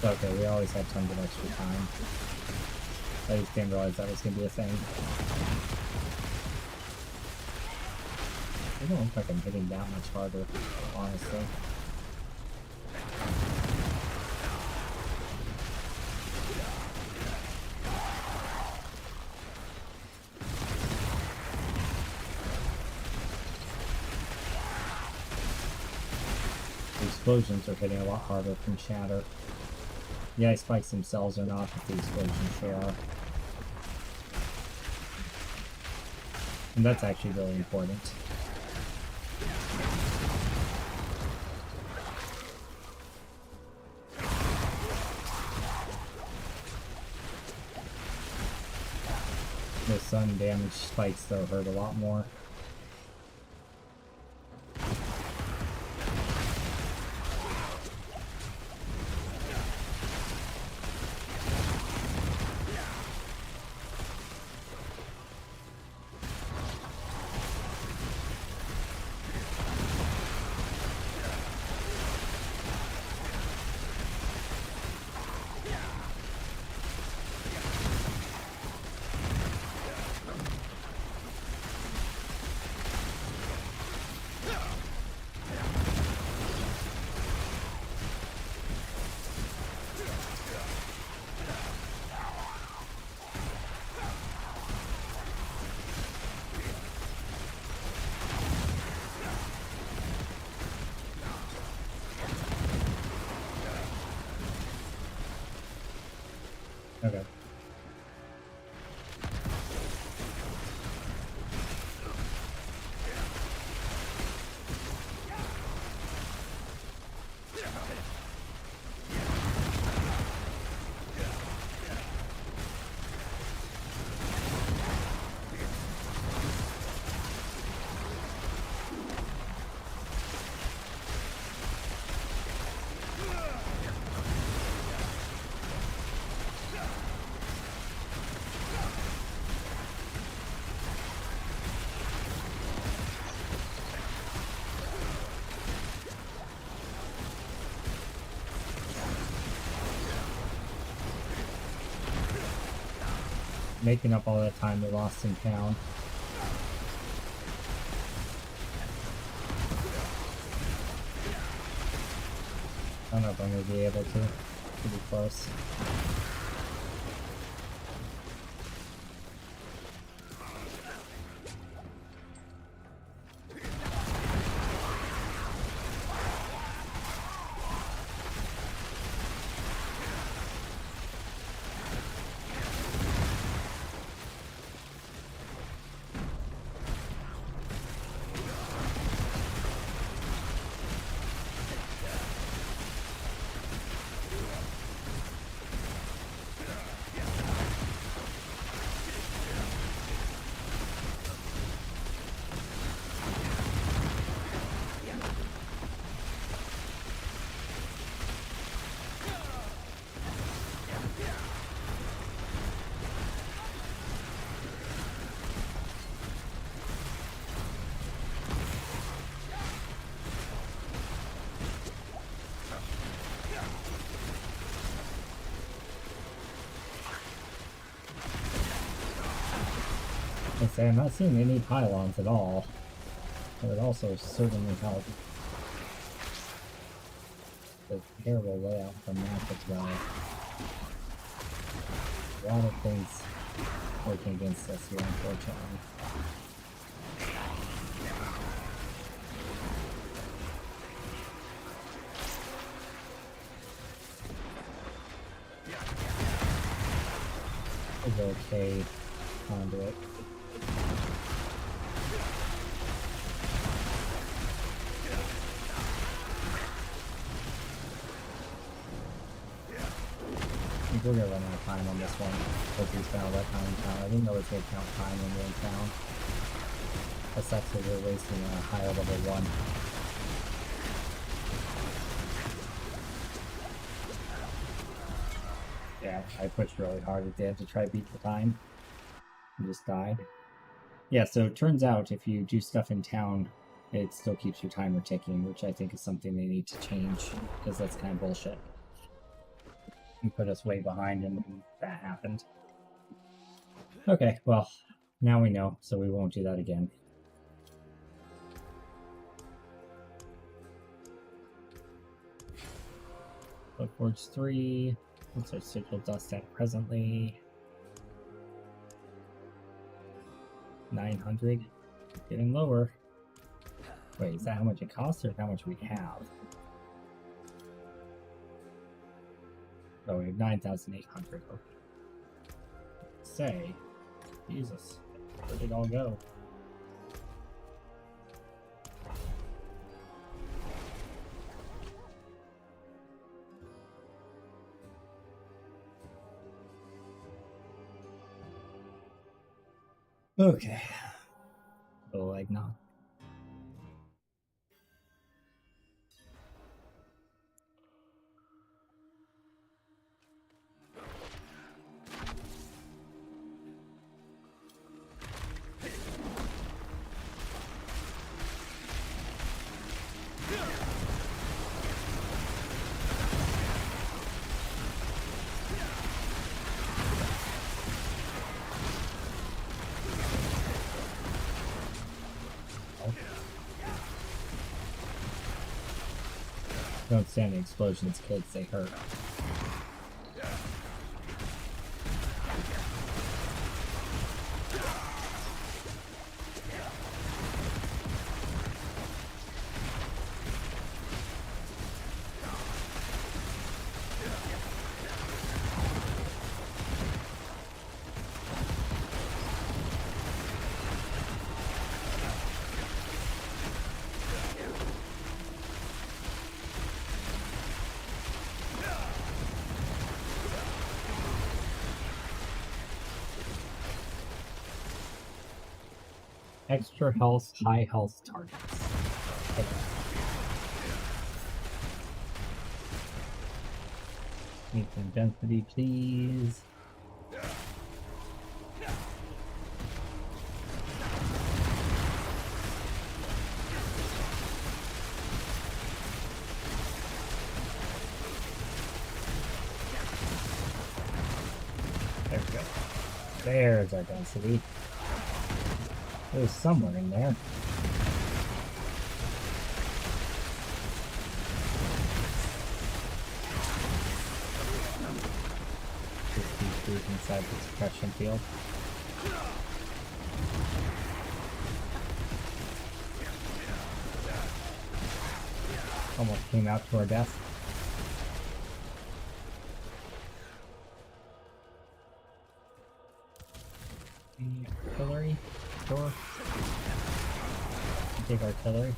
Okay, we always have tons of extra time. I just didn't realize that was going to be a thing. It don't look like I'm hitting that much harder, honestly. The explosions are hitting a lot harder from Shatter. The ice spikes themselves are not, but the explosions sure are. And that's actually really important. The sun damage spikes though hurt a lot more. Okay. Making up all that time we lost in town. I don't know if I'm going to be able to. Pretty close. I say I'm not seeing any pylons at all. It would also certainly help. The terrible layout of the map as well. A lot of things working against us here, unfortunately. okay conduit. I think we're gonna run out of time on this one. Hope we spent all that time in town. I didn't know it's gonna count time when we're in town. That sucks that we're wasting a higher level one. Yeah, I pushed really hard at the end to try to beat the time. And just died. Yeah, so it turns out if you do stuff in town, it still keeps your timer ticking, which I think is something they need to change, because that's kind of bullshit. You put us way behind and that happened. Okay, well, now we know, so we won't do that again. Bookboards 3. What's our sigil dust at presently? 900. Getting lower. Wait, is that how much it costs or how much we have? Oh, we have 9,800. Okay. Say, Jesus, where did it all go? Okay. Oh, like not. Don't stand the explosions, kids, they hurt. Extra health, high health targets. Okay. Need some density, please. There we go. There's our density. It was somewhere in there. Just these dudes inside the suppression field. Almost came out to our death. Artillery? Sure. Take artillery.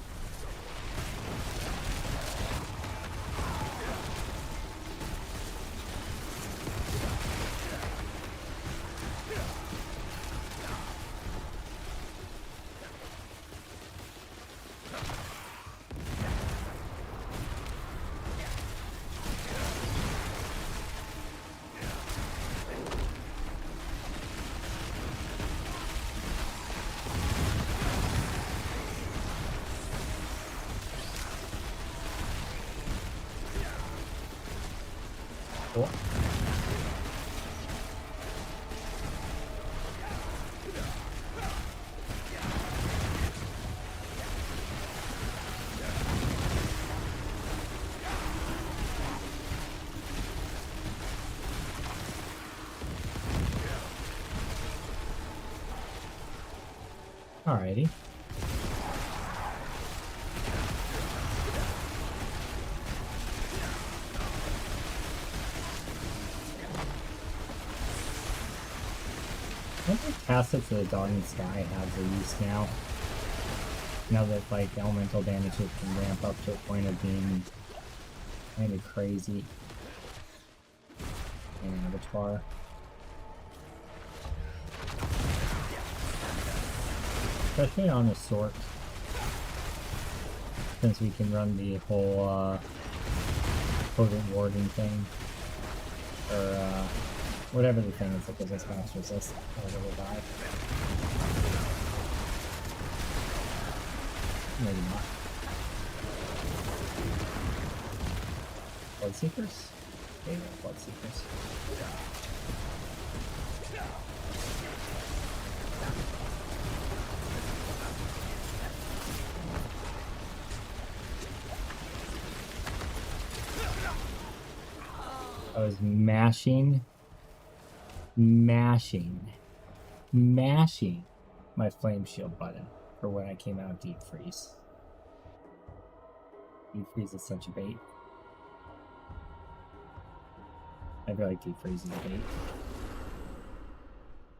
Cool. Alrighty. I think Facets of the Dark Sky have released now. Now that like elemental damages can ramp up to a point of being kind of crazy in Avatar. Especially on a sort. Since we can run the whole potent warding thing. Or whatever the thing is that gives us mass resist whenever we die. Maybe not. Bloodseekers? Okay, yeah, Bloodseekers. I was mashing my flame shield button for when I came out of deep freeze. Deep freeze is such a bait. I feel like deep freeze is a bait.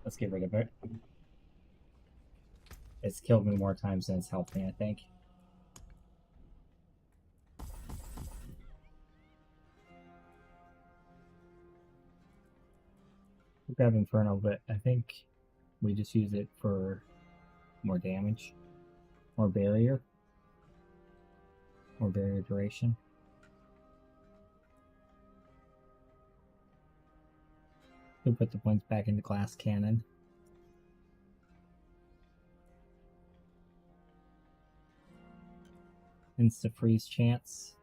Let's get rid of it. It's killed me more times than it's helped me, I think. We grab Inferno, but I think we just use it for more damage, more barrier duration. We'll put the points back into glass cannon. Insta freeze chance,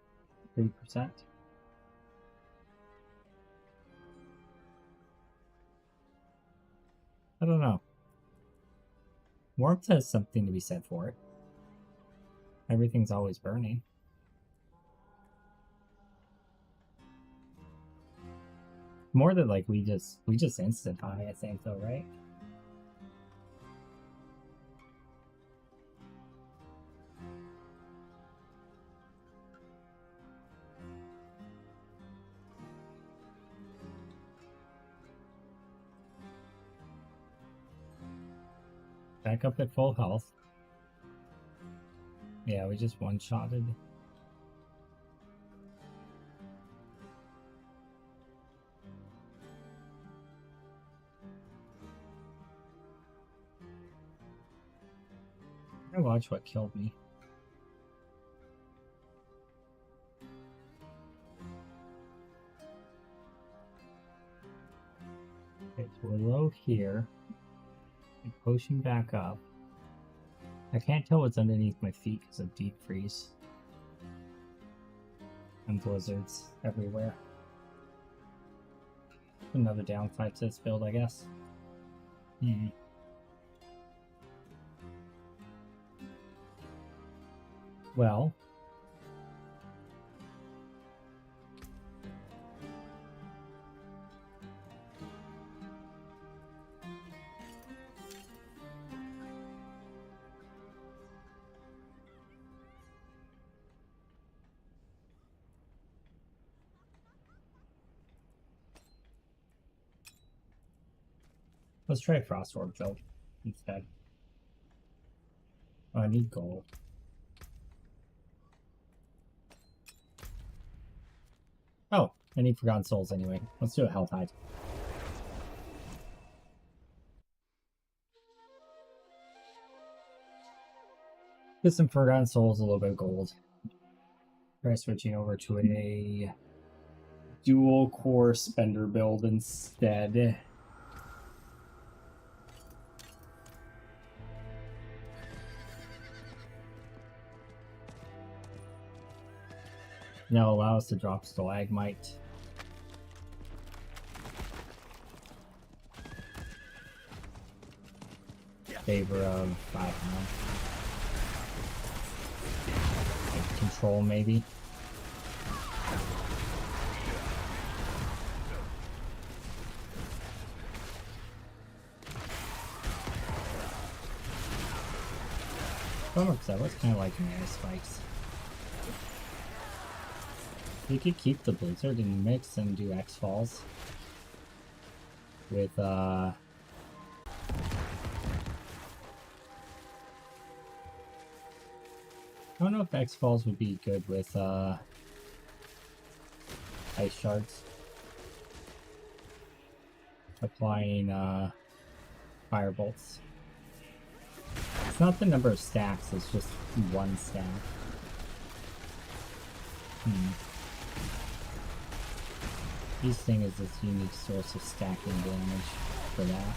3%. I don't know. Warmth has something to be said for it. Everything's always burning. More than like we just instant high, I think though, right? Back up at full health. Yeah, we just one-shotted. I watch what killed me. Okay, so we're low here. Potion back up. I can't tell what's underneath my feet because of deep freeze and blizzards everywhere. Another downside to this build, I guess. Well, let's try Frost Orb build instead. Oh, I need gold. Oh, I need Forgotten Souls anyway. Let's do a Hell Tide. Get some Forgotten Souls, a little bit of gold. Try switching over to a dual core spender build instead. Now allow us to drop Stalagmite. Favor of, I don't know. Like control maybe. Oh, because that was kind of like mana spikes. You could keep the Blizzard in the mix and do X falls with I don't know if X-Falls would be good with ice shards. Applying fire bolts. It's not the number of stacks, it's just one stack. This thing is this unique source of stacking damage for that.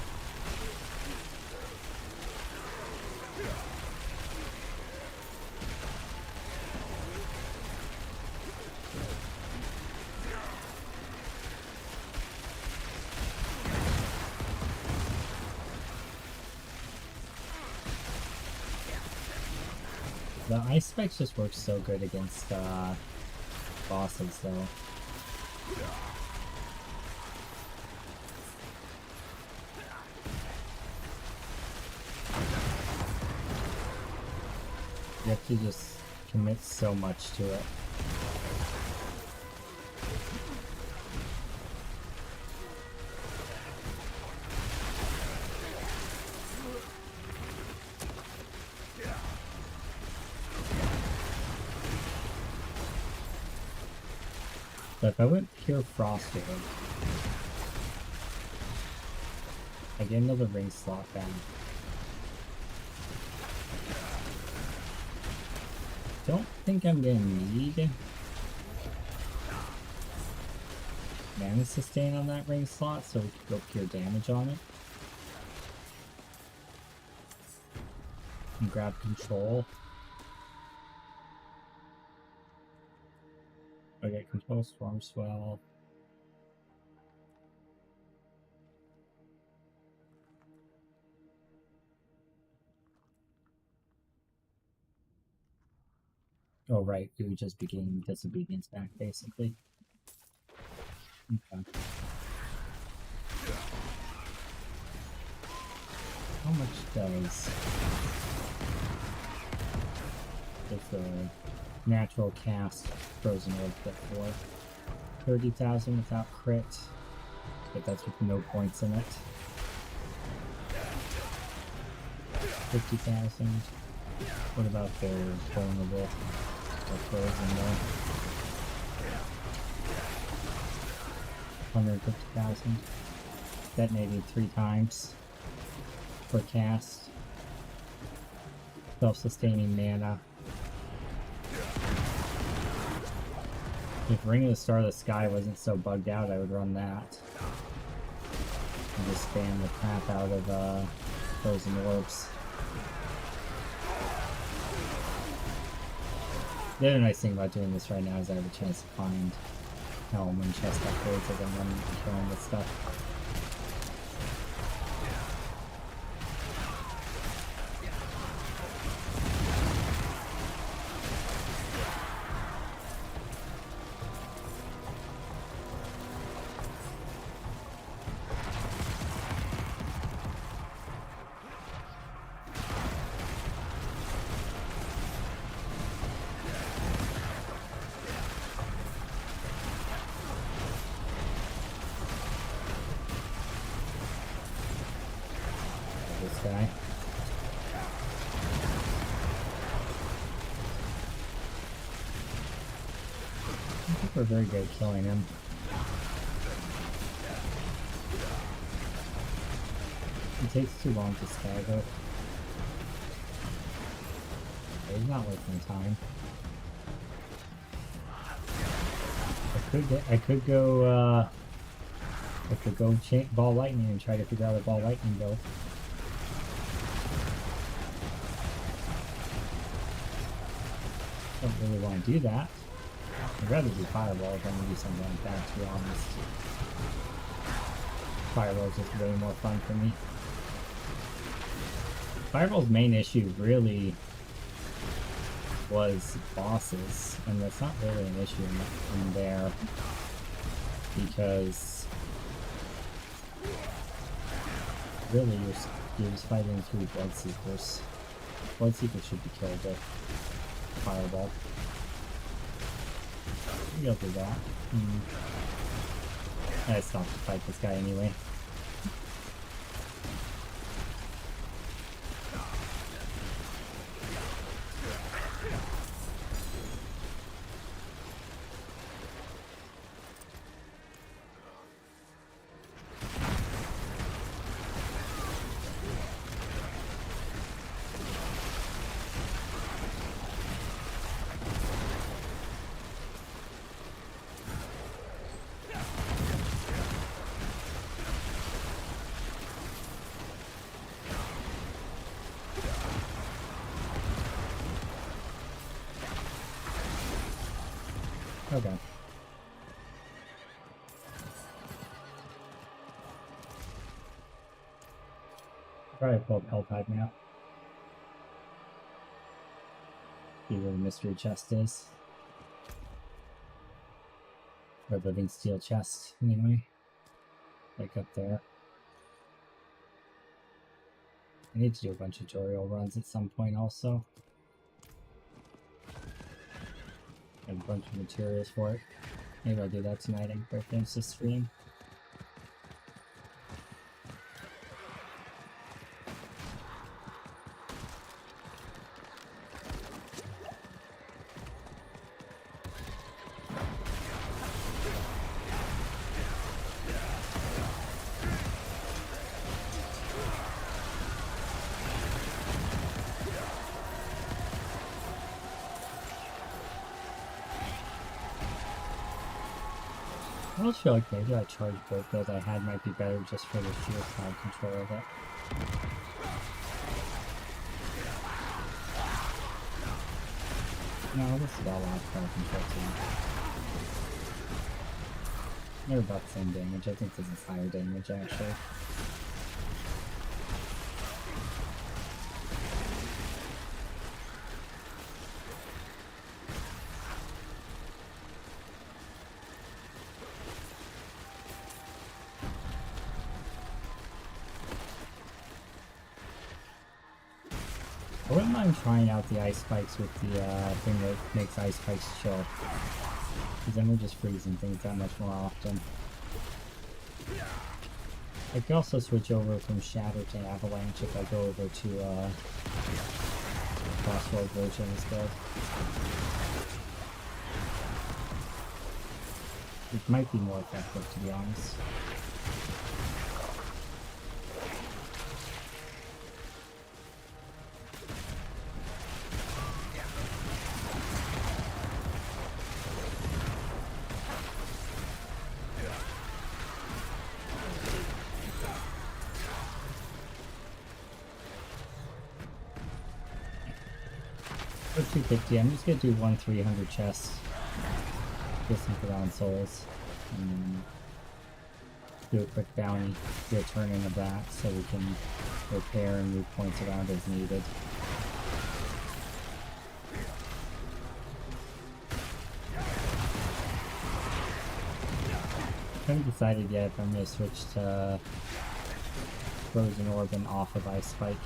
The ice spikes just work so good against bosses, though. You have to just commit so much to it. But if I went pure frost with it, I get another ring slot back. Don't think I'm gonna need mana sustain on that ring slot, so we can go pure damage on it. And grab control. Okay, control storm swell. Oh right, we would just be getting disobedience back basically. Okay. How much does the natural cast frozen orb get for? 30,000 without crit, but that's with no points in it. 50,000. What about their vulnerable or frozen though? 150,000. Detonated 3 times per cast. Self-sustaining mana. If Ring of the Star of the Sky wasn't so bugged out, I would run that. And just spam the crap out of frozen orbs. The other nice thing about doing this right now is I have a chance to find helm and chest upgrades as I'm running and killing this stuff. Guy. I think we're very good at killing him. It takes too long to stagger. He's not wasting time. I could go ball lightning and try to figure out a ball lightning build. Don't really want to do that. I'd rather do fireball than do something like that, to be honest. Fireball's just way more fun for me. Fireball's main issue really was bosses, and that's not really an issue in there, because really you're just fighting through Bloodseekers. Bloodseekers should be killed with Fireball. You'll do that. I stopped to fight this guy anyway. Okay. Probably pull up Helltide now. See where the mystery chest is. Or living steel chest, anyway. Like up there. I need to do a bunch of tutorial runs at some point also. And a bunch of materials for it. Maybe I'll do that tonight and before I finish the stream. I almost feel like maybe I charge both build I had might be better just for the sheer side control of it. No, this is all off crowd control too. They're about the same damage. I think this is higher damage actually. I wouldn't mind trying out the ice spikes with the thing that makes ice spikes chill. Because then we're just freezing things that much more often. I could also switch over from Shatter to Avalanche if I go over to the Crossroad version instead. It might be more effective, to be honest. For 250, I'm just gonna do 300 chests. Get some Crown Souls. And then do a quick bounty, do a turn-in of that so we can repair and move points around as needed. I haven't decided yet if I'm gonna switch to Frozen Orb and off of Ice Spike.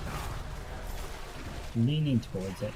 I'm leaning towards it.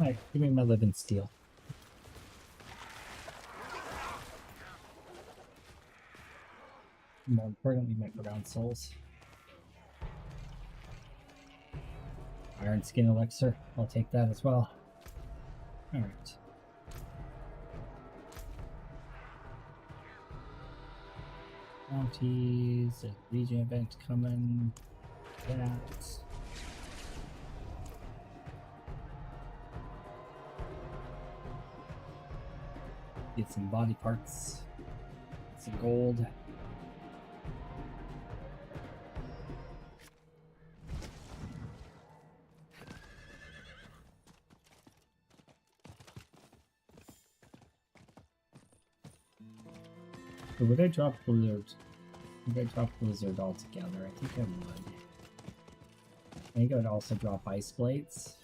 Alright, give me my living steel. More importantly, my Crown Souls. Iron Skin Elixir, I'll take that as well. Alright. Bounties, a Legion event coming. That. Get some body parts. Get some gold. So would I drop Blizzard? Would I drop Blizzard altogether? I think I would. I think I would also drop Ice Blades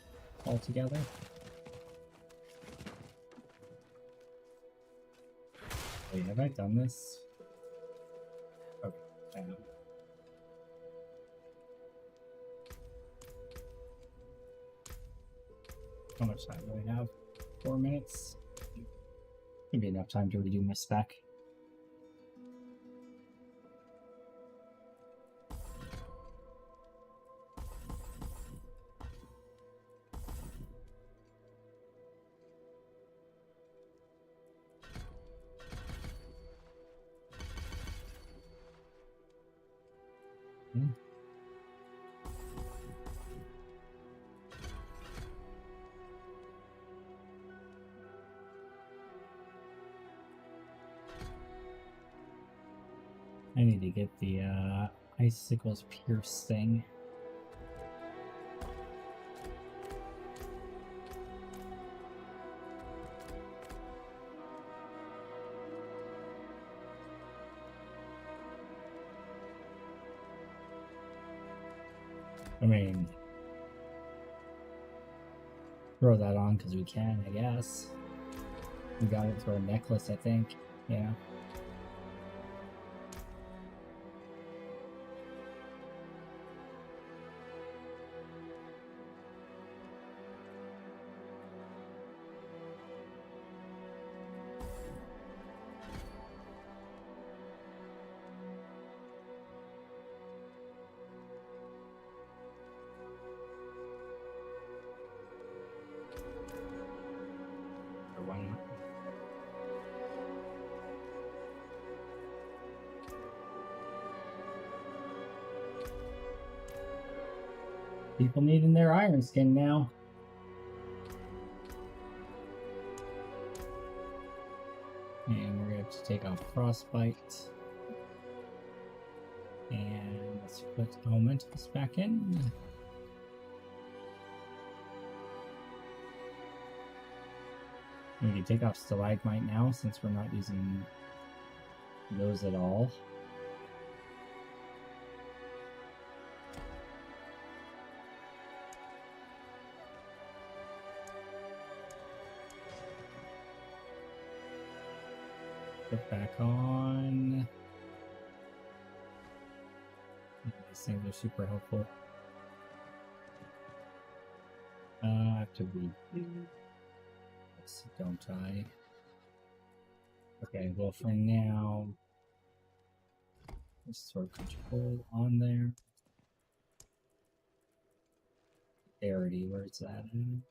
altogether. Wait, have I done this? Okay, I have. How much time do I have? 4 minutes? Maybe enough time to redo my spec. I need to get the Icicle's Pierce thing. I mean, throw that on because we can, I guess. We got it for a necklace, I think. Yeah. Or why not? People needing their iron skin now. And we're going to have to take off Frostbite. And let's put Elementals back in. We can take off Stalagmite now since we're not using those at all. Put back on. These things are super helpful. I have to read. Yes, don't I? Okay, well for now, let's throw control on there. Clarity, where's that in?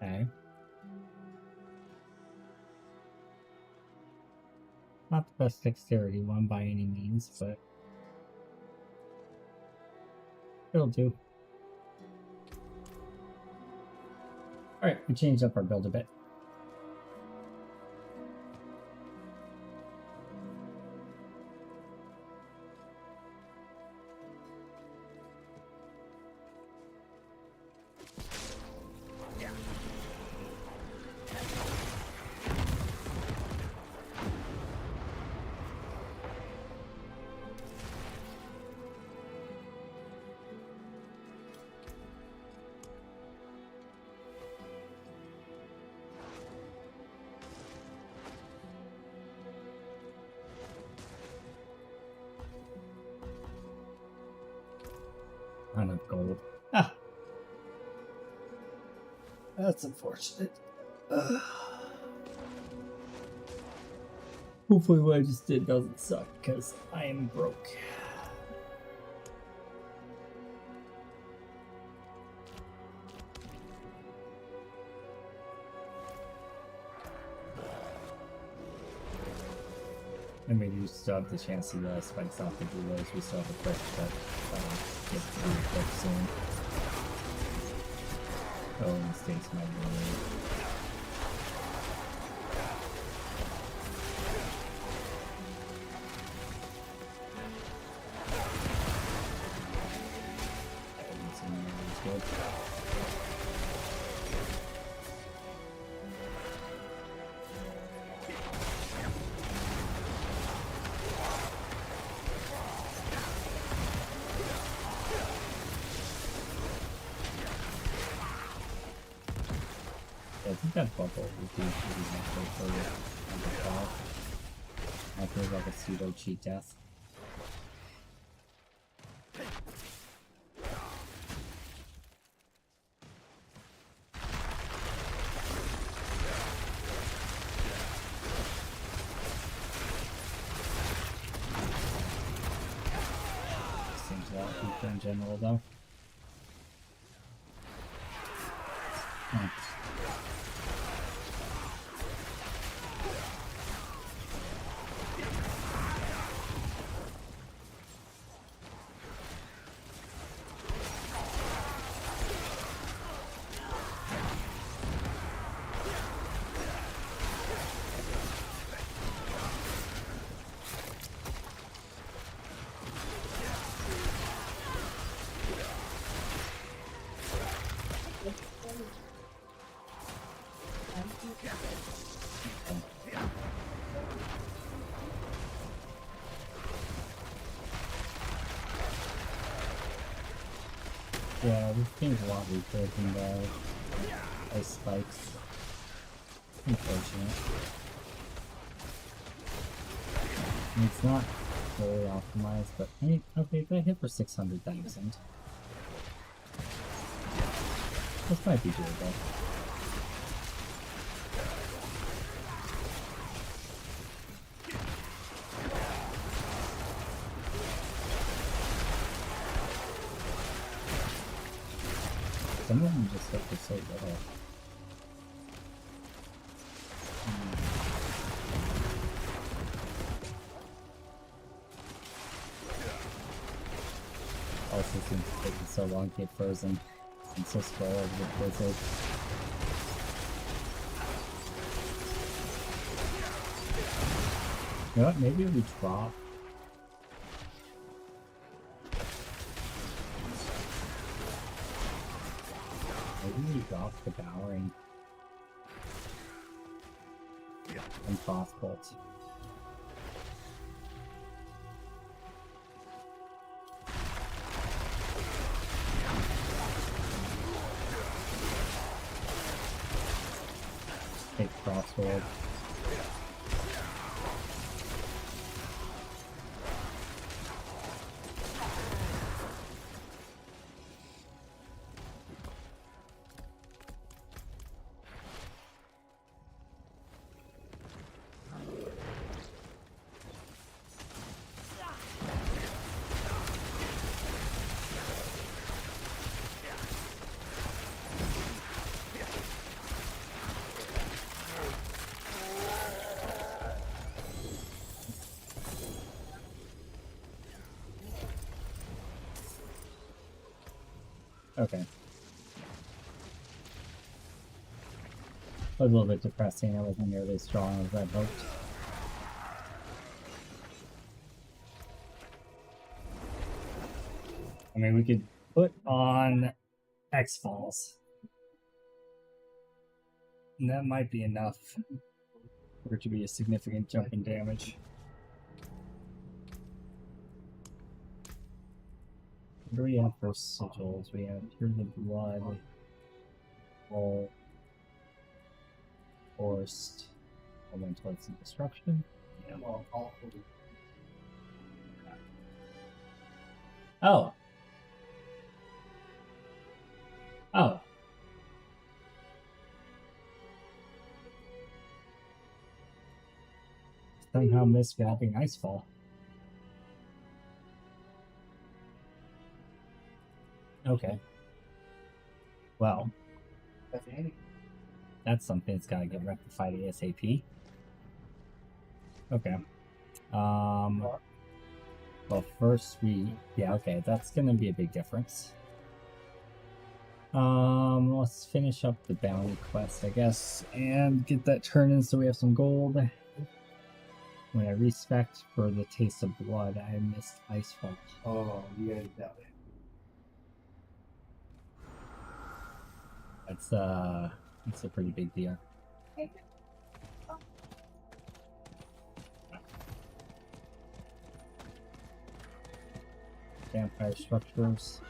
Okay. Not the best dexterity one by any means, but it'll do. Alright, we changed up our build a bit. Ton of gold. Ah, that's unfortunate. Hopefully what I just did doesn't suck, because I am broke. I mean, you still have the chance to spikes off the duos. We still have a quick that get to be quick soon. Oh, mistakes might be made. Good. I think that bubble would be pretty helpful for the fall. I feel like a pseudo cheat death. Seems a lot weaker in general though. Yeah, this game's a lot weaker than the ice spikes. Unfortunate. I mean, it's not fully optimized, but I mean, okay, that hit for 600,000. This might be doable. Some of them just hit for so little. Also seems to take so long to get frozen and so slow over the blizzard. You know what, maybe we drop. Maybe we drop the Bowering and Frostbolt. Take Frostbolt. Okay. A little bit depressing. I wasn't nearly as strong as I'd hoped. I mean, we could put on X-Falls. And that might be enough for it to be a significant jump in damage. What do we have for sigils? We have Here the Blood, Roll, Forced, Elemental and Destruction. Yeah. Oh! Oh! Somehow missed grabbing Icefall. Okay. Well, that's something that's gotta get rectified ASAP. Okay. Well, first yeah, okay, that's gonna be a big difference. Let's finish up the bounty quest, I guess, and get that turned in so we have some gold. When I respect for the taste of blood, I missed Icefall. Oh, you guys got it. That's a pretty big deal. Vampire structures.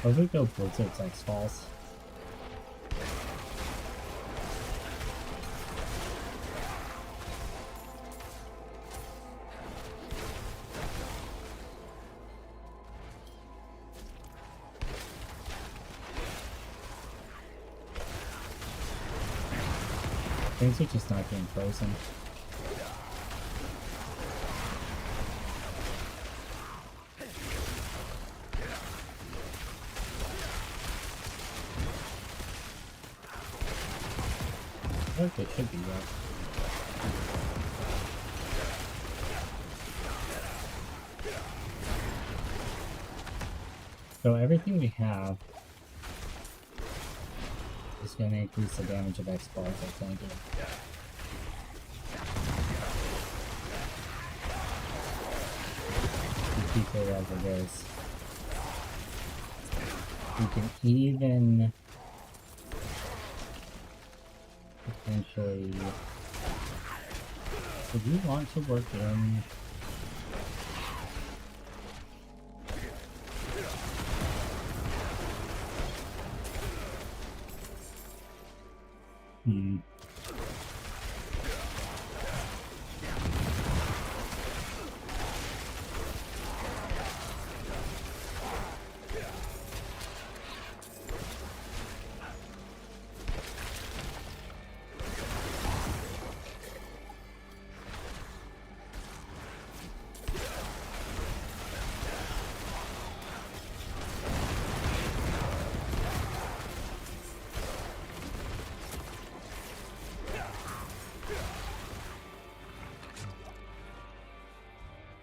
Or we go Blizzard's X-Falls. Things are just not getting frozen. I think it should be right. So everything we have is going to increase the damage of X-Balls, I think. We keep it as it is. We can even potentially, would you want to work in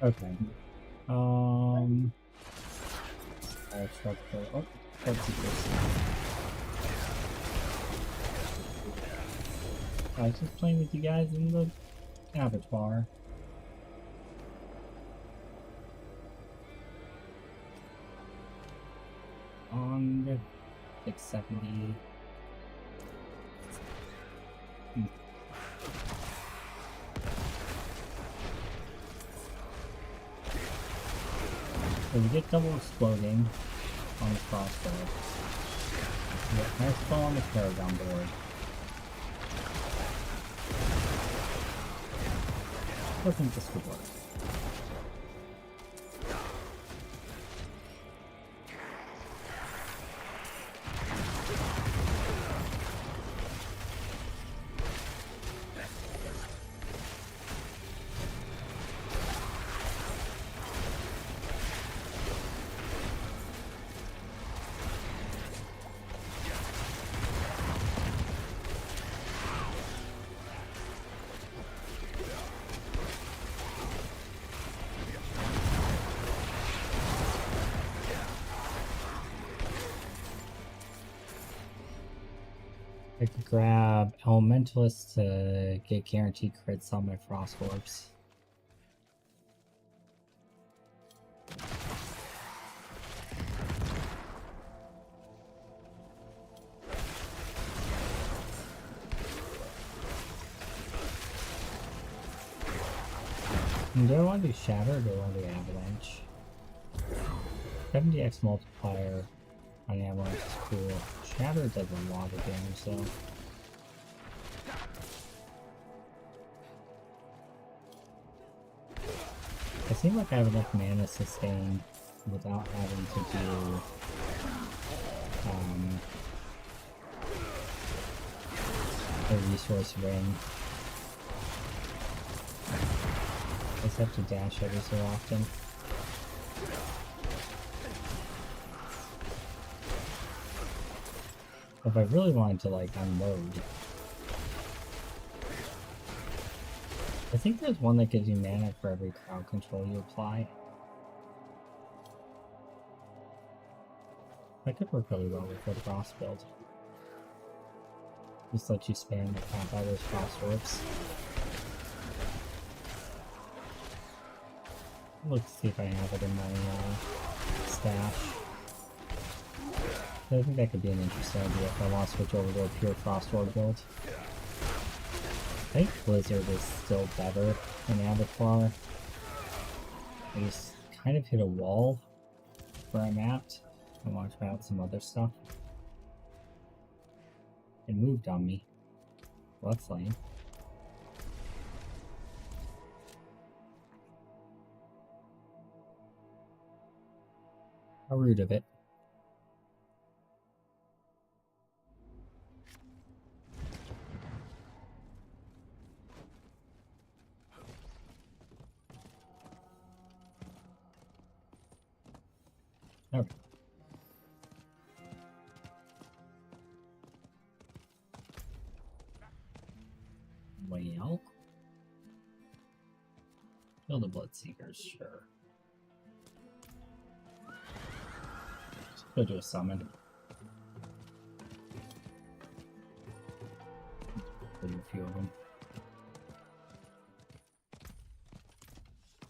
okay. I'll start the, oh, let's see this. I was just playing with you guys in the abattoir. On the 670. So we get double exploding on the crossbow. We get nice ball on the Paragon board. Wasn't just good work. I could grab Elementalist to get guaranteed crits on my Frost Orbs. Do I want to do Shatter or do I want to do Avalanche? 70x multiplier on Avalanche is cool. Shatter does a lot of damage though. I seem like I have enough mana sustain without having to do a resource ring. I just have to dash every so often. If I really wanted to like unload, I think there's one that gives you mana for every crowd control you apply. That could work really well with the Frost build. Just let you spam the crap out of those Frost Orbs. Let's see if I have it in my stash. I think that could be an interesting idea if I want to switch over to a pure Frost Orb build. I think Blizzard is still better than Avatar. I just kind of hit a wall where I'm at. I want to try out some other stuff. It moved on me. Well, that's lame. How rude of it. Okay. Well, kill the Bloodseekers, sure. Go do a summon. Put a few of them.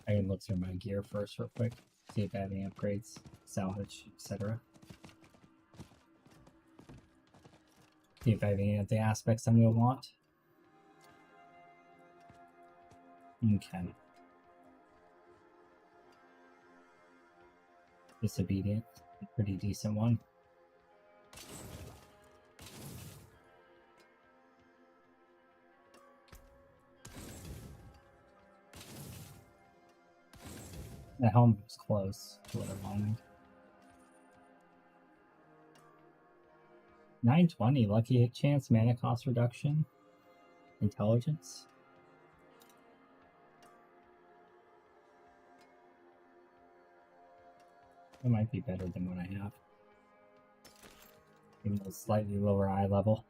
I can look through my gear first real quick. See if I have any upgrades, salvage, etc. See if I have any of the aspects I'm gonna want. Okay. Disobedient, pretty decent one. The helmet was close to what I wanted. 920, lucky hit chance, mana cost reduction, intelligence. It might be better than what I have. Even though it's slightly lower eye level.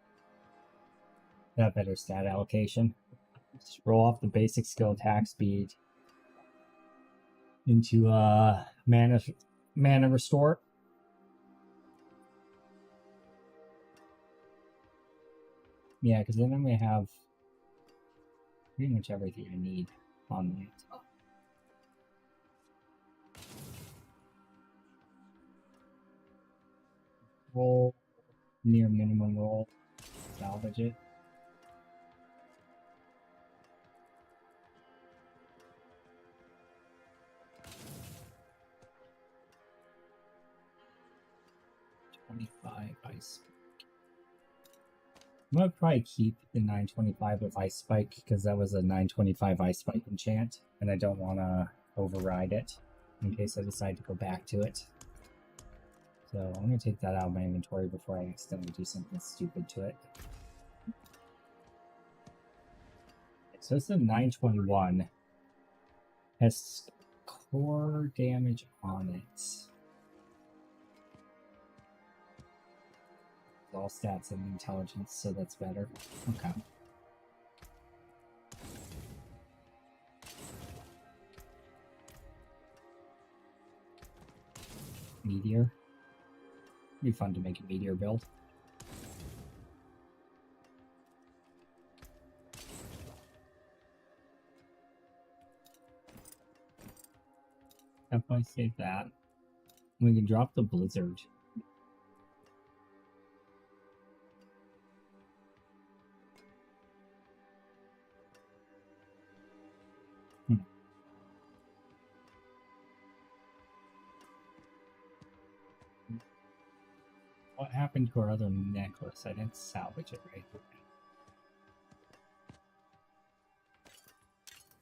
That better stat allocation. Just roll off the basic skill attack speed into mana restore. Yeah, because then I'm gonna have pretty much everything I need on that. Roll near minimum roll, salvage it. Ice. I'm gonna probably keep the 925 with Ice Spike because that was a 925 Ice Spike enchant, and I don't want to override it in case I decide to go back to it. So I'm gonna take that out of my inventory before I accidentally do something stupid to it. So it's a 921. Has core damage on it. All stats and intelligence, so that's better. Okay. Meteor. It'd be fun to make a meteor build. I save that. We can drop the blizzard. What happened to our other necklace? I didn't salvage it, right?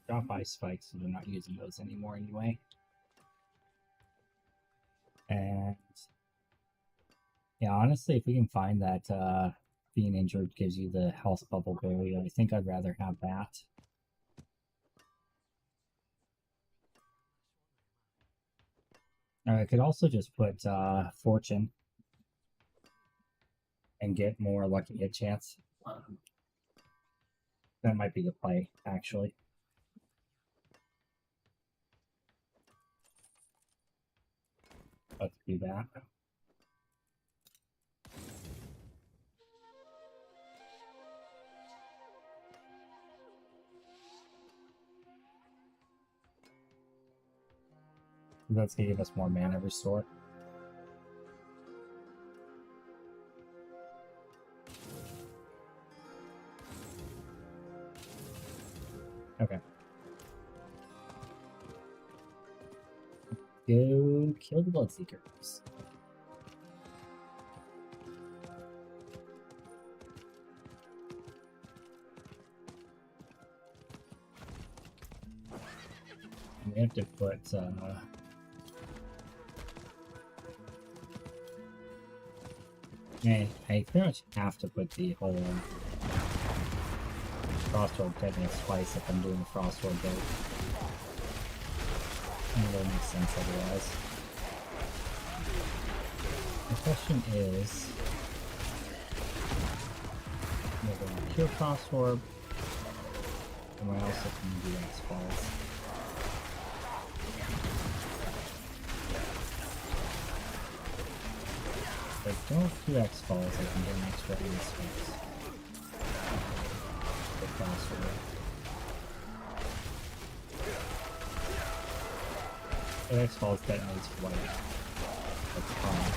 Drop ice spikes, so they're not using those anymore anyway. And yeah, honestly, if we can find that being injured gives you the health bubble barrier, I think I'd rather have that. I could also just put fortune and get more lucky hit chance. That might be the play, actually. Let's do that. That's gonna give us more mana restore. Okay. Go kill the Bloodseekers. We have to put I pretty much have to put the whole Frostward Deadness twice if I'm doing the Frostward build. It doesn't make sense otherwise. The question is, we're going to kill Frostorb, and what else can we do X-Falls? If I don't do X-Falls, I can get an extra X-Falls. The Frostorb. The X-Falls detonates white. That's fine.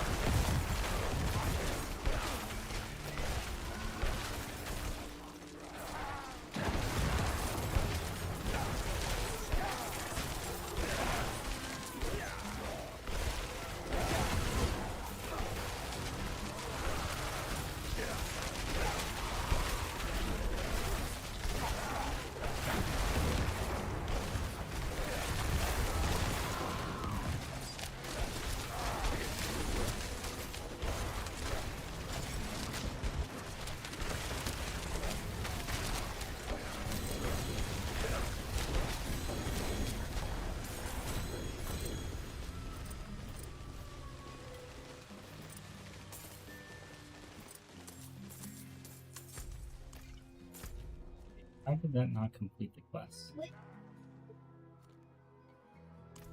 How did that not complete the quest?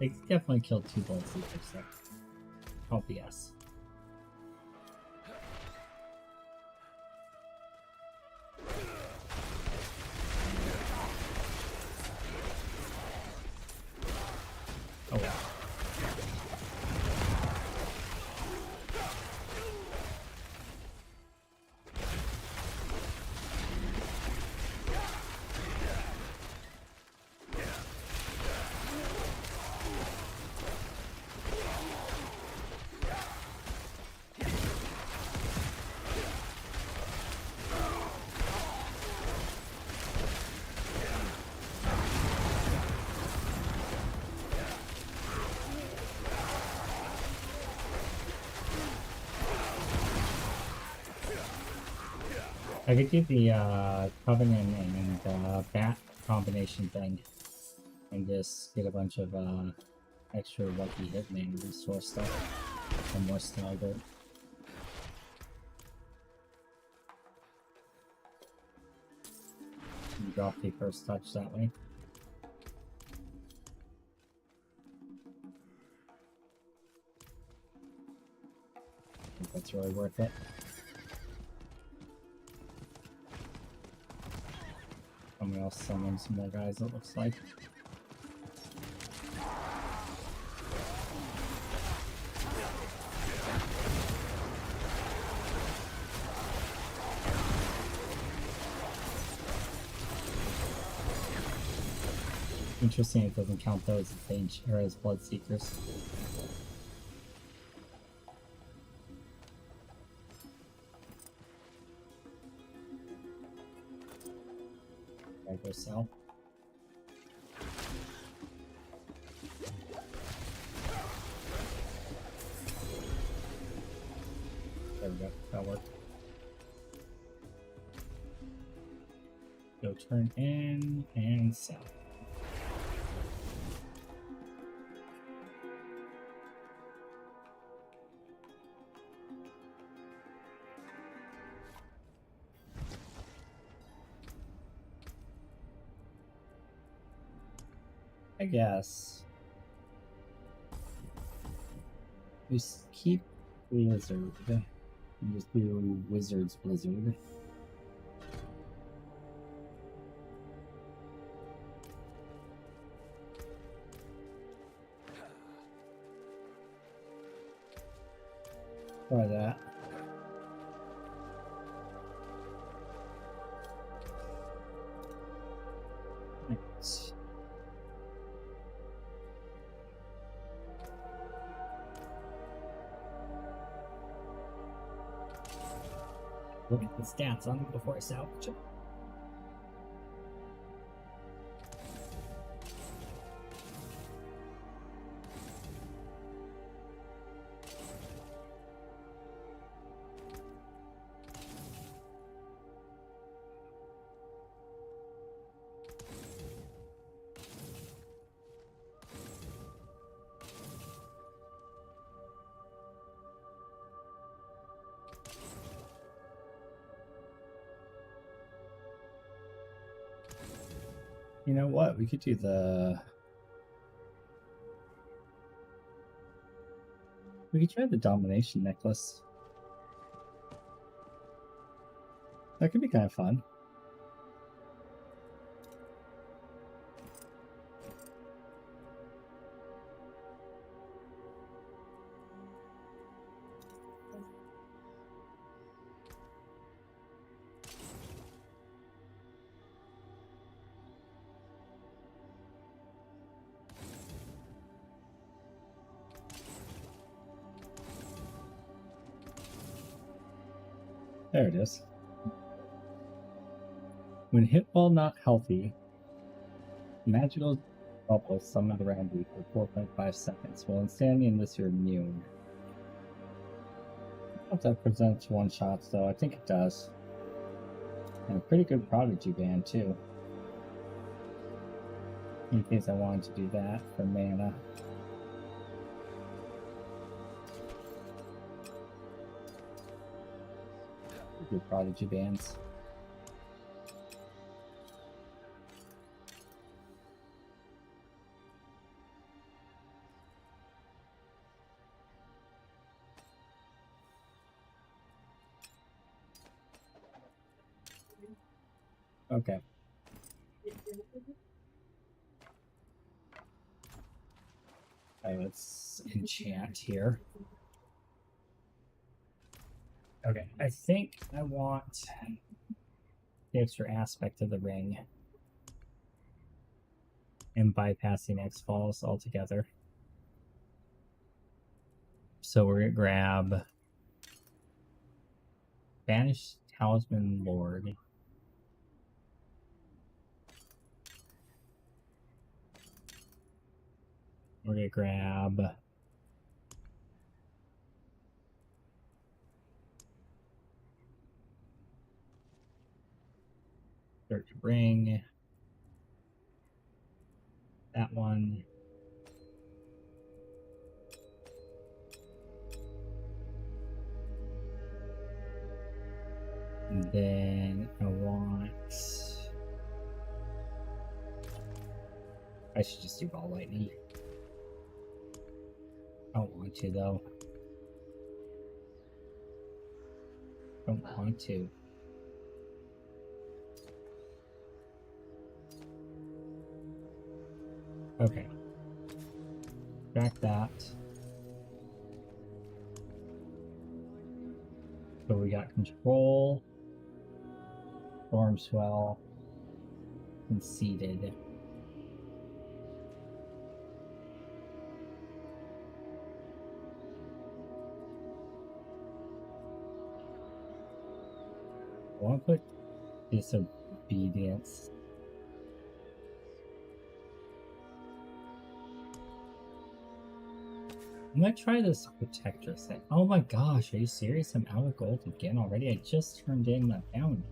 They definitely killed 2 Bloodseekers there. Oh, yes. Oh, wow. I could do the Covenant and Bat combination thing and just get a bunch of extra lucky hitman resource stuff and more stagger. And drop the first touch that way. I think that's really worth it. Someone else summon some more guys, it looks like. Interesting, it doesn't count those as ancient or as blood seekers. I go sell. There we go. That worked. Go turn in and sell. I guess we keep Blizzard and just do Wizard's Blizzard. Try that. Right. Look at the stats on it before I salvage it. You know what? We could do we could try the domination necklace. That could be kind of fun. There it is. When hit while not healthy, magical bubbles summoned around you for 4.5 seconds. While standing unless you're immune. I don't know if that presents one shots though. I think it does. And a pretty good prodigy band too. In case I wanted to do that for mana. Good prodigy bands. Okay. Alright, let's enchant here. Okay, I think I want the extra aspect of the ring and bypassing X-Falls altogether. So we're gonna grab Banished Talisman Lord. We're gonna grab Search Ring. That one. And then I want... I should just do Ball Lightning. I don't want to though. Don't want to. Okay. Back that. So we got Control, Storm Swell, Conceded. I want to put disobedience. I'm gonna try this protectress thing. Oh my gosh, are you serious? I'm out of gold again already? I just turned in a bounty.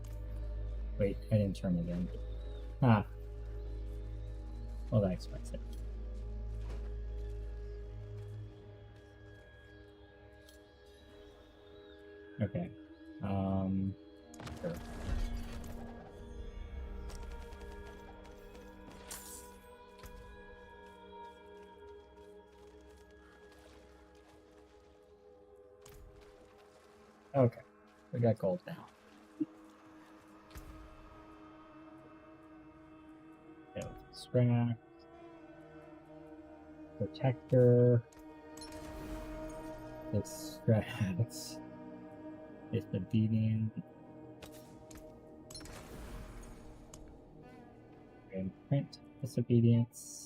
Wait, I didn't turn it in. Ah. Well, that explains it. Okay. Sure. Okay, we got gold now. Okay, scrap, protector, extract, disobedient, and print disobedience.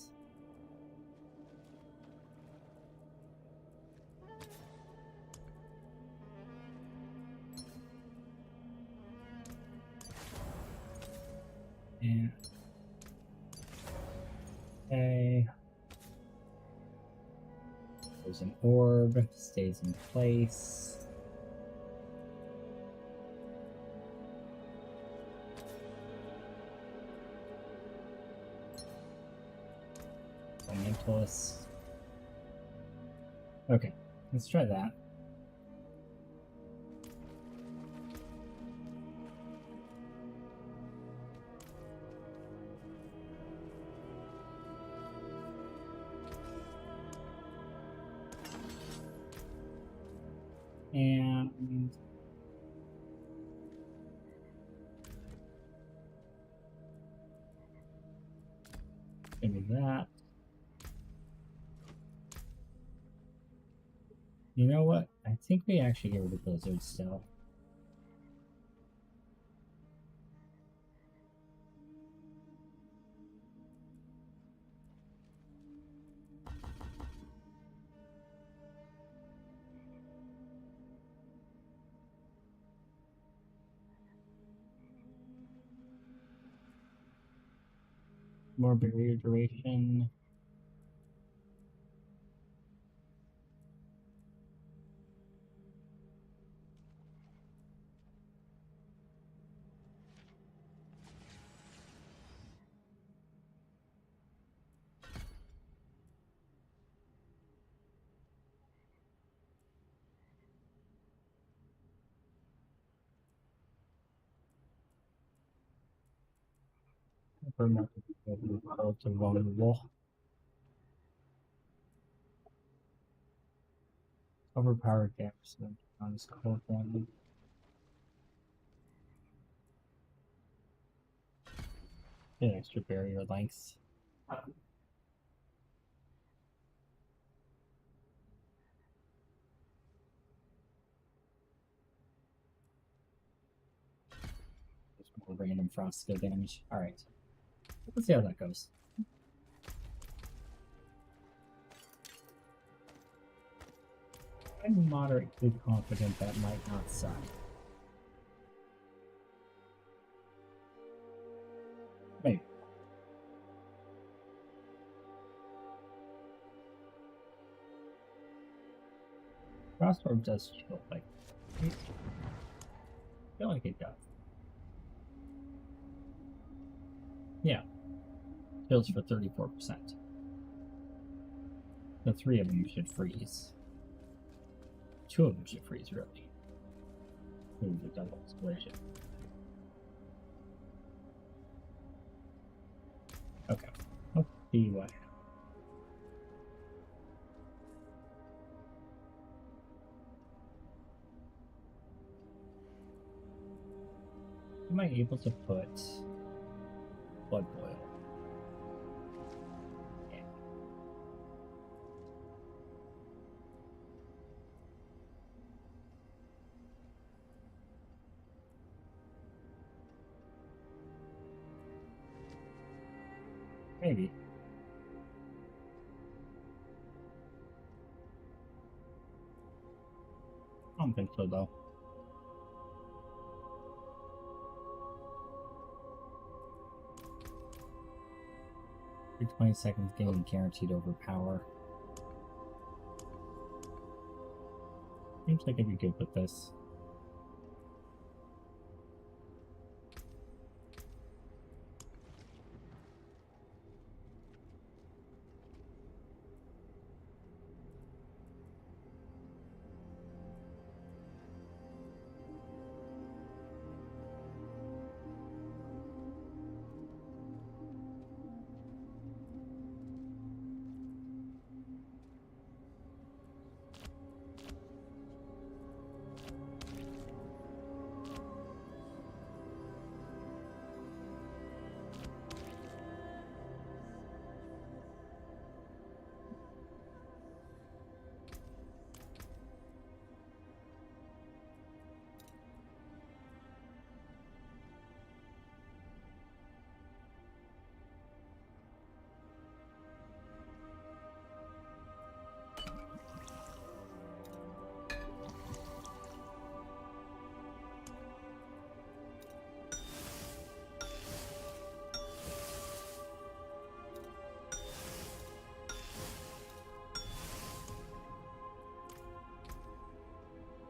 And okay. There's an orb, stays in place. Elementalist. Okay, let's try that. And maybe that. You know what? I think we actually get rid of Blizzard still. More barrier duration. Vulnerable. Overpowered damage on this cold one. Get extra barrier lengths. Just more random frost skill damage. Alright. Let's see how that goes. I'm moderately confident that might not suck. Maybe. Frostorm does chill, like, I feel like it does. Yeah. Chills for 34%. The 3 of them should freeze. 2 of them should freeze, really. Ooh, the double explosion. Okay. Let's see what happens. Am I able to put blood boil? Yeah. Maybe. I don't think so, though. For 20 seconds, getting guaranteed overpower. Seems like I'd be good with this.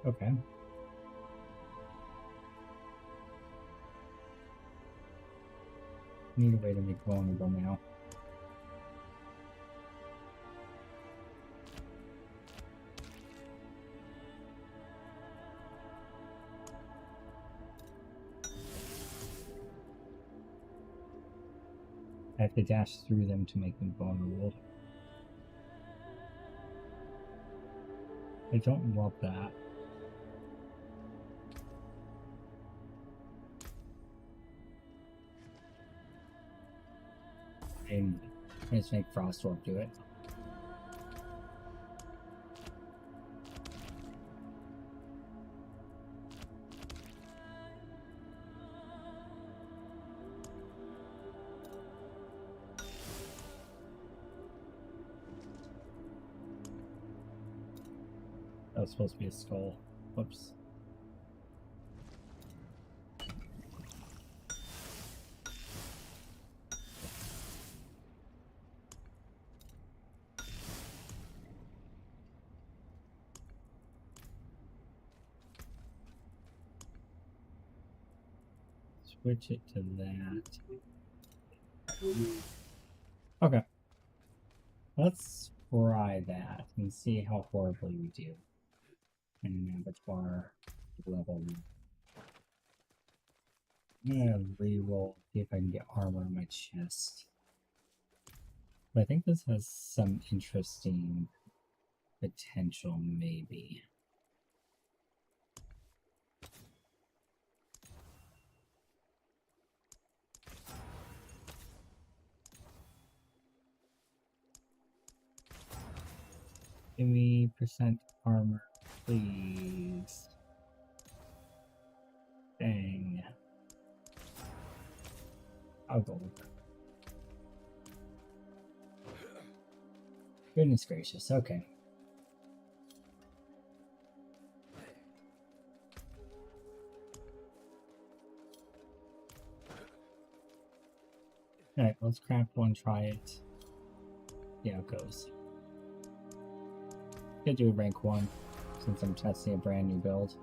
Okay. Need a way to make vulnerable now. I have to dash through them to make them vulnerable. I don't love that. And let's make Frostwolf do it. That was supposed to be a skull. Whoops. Switch it to that. Okay. Let's try that and see how horribly we do. And abattoir level. I'm gonna reroll, see if I can get armor on my chest. But I think this has some interesting potential, maybe. Give me percent armor, please. Dang. I'll go with that. Goodness gracious, okay. Alright, let's craft one, try it. See how it goes. Gonna do a rank 1 since I'm testing a brand new build.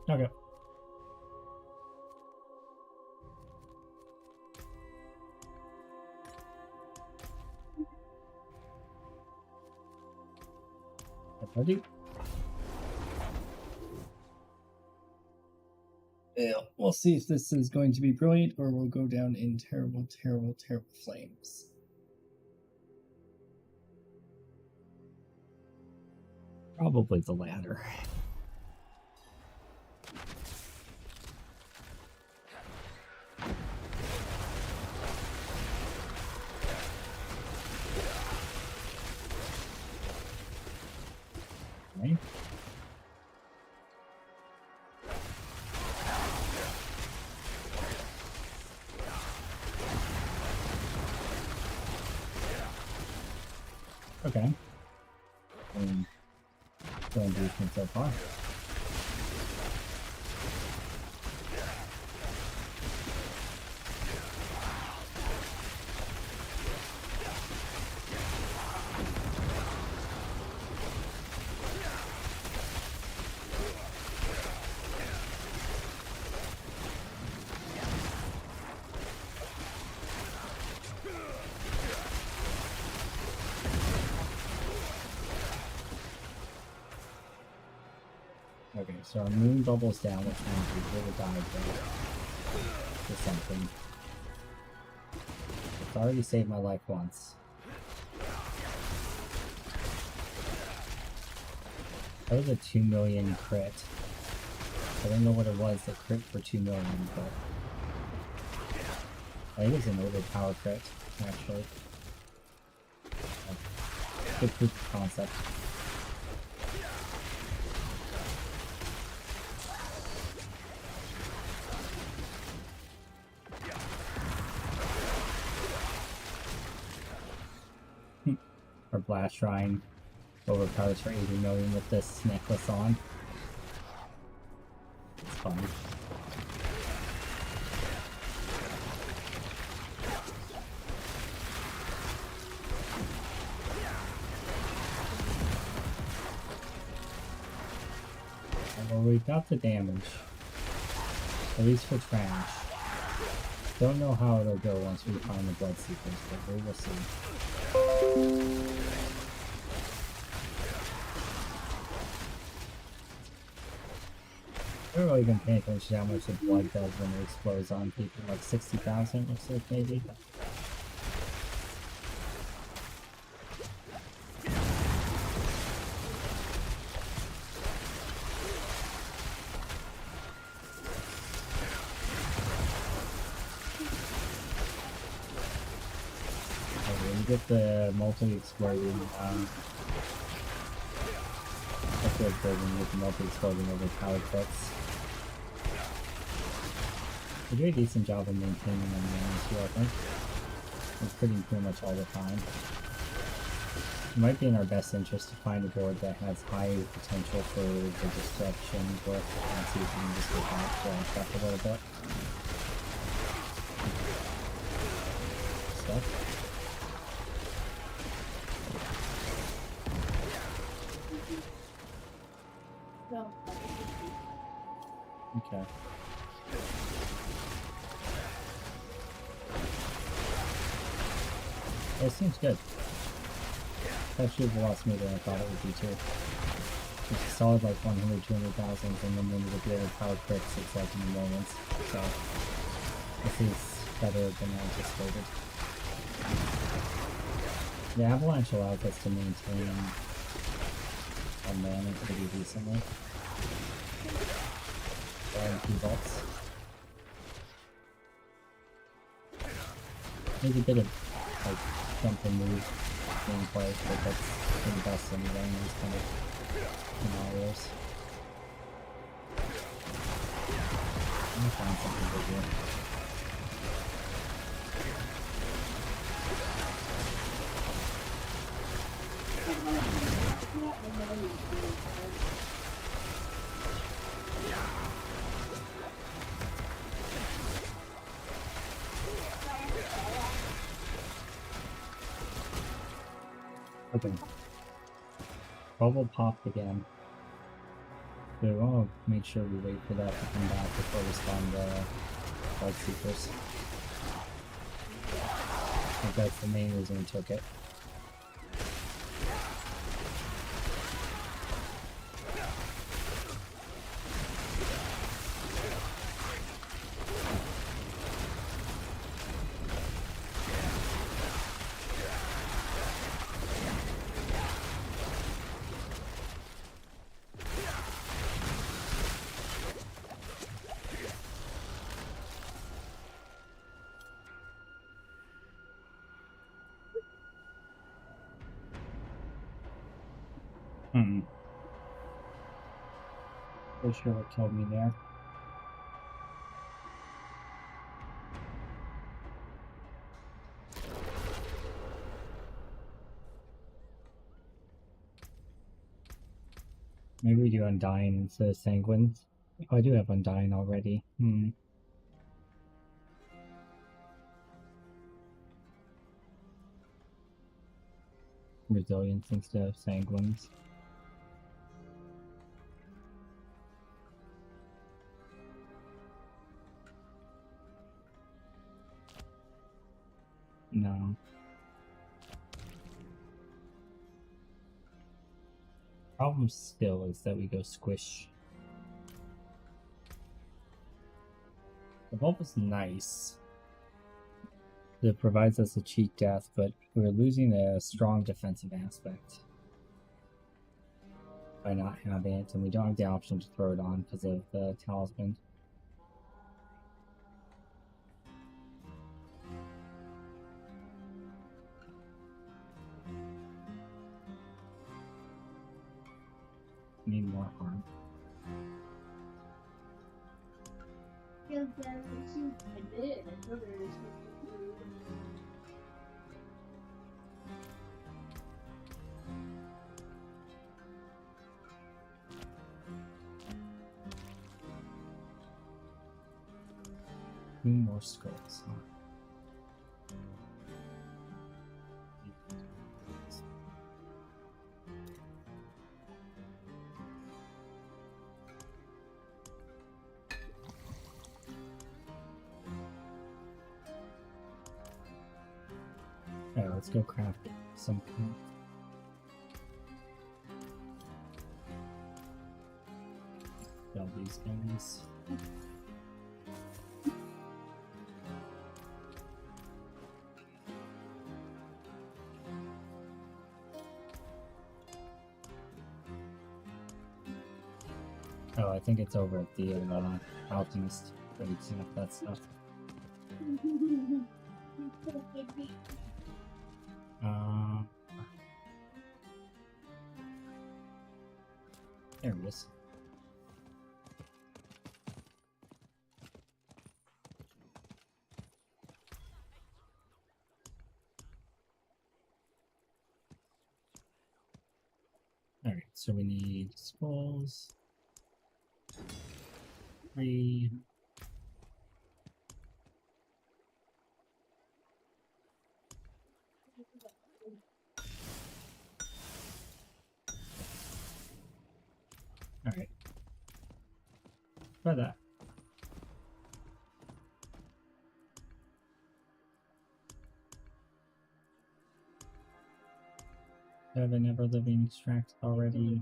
Okay. Ready? Yeah, we'll see if this is going to be brilliant or we'll go down in terrible, terrible, terrible flames. Probably the latter. Okay. Okay. Doing decent so far. Okay, so our moon bubbles down, which means we would have died there to something. It's already saved my life once. That was a 2 million crit. I don't know what it was that crit for 2 million, but I think it was an overpower crit, actually. Good proof of concept. Our blast shrine overpowers for 80 million with this necklace on. It's fun. Well, we got the damage. At least for trash. Don't know how it'll go once we find the blood seekers, but we will see. I haven't really been paying attention to how much the blood does when it explodes on people, like 60,000 looks like maybe. Okay, we get the multi-exploding, building with the multi-exploding overpowered crits. We do a decent job of maintaining them too, I think. It's pretty much all the time. It might be in our best interest to find a board that has high potential for the destruction book and see if we can just get that blocked up a little bit. Stuff. Okay. It seems good. Actually, a lot smoother than I thought it would be too. It's a solid like 100, 200,000, and then when you get the other power crits, it's like in the moments. So, this is better than anticipated. The avalanche allows us to maintain our mana pretty decently. Key vaults. Maybe a bit of like jump and move gameplay, but that's the best anyway in these kind of scenarios. I'm gonna find something good here. Okay. Bubble popped again. So we want to make sure we wait for that to come back before we spawn the blood seekers. I think that's the main reason we took it. Pretty sure what killed me there. Maybe we do Undying instead of Sanguines. Oh, I do have Undying already. Resilience instead of Sanguines. No. Problem still is that we go Squish. The bulb is nice. It provides us a cheat death, but we're losing a strong defensive aspect by not having it, and we don't have the option to throw it on because of the talisman. Need more harm. Two more skulls. Huh? Alright, let's go craft some. Sell these guys. Oh, I think it's over at the Alchemist raising up that stuff. There it is. Alright, so we need skulls. 3. Alright. Try that. Have an ever living extract already?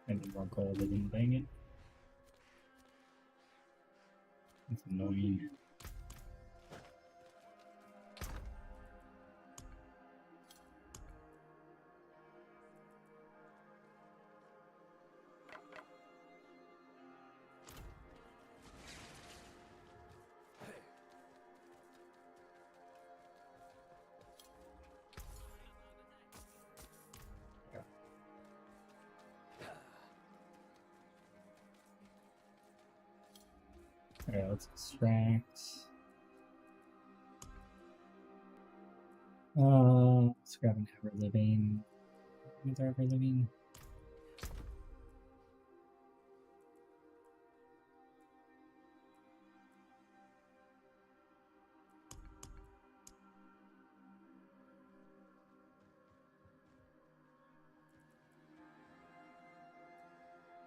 I need more gold, I didn't bang it. It's annoying. Alright, let's extract. Let's grab an ever living. What's our ever living?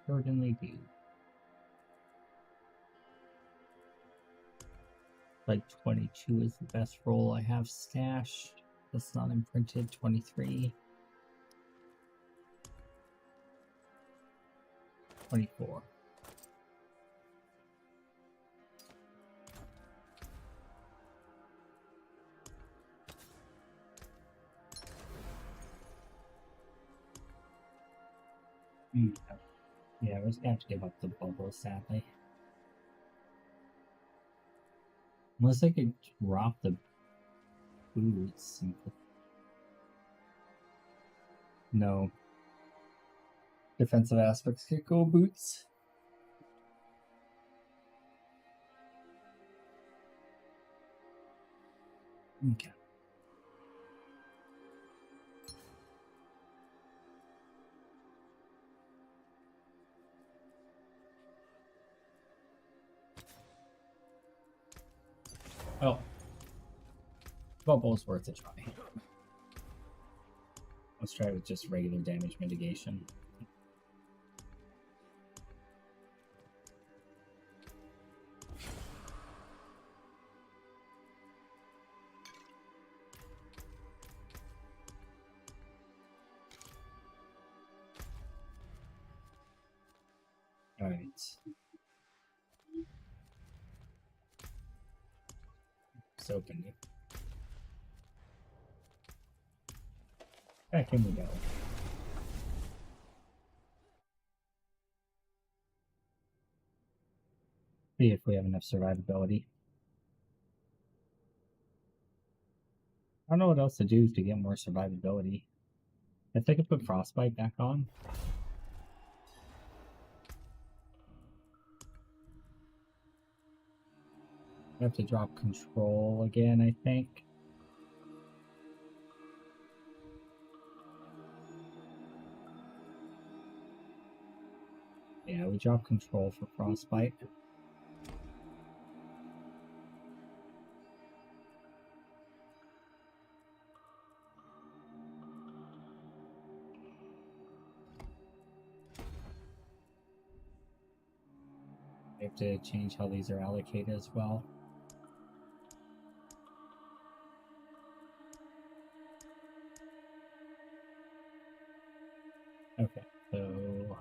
Certainly do. Like 22 is the best roll I have stashed. That's not imprinted. 23. 24. Yeah, we're just gonna have to give up the bubble, sadly. Unless I could drop the boots. No. Defensive aspects can't go boots. Okay. Well, bubble's worth a try. Let's try with just regular damage mitigation. Alright. Let's open it. Back in we go. See if we have enough survivability. I don't know what else to do to get more survivability. If I could put frostbite back on. I have to drop control again, I think. Yeah, we drop control for frostbite. I have to change how these are allocated as well. Okay, so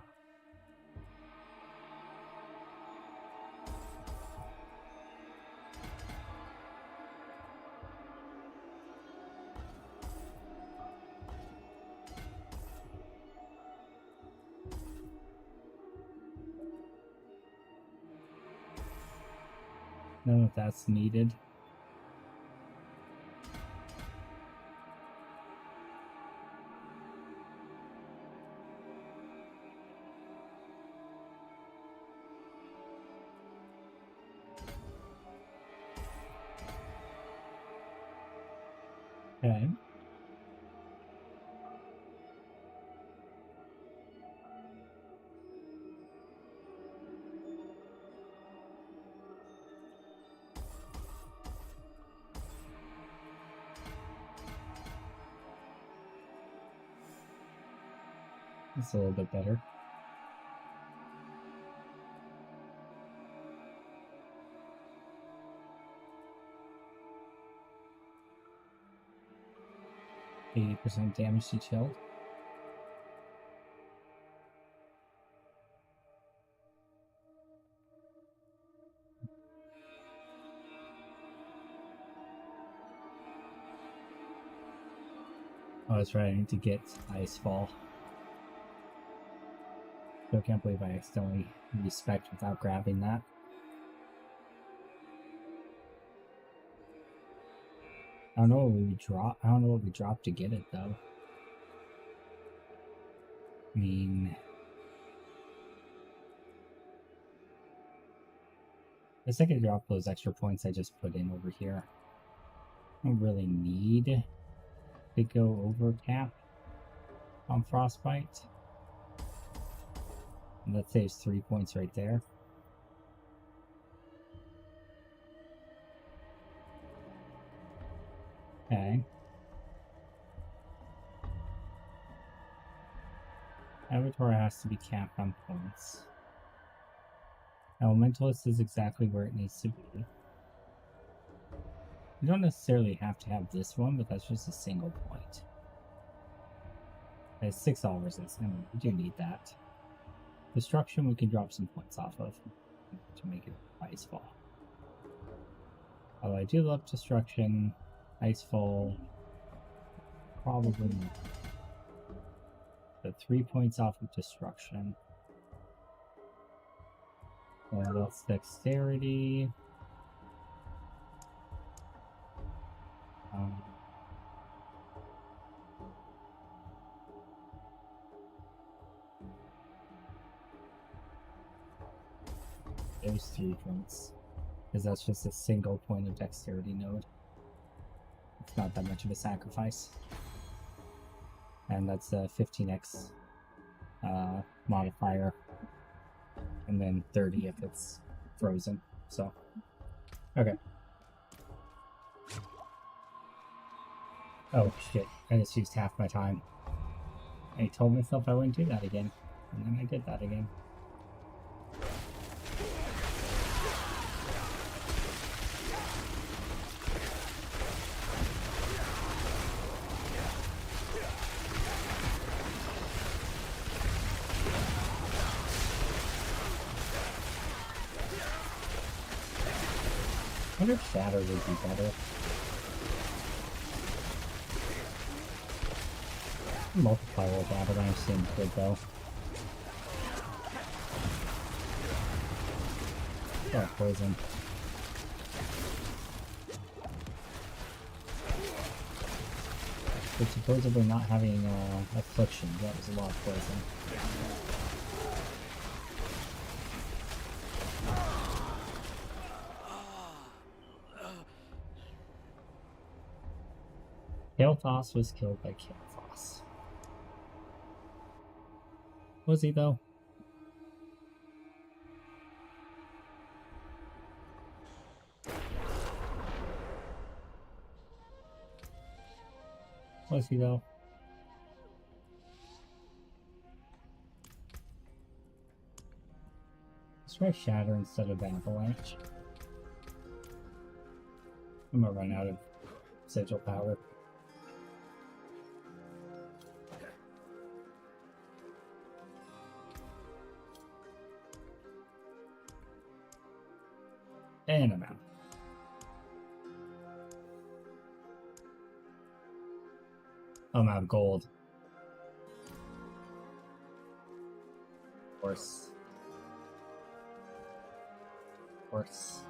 none of that's needed. Okay. It's a little bit better. %, damage to chilled. Oh, that's right, I need to get Icefall. Still can't believe I accidentally respect without grabbing that. I don't know what we drop. I don't know what we dropped to get it though. I mean, I guess I could drop those extra points I just put in over here. I don't really need to go over cap on frostbite. And that saves 3 points right there. Okay. Avatar has to be capped on points. Elementalist is exactly where it needs to be. You don't necessarily have to have this one, but that's just a single point. It has 6 all resistance, and we do need that. Destruction we can drop some points off of to make it Icefall. Although I do love Destruction, Icefall, probably not. So 3 points off of Destruction. And that's Dexterity. There's 3 points. Because that's just a single point of Dexterity node. It's not that much of a sacrifice. And that's a 15x modifier. And then 30 if it's frozen. So, okay. Oh shit, I just used half my time. I told myself I wouldn't do that again. And then I did that again. I wonder if Shatter would be better. Multiplier with Avalanche seems good though. Oh, poison. But supposedly not having affliction, that was a lot of poison. Kael'thas was killed by Kael'thas. Was he though? Was he though? Let's try Shatter instead of Avalanche. I'm gonna run out of sigil power. And I'm out. I'm out of gold. Of course. Of course.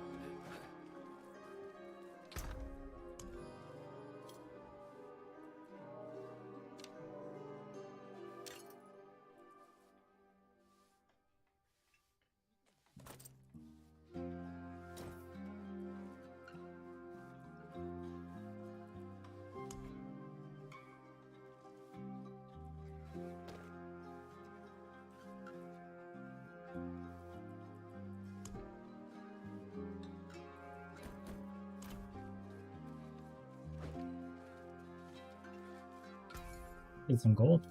Get some gold.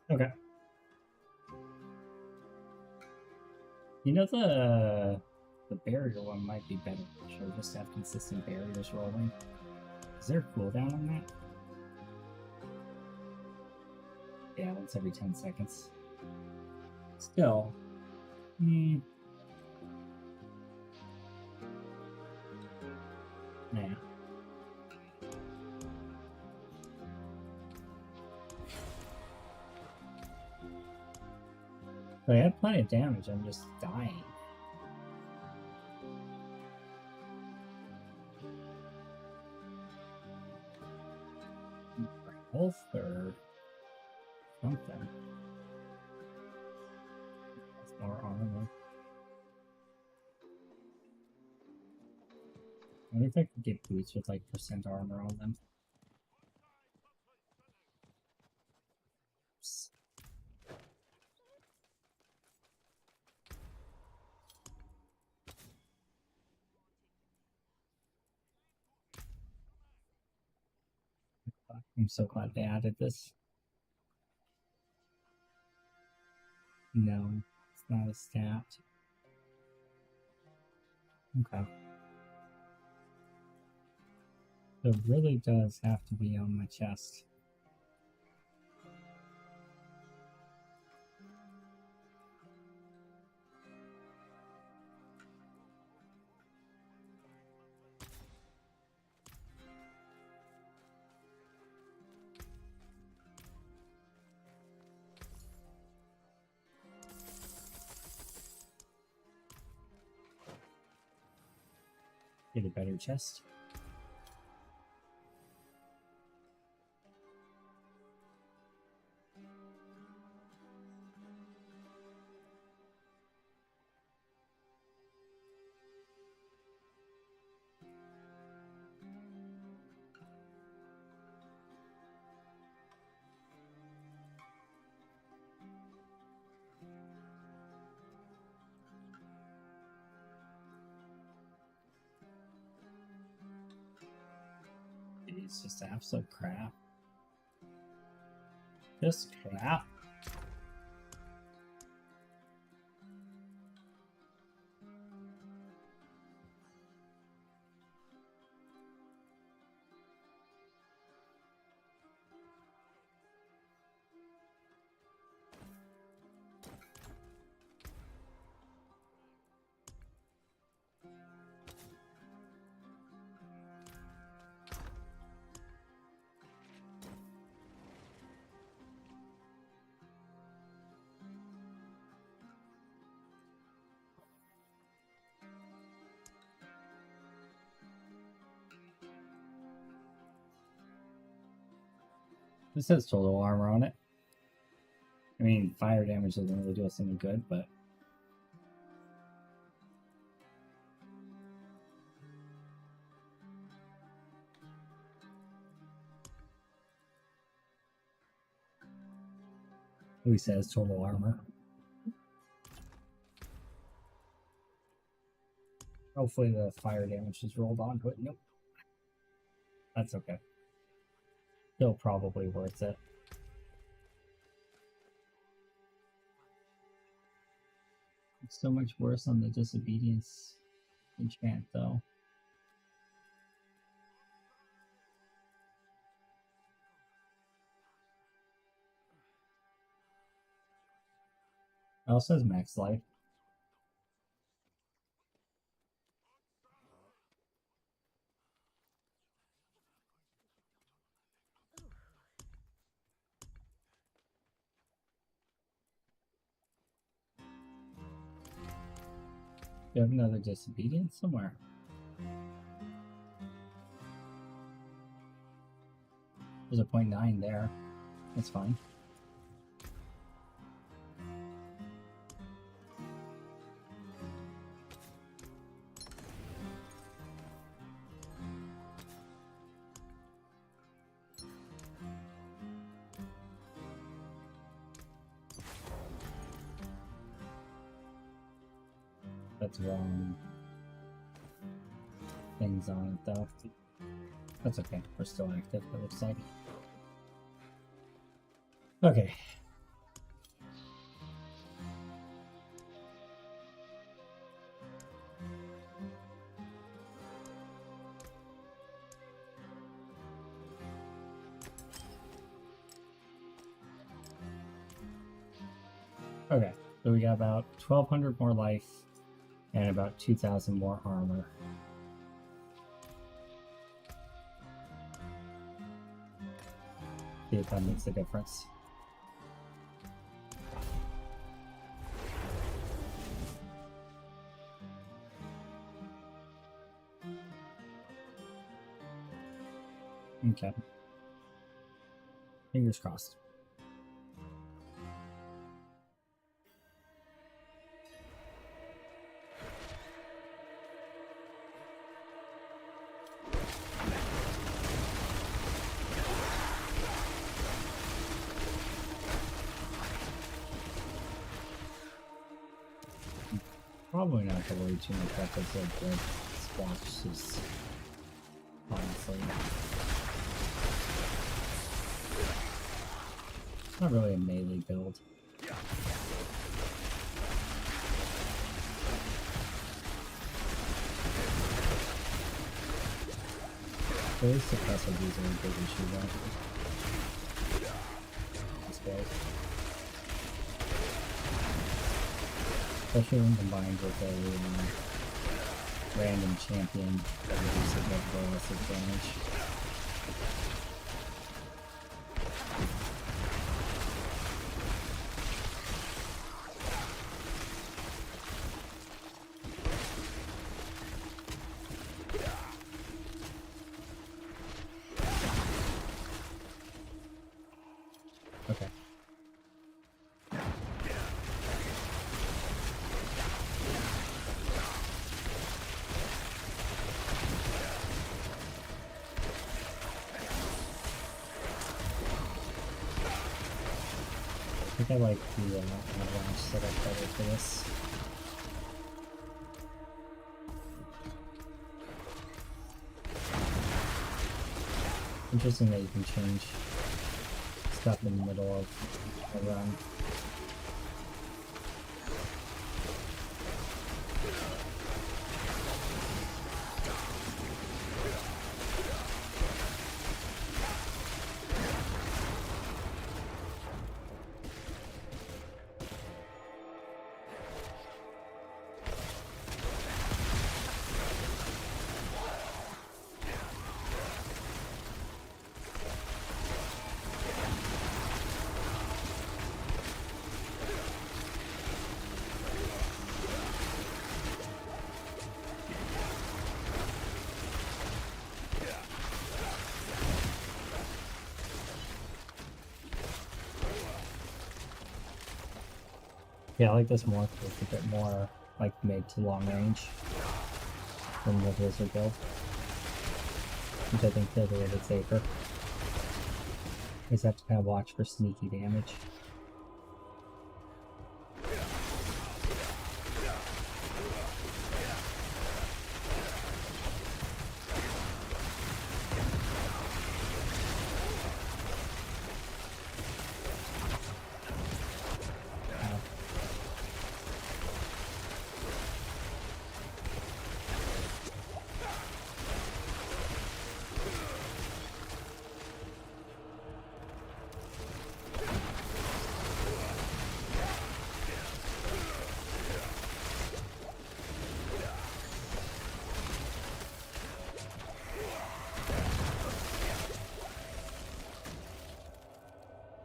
Okay. You know the barrier one might be better. Sure, just to have consistent barriers rolling. Is there a cooldown on that? Yeah, once every 10 seconds. Still. Yeah. But I had plenty of damage, I'm just dying. Health or something. That's more armor. I wonder if I could get boots with like % armor on them. Oops. I'm so glad they added this. No, it's not a stat. Okay. So it really does have to be on my chest. Get a better chest. It's just absolute crap. Just crap. This says total armor on it. I mean, fire damage doesn't really do us any good, but... At least it says total armor. Hopefully the fire damage is rolled onto it. Nope. That's okay. Still probably worth it. It's so much worse on the disobedience enchant, though. It also says max life. You have another disobedience somewhere. There's a 0.9 there. That's fine. That's wrong. Things on it though. That's okay. We're still active, it looks like. Okay. Okay, so we got about 1,200 more life and about 2,000 more armor. See if that makes a difference. Okay. Fingers crossed. Probably not to worry too much about those little blood splotches, honestly. It's not really a melee build. Those suppressor bees are a big issue though. This build. Especially when combined with a random champion that reduces the bonus advantage. Okay. I think I like the avalanche setup better for this. Interesting that you can change stuff in the middle of a run. Yeah, I like this more because it's a bit more like mid to long range than the Blizzard build, which I think feels a little bit safer. You just have to kind of watch for sneaky damage.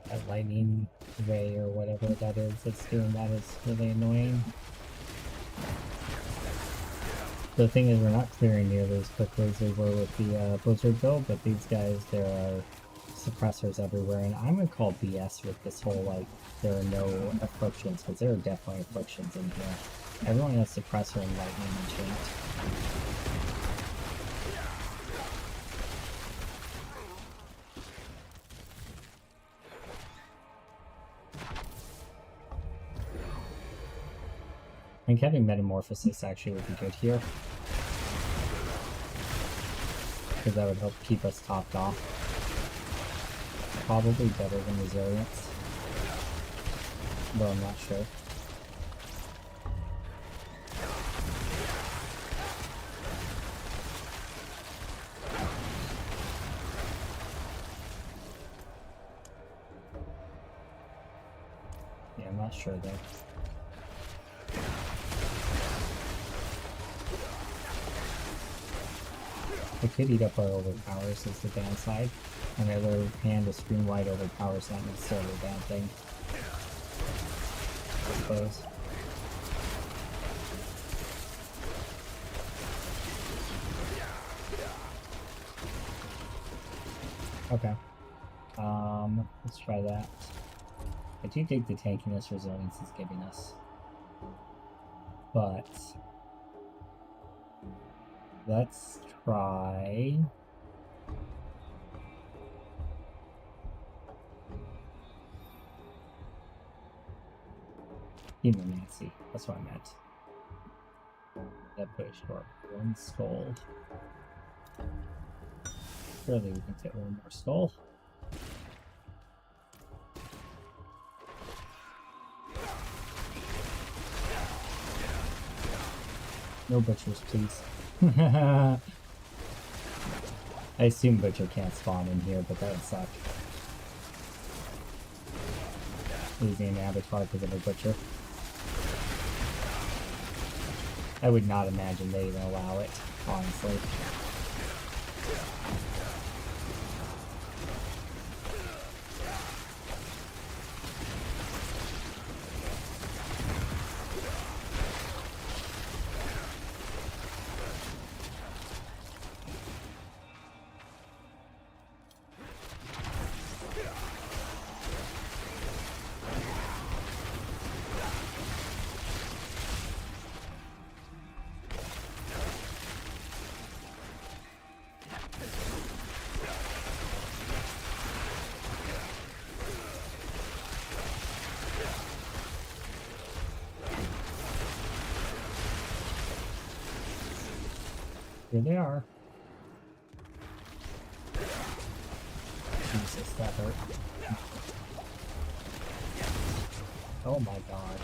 That lightning ray or whatever that is that's doing that is really annoying. The thing is, we're not clearing nearly as quickly as we were with the Blizzard build, but these guys, there are suppressors everywhere, and I'm gonna call BS with this whole, like, there are no afflictions, because there are definitely afflictions in here. Everyone has suppressor and lightning enchant. I think having Metamorphosis actually would be good here, because that would help keep us topped off. Probably better than Resilience, though I'm not sure. Yeah, I'm not sure though. It could eat up our overpowers is the downside. On the other hand, a screen-wide overpower is not necessarily a bad thing, I suppose. Okay. Let's try that. I do think the tankiness Resilience is giving us. But let's try Humanancy. That's what I meant. That push for one skull. Surely we can get one more skull. No butchers, please. I assume butcher can't spawn in here, but that would suck. Losing an abattoir because of a butcher. I would not imagine they even allow it, honestly. Here they are. Jesus, that hurt. Oh my god.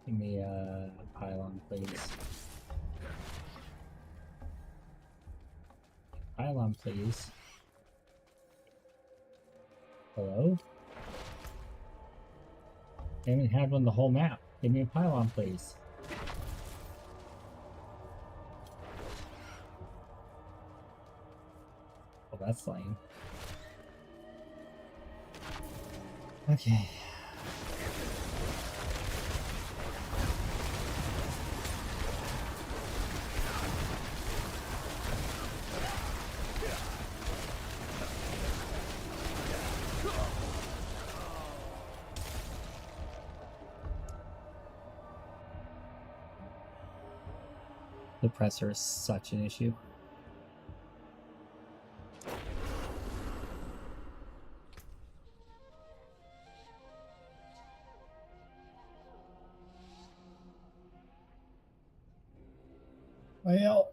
Give me a pylon, please. Pylon, please. Hello? I haven't had one the whole map. Give me a pylon, please. Well, that's lame. Okay. The presser is such an issue. Well,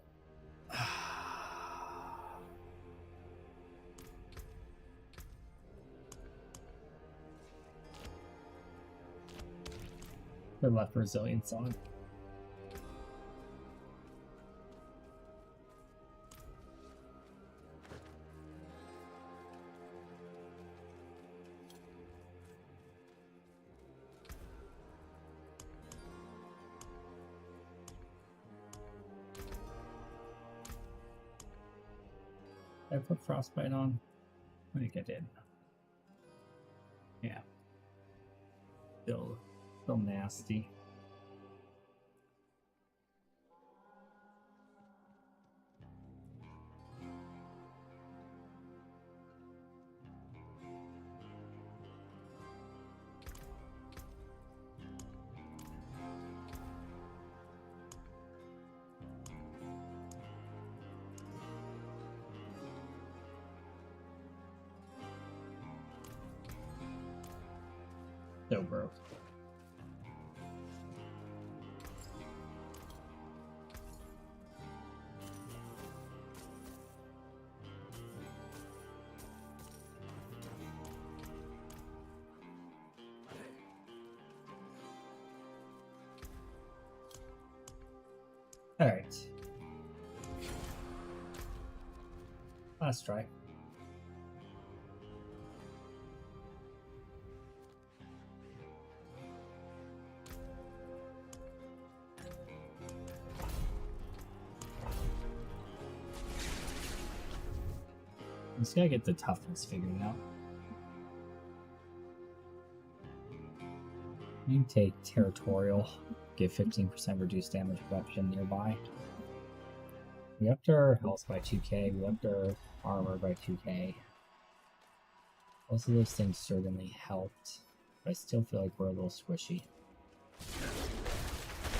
we left resilience on. I put frostbite on. I think I did. Yeah. Still nasty. So broke. All right. Last try. Just gotta get the toughness figured out. You can take territorial, give 15% reduced damage reduction nearby. We upped our health by 2k, we upped our armor by 2k. Both of those things certainly helped, but I still feel like we're a little squishy.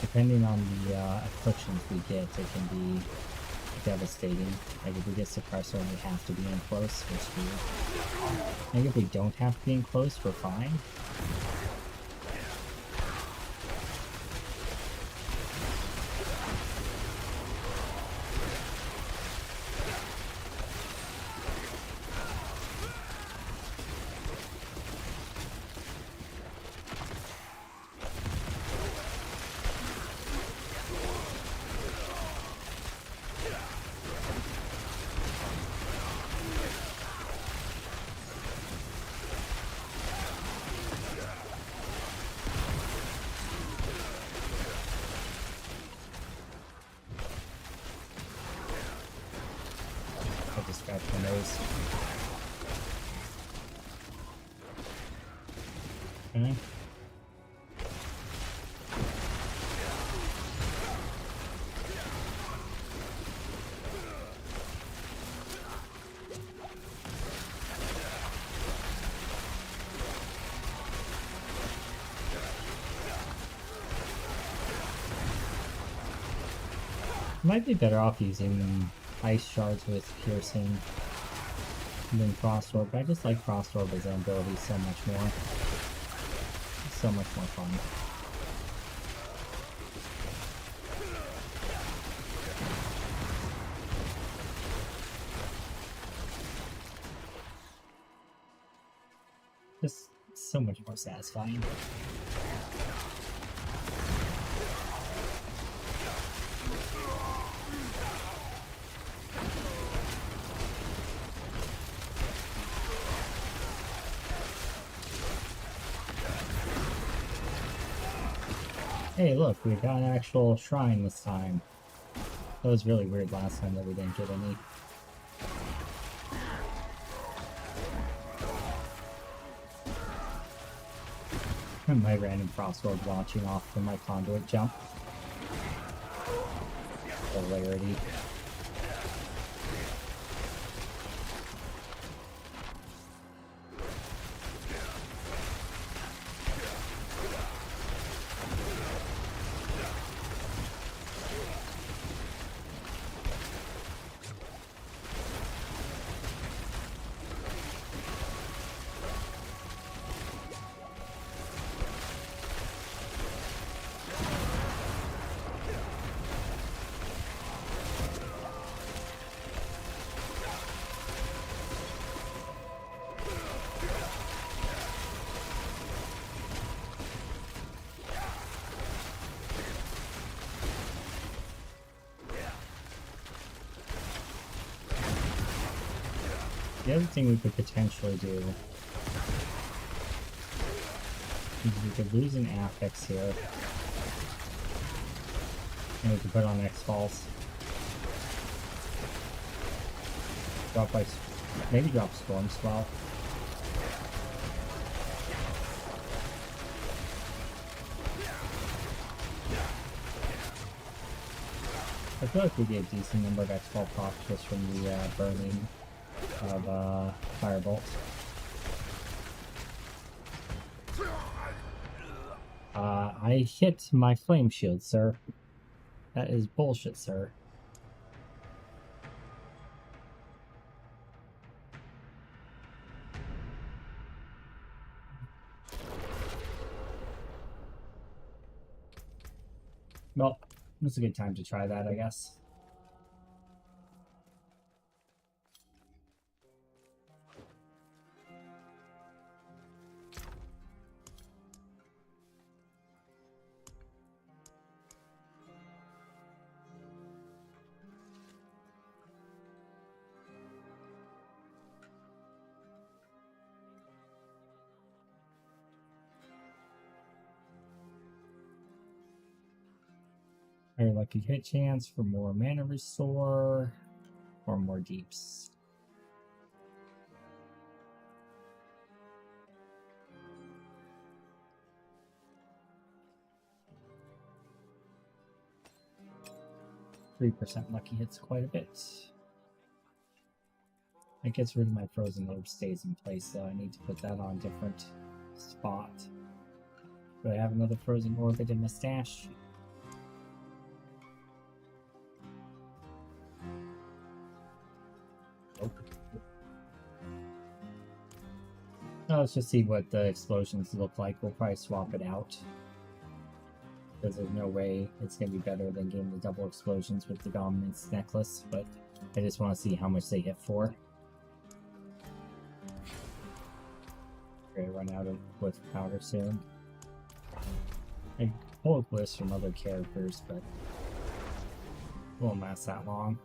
Depending on the afflictions we get, it can be devastating. Like if we get suppressor and we have to be in close, we're screwed. I think if we don't have to be in close, we're fine. Scratch my nose. Okay. Might be better off using ice shards with piercing than frost orb, but I just like frost orb as an ability so much more. It's so much more fun. so much more satisfying. Hey, look, we got an actual shrine this time. That was really weird last time that we didn't get any. And my random frostward launching off from my conduit jump. Hilarity. The other thing we could potentially do is we could lose an affix here. And we could put on X-Falls. Drop like, maybe drop Storm Swell. I feel like we get a decent number of X-Fall procs just from the burning of Firebolt. I hit my flame shield, sir. That is bullshit, sir. Well, it's a good time to try that, I guess. Higher lucky hit chance for more mana restore or more deeps. %3 lucky hits quite a bit. That gets rid of my frozen orb, stays in place, so I need to put that on a different spot. Do I have another frozen orbit in my stash? Nope. Now let's just see what the explosions look like. We'll probably swap it out, because there's no way it's going to be better than getting the double explosions with the dominance necklace, but I just want to see how much they hit for. We're going to run out of with powder soon. I pull a list from other characters, but it won't last that long.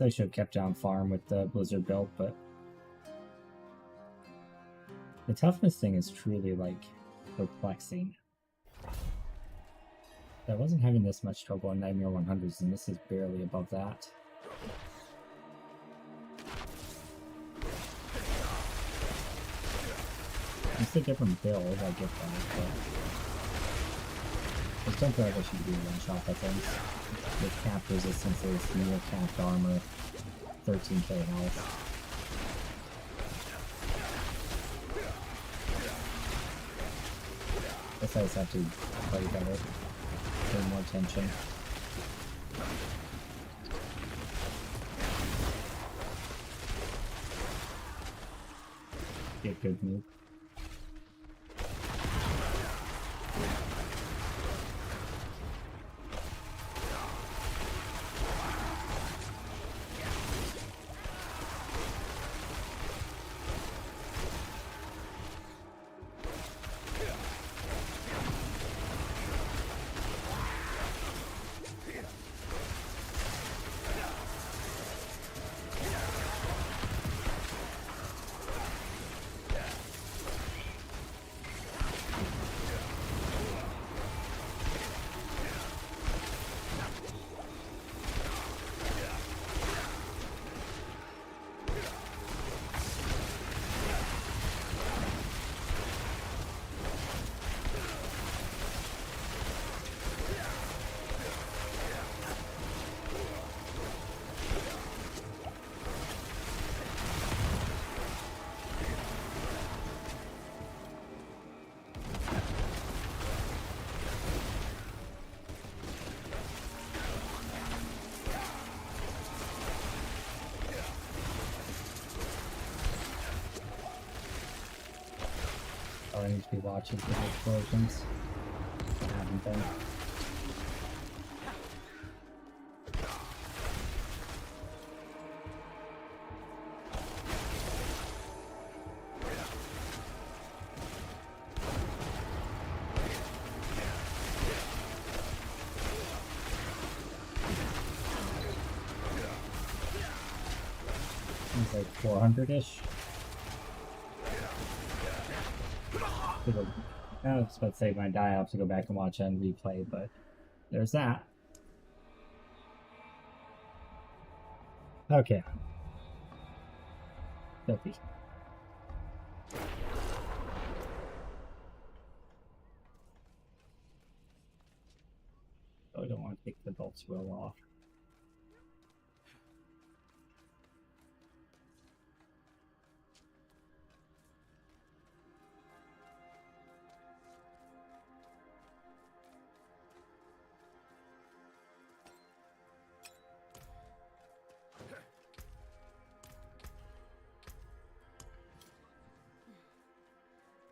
I should have kept down farm with the Blizzard build, but the toughness thing is truly like perplexing. I wasn't having this much trouble in Nightmare 100s, and this is barely above that. It's a different build, I get that, but I just don't feel like I should be doing one-shot by things. With cap resistances, near capped armor, 13k health. Guess I just have to play better, pay more attention. Get good move. be watching for the explosions. I haven't been. It's like 400-ish. I was about to say when I die, I'll have to go back and watch it and replay, but there's that. Okay. Filthy. Oh, I don't want to take the bolts roll off.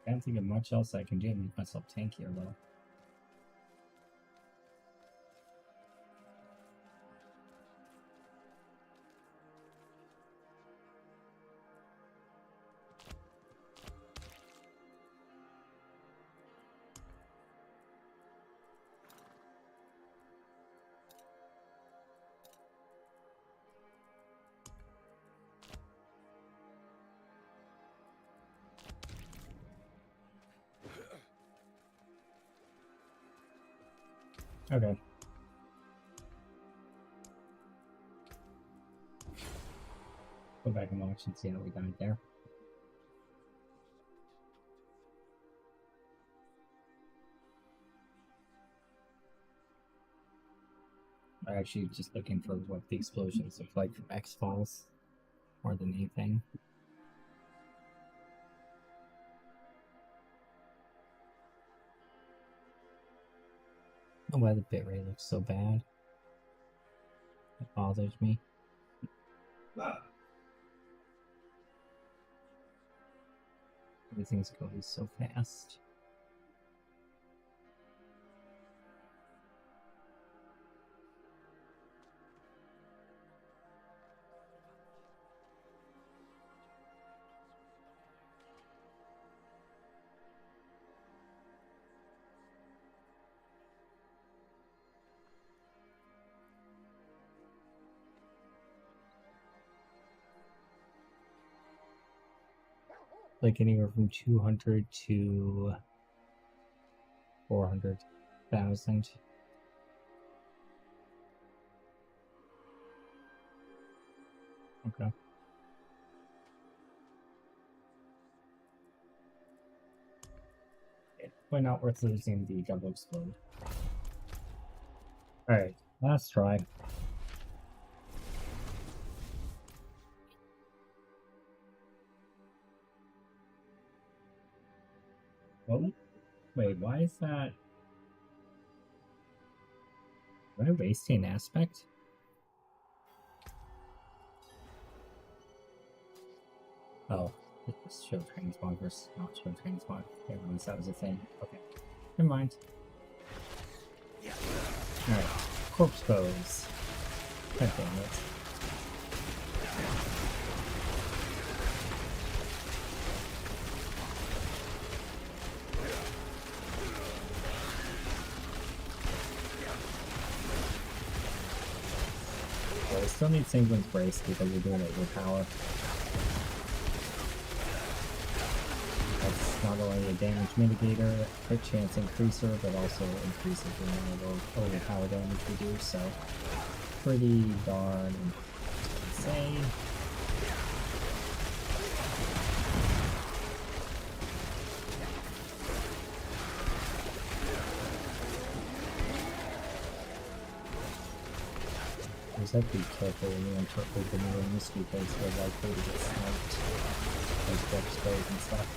I can't think of much else I can do to make myself tankier though. Okay. Go back and watch and see how we died there. I'm actually just looking for what the explosions look like from X-Files more than anything. I don't know why the bitrate looks so bad. It bothers me. Everything's going so fast. Like anywhere from 200 to 400,000. Okay. Probably not worth losing the double explode. Alright, last try. Well, wait, why is that? Am I wasting aspect? Oh, it's show training spawn versus not show training spawn. I didn't realize that was a thing. Okay, never mind. Alright, corpse pose. God damn it. Well, I still need Sanguine's Brace because we're doing overpower. That's not only a damage mitigator, crit chance increaser, but also increases the amount of overpower damage we do, so pretty darn insane. Just have to be careful when you enter open rooms because we're likely to get sniped as corpse plays and stuff.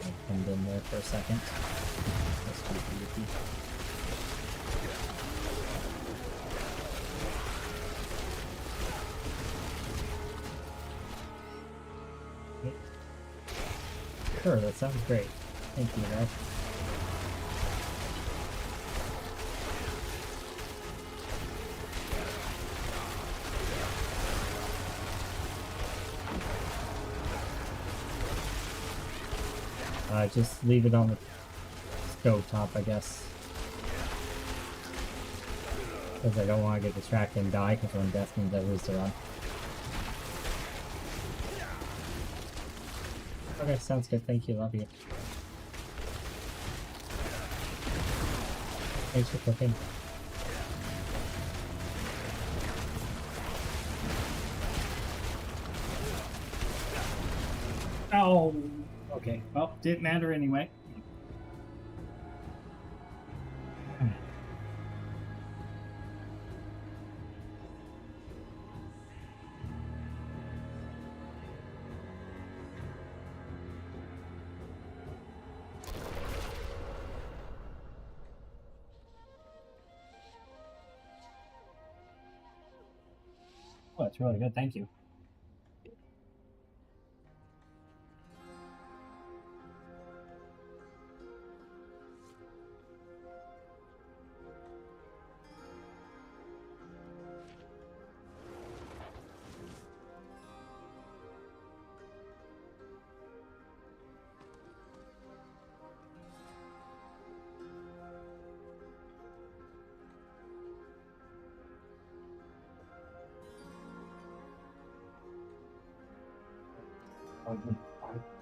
I pinned in there for a second. That's pretty goofy. Sure, that sounds great. Thank you, guys. Just leave it on the stove top, I guess. Because I don't want to get distracted and die, because when death means I lose the run. Okay, sounds good. Thank you. Love you. Thanks for cooking. Oh! Okay, well, didn't matter anyway. Oh, it's really good. Thank you.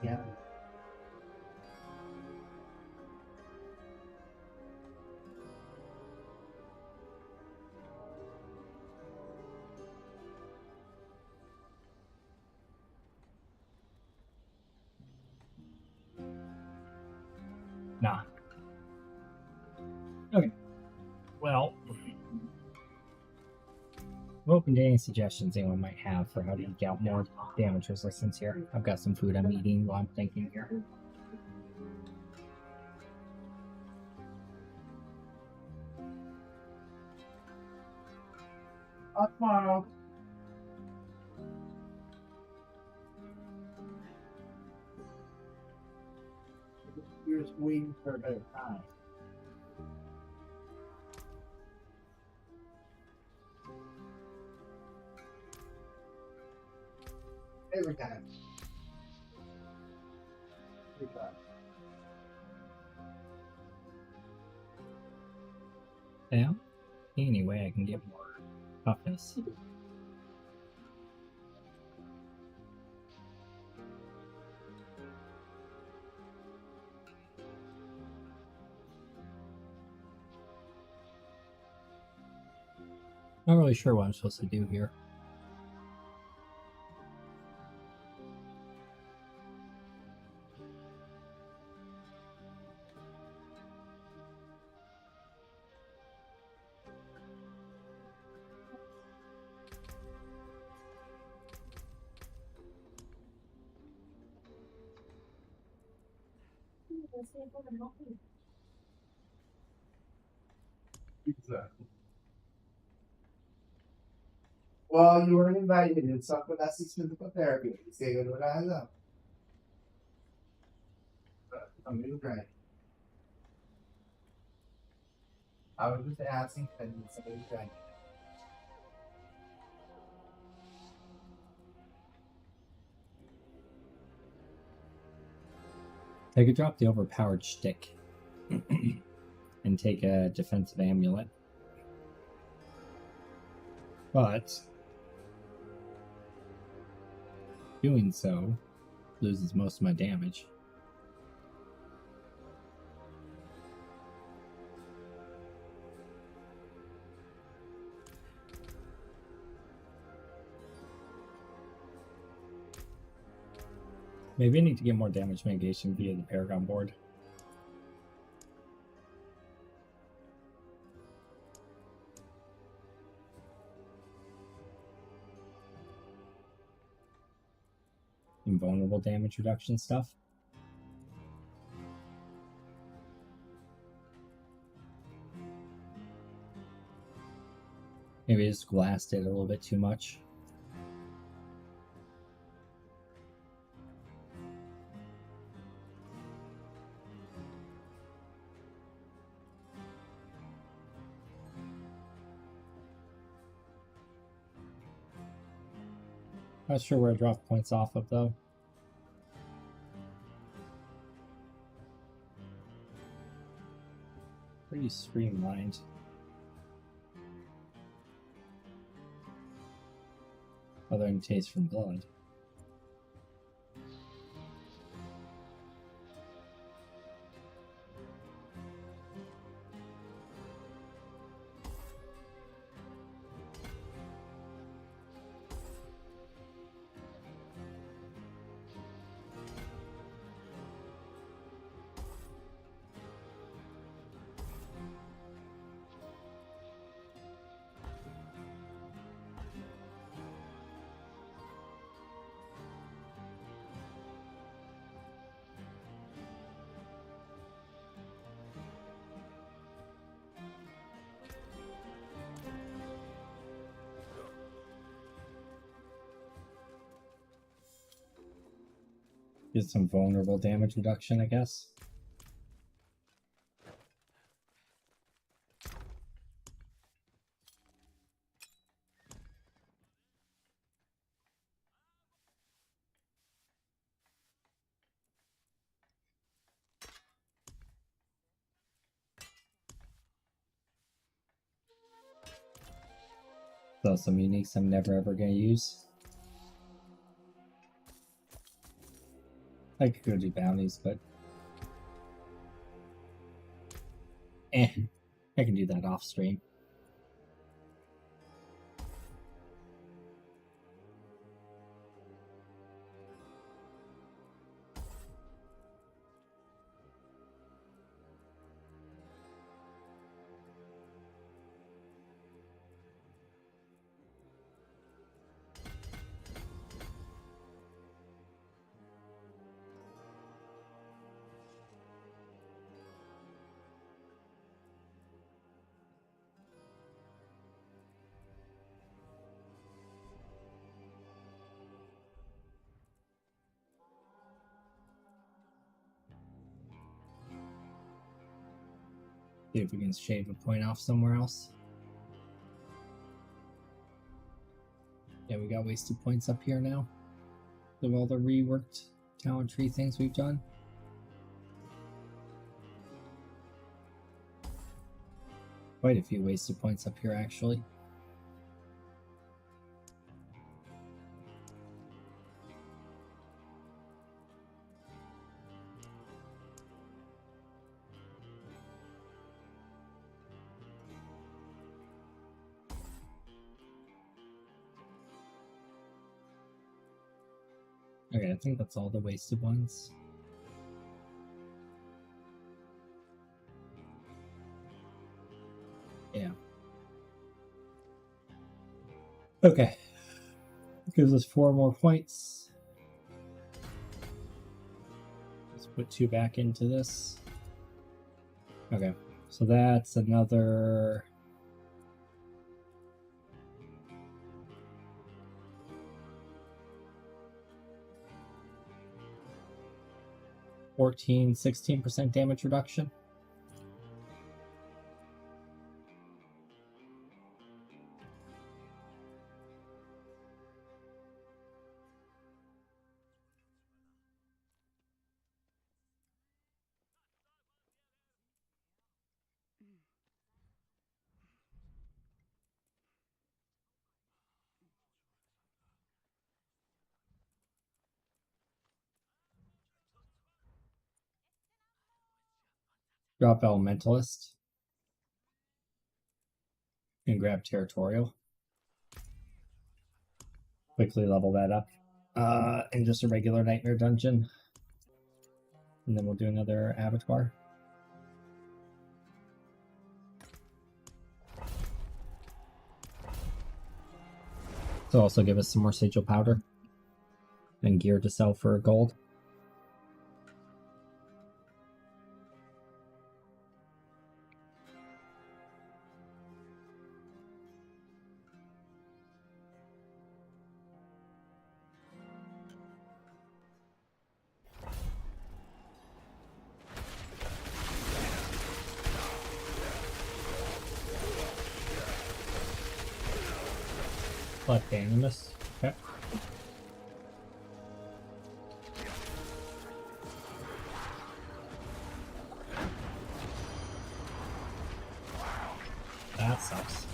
Yeah. Nah. Okay. Well, I'm open to any suggestions anyone might have for how to eke out more damage resistance here. I've got some food I'm eating while I'm thinking here. Tomorrow. You're just waiting for a better time. Every time. Every time. Yeah. Anyway, I can get more toughness. Not really sure what I'm supposed to do here. Well, you weren't invited. It's up with us physical therapy. Say good what I love. I'm gonna try. I was just asking if somebody tried. I could drop the overpowered shtick and take a defensive amulet. But doing so loses most of my damage. Maybe I need to get more damage mitigation via the Paragon board. Invulnerable damage reduction stuff. Maybe I just blasted a little bit too much. Not sure where I drop points off of though. Pretty streamlined. Other than taste from blood. Get some vulnerable damage reduction, I guess. So some uniques I'm never ever gonna use. I could go do bounties, but I can do that off stream. See if we can shave a point off somewhere else. Yeah, we got wasted points up here now. With all the reworked talent tree things we've done. Quite a few wasted points up here, actually. Okay, I think that's all the wasted ones. Yeah. Okay. Gives us 4 more points. Let's put 2 back into this. Okay, so that's another... (16% damage reduction. Drop Elementalist. And grab Territorial. Quickly level that up. And just a regular Nightmare Dungeon. And then we'll do another Abattoir. So also give us some more Sigil Powder. And gear to sell for gold. Collect Animus. Okay. that sucks.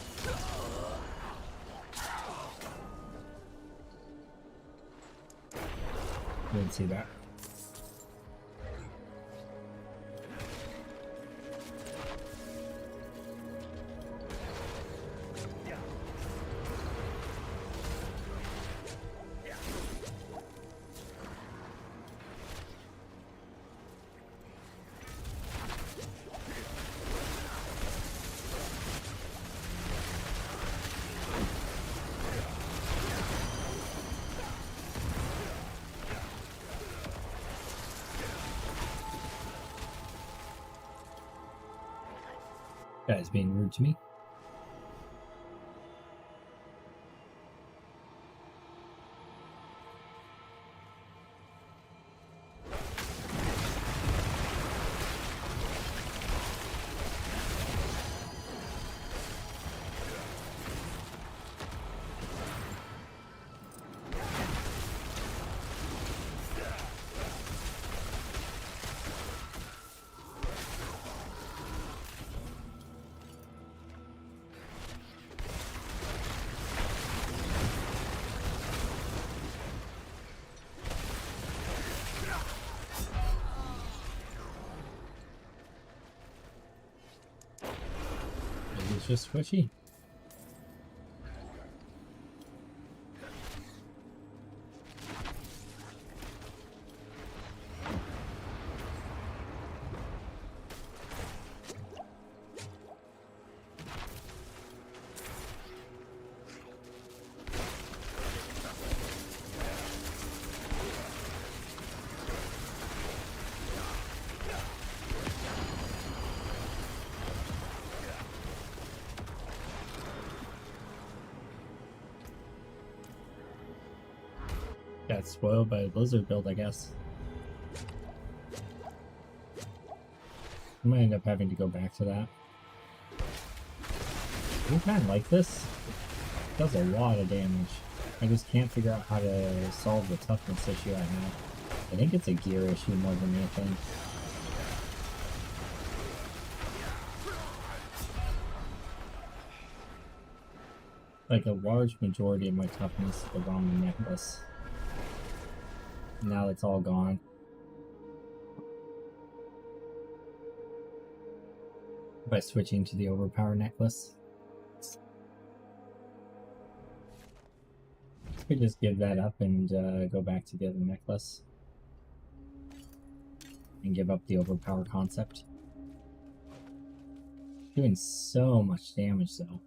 Didn't see that. Guy's being rude to me. It's just squishy. Got spoiled by the Blizzard build, I guess. I might end up having to go back to that. I kind of like this. It does a lot of damage. I just can't figure out how to solve the toughness issue I have. I think it's a gear issue more than anything. Like a large majority of my toughness was on the necklace. Now it's all gone. By switching to the overpower necklace. I could just give that up and go back to the other necklace. And give up the overpower concept. Doing so much damage though.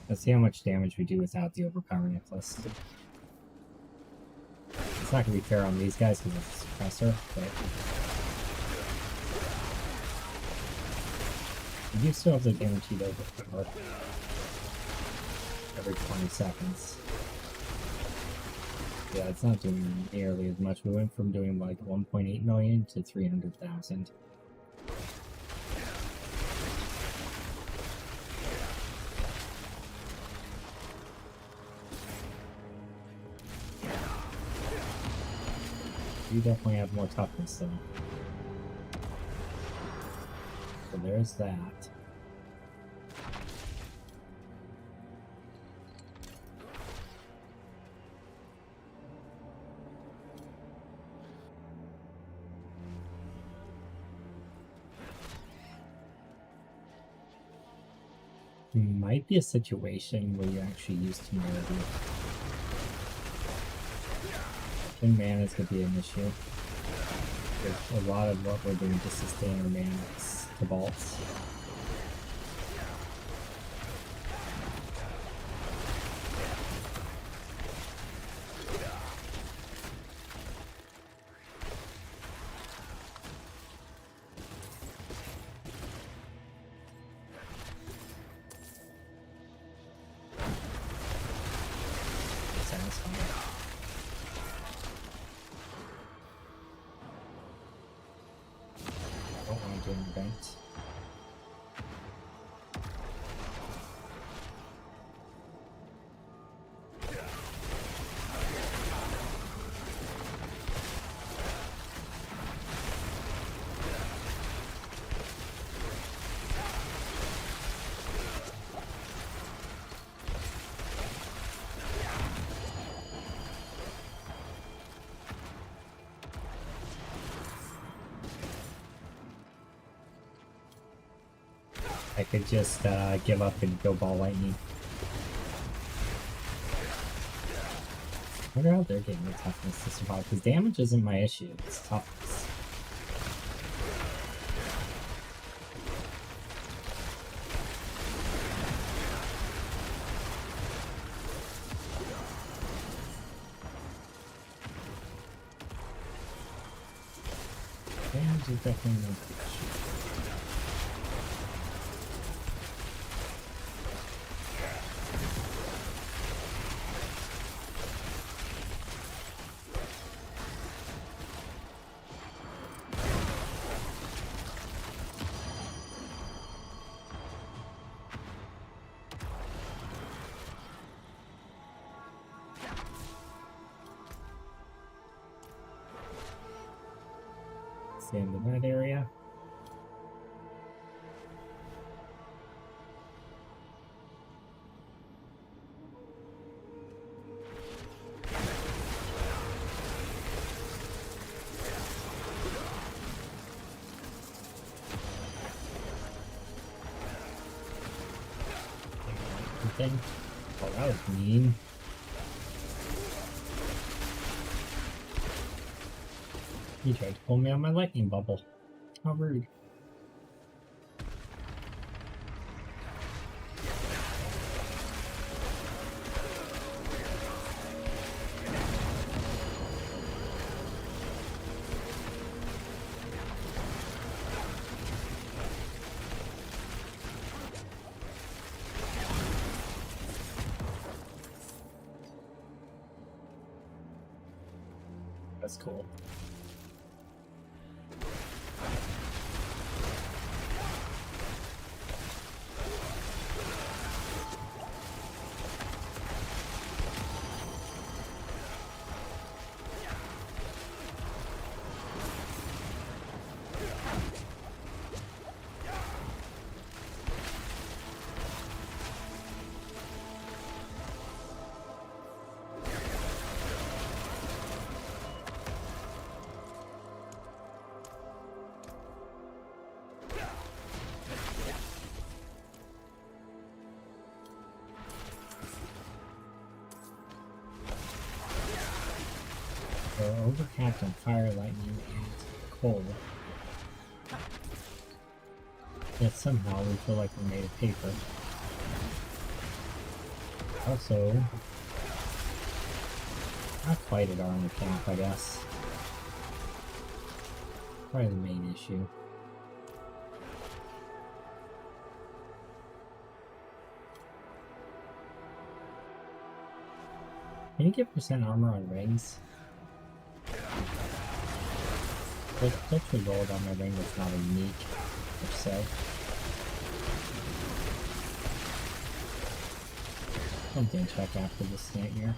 Let's see how much damage we do without the overpower necklace. It's not going to be fair on these guys because it's a suppressor, but you do still have the guaranteed overpower every 20 seconds. Yeah, it's not doing nearly as much. We went from doing like 1.8 million to 300,000. You definitely have more toughness though. So there's that. Might be a situation where you actually use temerity. And mana could be an issue. There's a lot of what we're doing to sustain our mana is the vaults. I could just give up and go ball lightning. I wonder how they're getting the toughness to survive, because damage isn't my issue, it's toughness. Damage is definitely no issue. Stand in that area. Thing. Oh, that was mean. He tried to pull me on my lightning bubble. How rude. That's cool. Overcapped on fire, lightning, and cold. Yet somehow we feel like we're made of paper. Also, not quite at armor camp, I guess. Probably the main issue. Can you get percent armor on rings? Let's reload on my ring that's not a unique, per se. Something to check after this nightmare.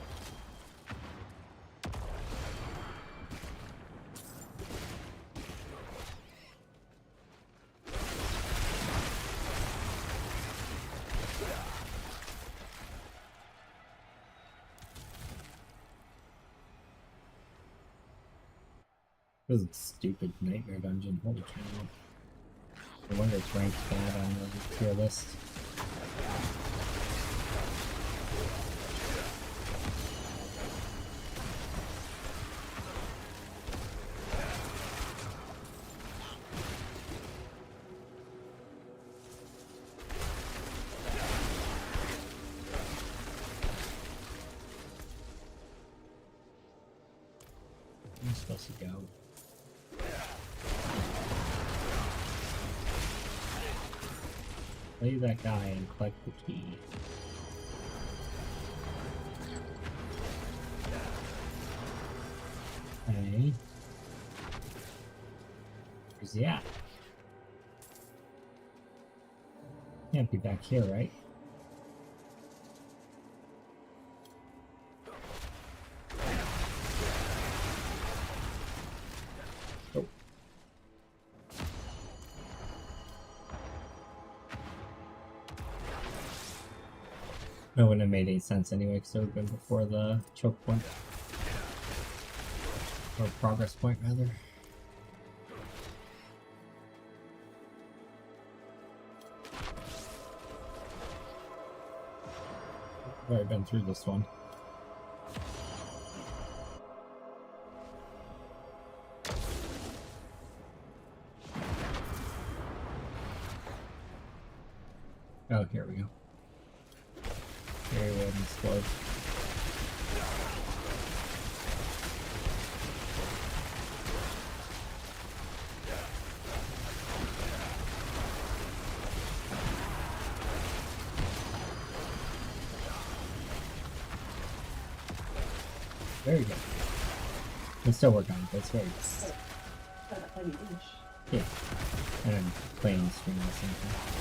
This is a stupid nightmare dungeon, holy cow. I wonder it's ranked bad on the tier list. I'm supposed to go. Play that guy and collect the key. Okay. Where's he at? Can't be back here, right? Oh. That wouldn't have made any sense anyway, because it would have been before the choke point. Or progress point, rather. Already been through this one. Oh, here we go. Very well explode. Very good. I'm still working on it, but it's very good. Yeah. And I'm playing the stream at the same time.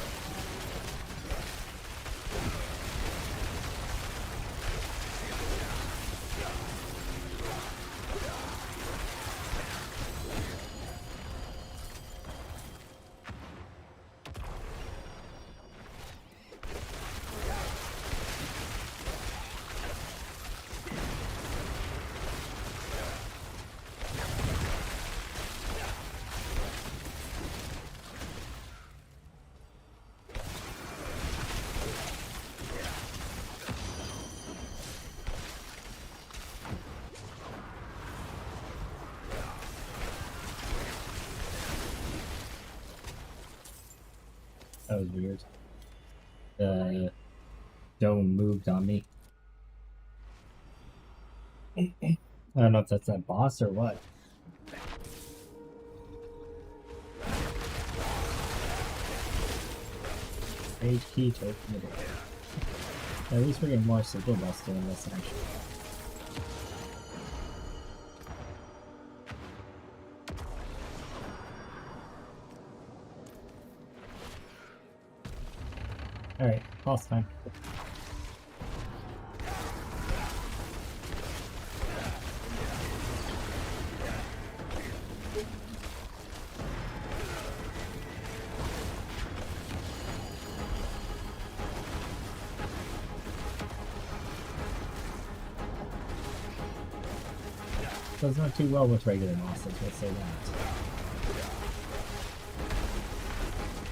That was weird. The dome moved on me. I don't know if that's that boss or what. Rage key to open the door. At least we're getting more simple boss doing this actually. Alright, boss time. Does not do well with regular bosses, let's say that.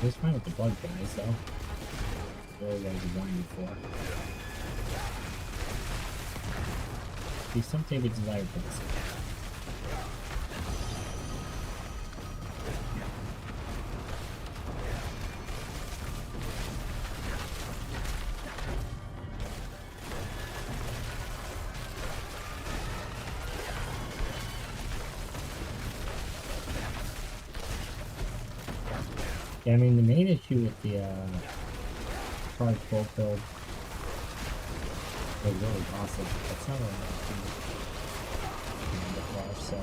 It was fine with the blood guys though. Really well designed for. See, something we desire for this. Yeah, I mean, the main issue with the charge full build was really awesome. That's not what I'm doing before, so.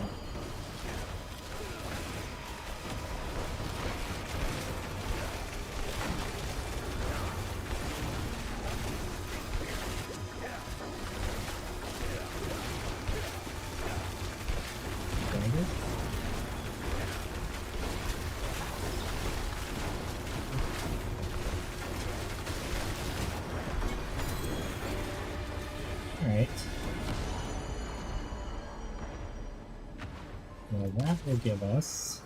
Alright. Well, that will give us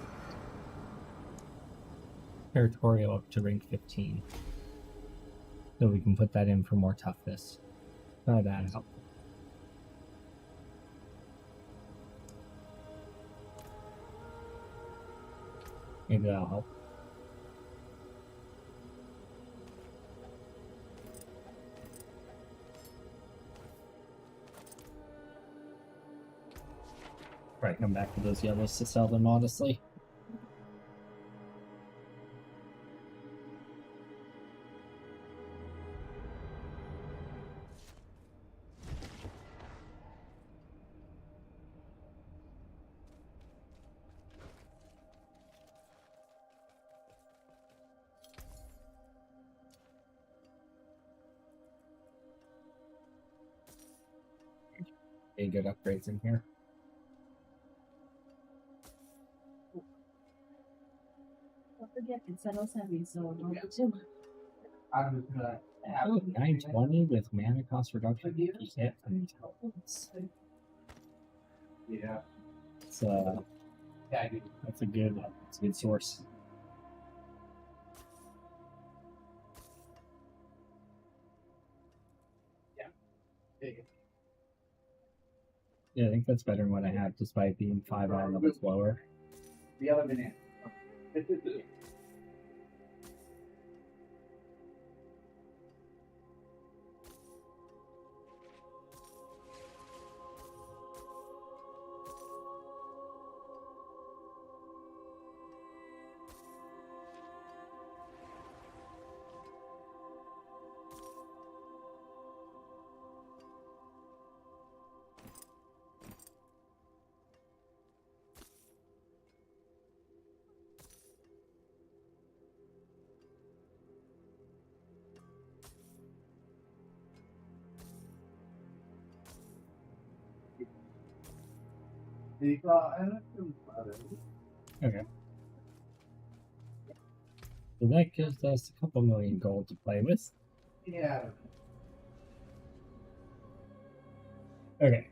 territorial up to rank 15. So we can put that in for more toughness. Try that out. Maybe that'll help. Right, come back to those yellows to sell them honestly. Any good upgrades in here? Don't forget, it's settles heavy, so don't get too much. I'm just gonna have 920 with mana cost reduction. Yeah, Yeah. it's Yeah, I do. that's a good source. Yeah, I think that's better than what I have, despite being 5 odd levels lower. The other banana. Okay. So that gives us a couple million gold to play with. Yeah. Okay.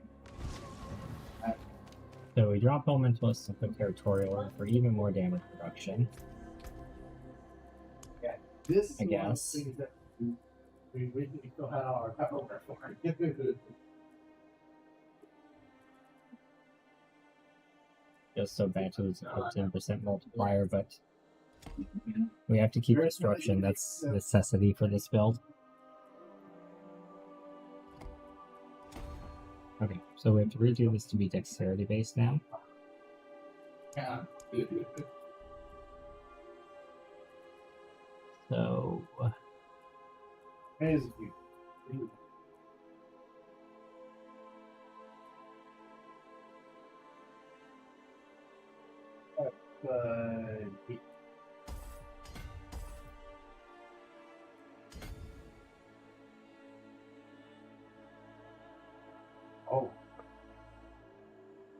So we drop Elementalist and put Territorial for even more damage reduction. This I guess. We still had our cover for. Just so bad to lose a 15% multiplier, but we have to keep destruction. That's necessity for this build. Okay, so we have to redo this to be dexterity based now. Yeah. So Here's a few. Oh.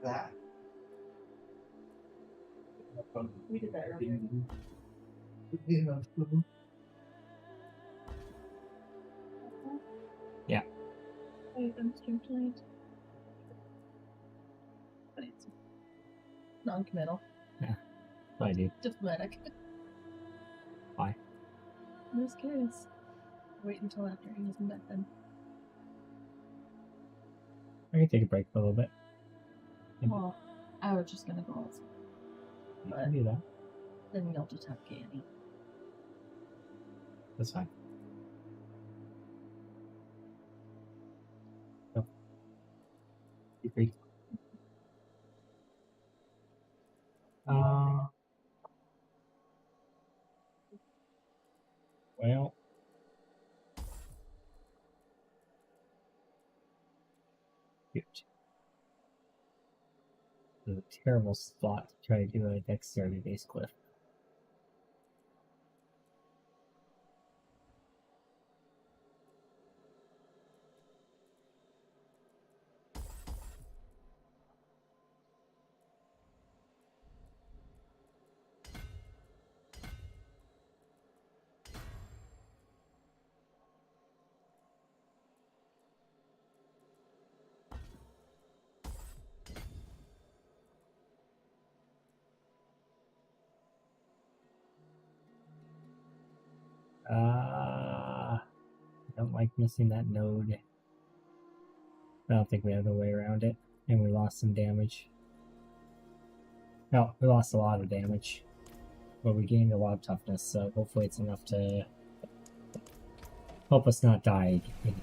That. We did that earlier. Yeah. I'm stream tonight. Non-committal. I do. Diplomatic. Why? I'm just curious. Wait until after he isn't back then. I can take a break for a little bit. Well, I was just gonna go out. You can do that. Then you'll just have candy. That's fine. Go. Be free. Well. Huge. It's a terrible spot to try to do a dexterity based cliff. I don't like missing that node. I don't think we have a way around it. And we lost some damage. No, we lost a lot of damage. But we gained a lot of toughness, so hopefully it's enough to help us not die again.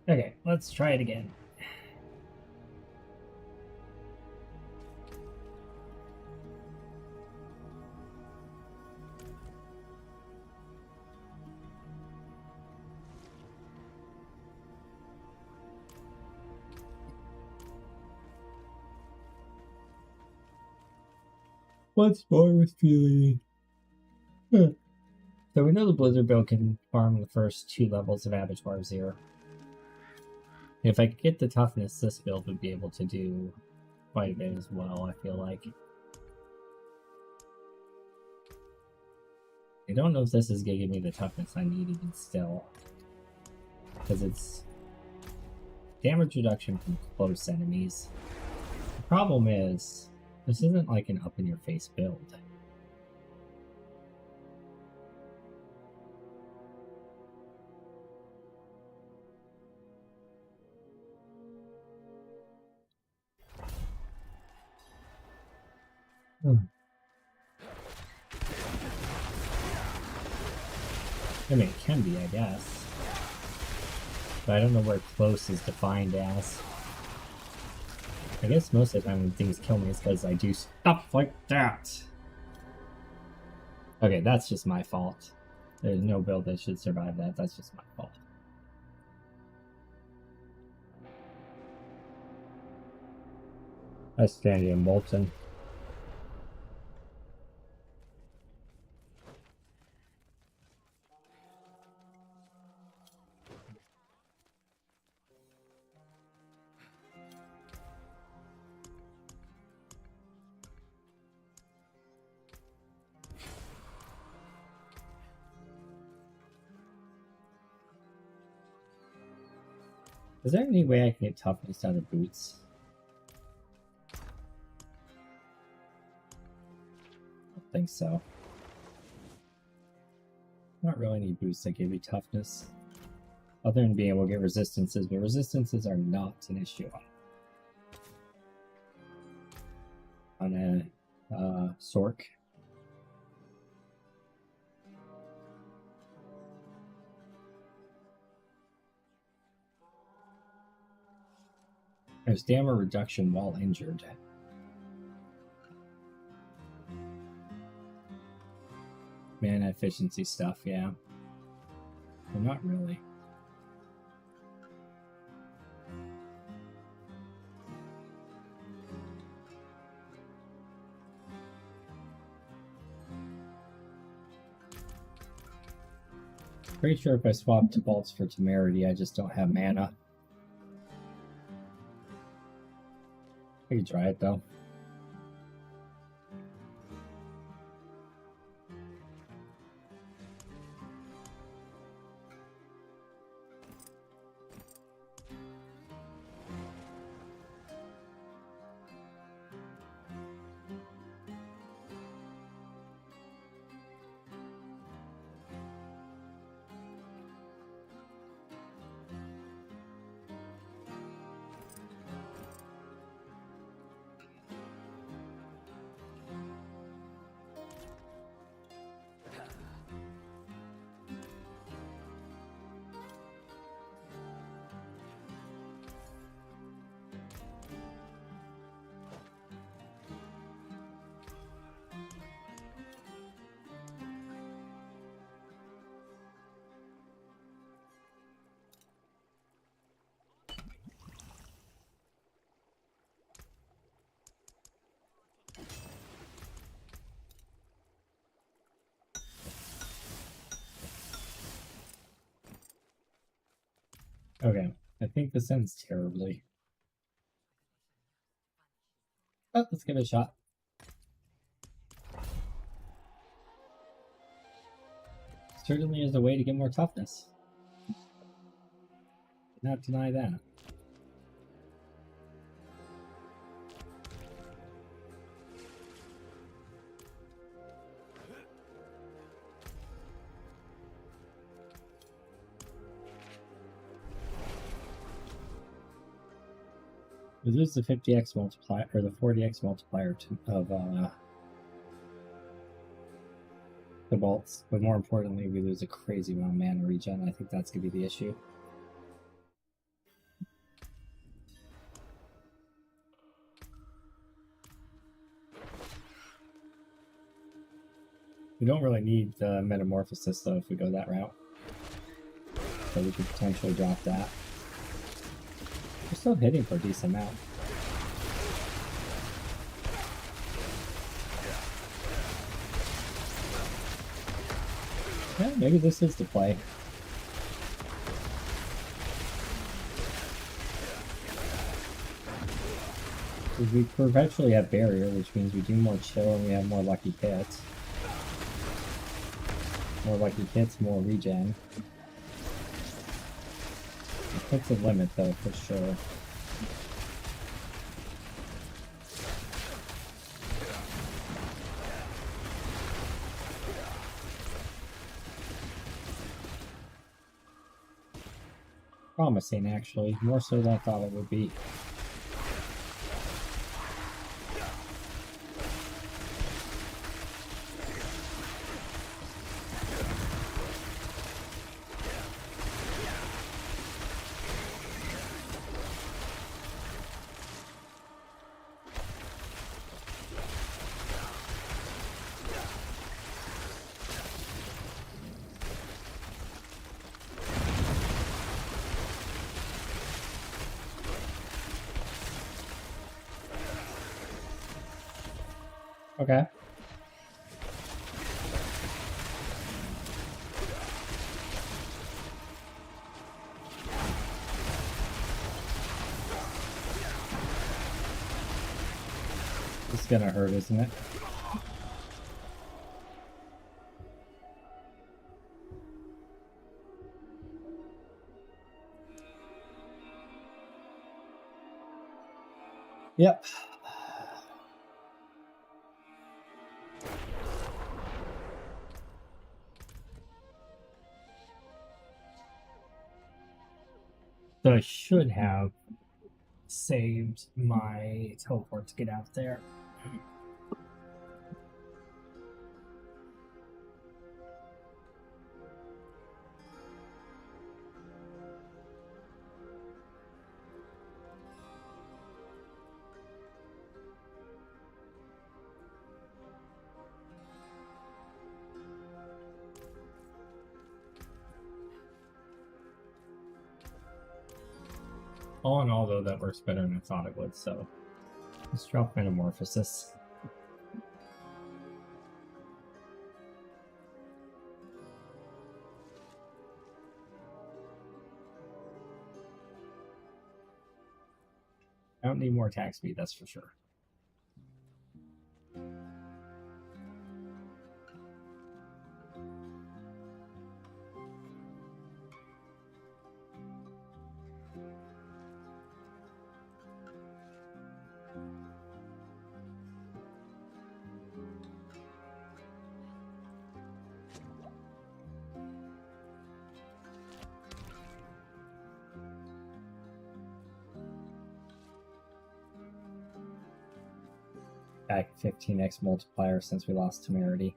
Okay, let's try it again. Once more with feeling. So we know the Blizzard build can farm the first 2 levels of Abattoir 0. If I could get the toughness, this build would be able to do quite a bit as well, I feel like. I don't know if this is going to give me the toughness I need even still. Because it's damage reduction from close enemies. The problem is, this isn't like an up-in-your-face build. I mean, it can be, I guess. But I don't know where close is defined as. I guess most of the time when things kill me is because I do stuff like that. Okay, that's just my fault. There's no build that should survive that. That's just my fault. That's standing in Bolton. Is there any way I can get toughness out of boots? I don't think so. Not really any boots that give you toughness. Other than being able to get resistances, but resistances are not an issue on a Sorc. There's damage reduction while injured. Mana efficiency stuff, yeah. But not really. Pretty sure if I swap to bolts for temerity, I just don't have mana. I could try it though. Okay, I think this ends terribly. Oh, let's give it a shot. Certainly is a way to get more toughness. Not deny that. We lose the 50x multiplier, or the 40x multiplier of the bolts, but more importantly, we lose a crazy amount of mana regen. I think that's going to be the issue. We don't really need the metamorphosis though if we go that route, so we could potentially drop that. We're still hitting for a decent amount. Yeah, maybe this is the play. We perpetually have barrier, which means we do more chill and we have more lucky hits. More lucky hits, more regen. It puts a limit though, for sure. Promising, actually. More so than I thought it would be. Okay. It's gonna hurt, isn't it? Yep. So I should have saved my teleport to get out there. All in all, though, that works better than I thought it would, so let's drop Metamorphosis. I don't need more attack speed, that's for sure. Back 15x multiplier since we lost temerity.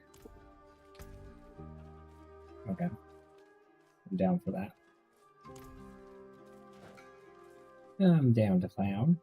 Okay. I'm down for that. I'm down to clown.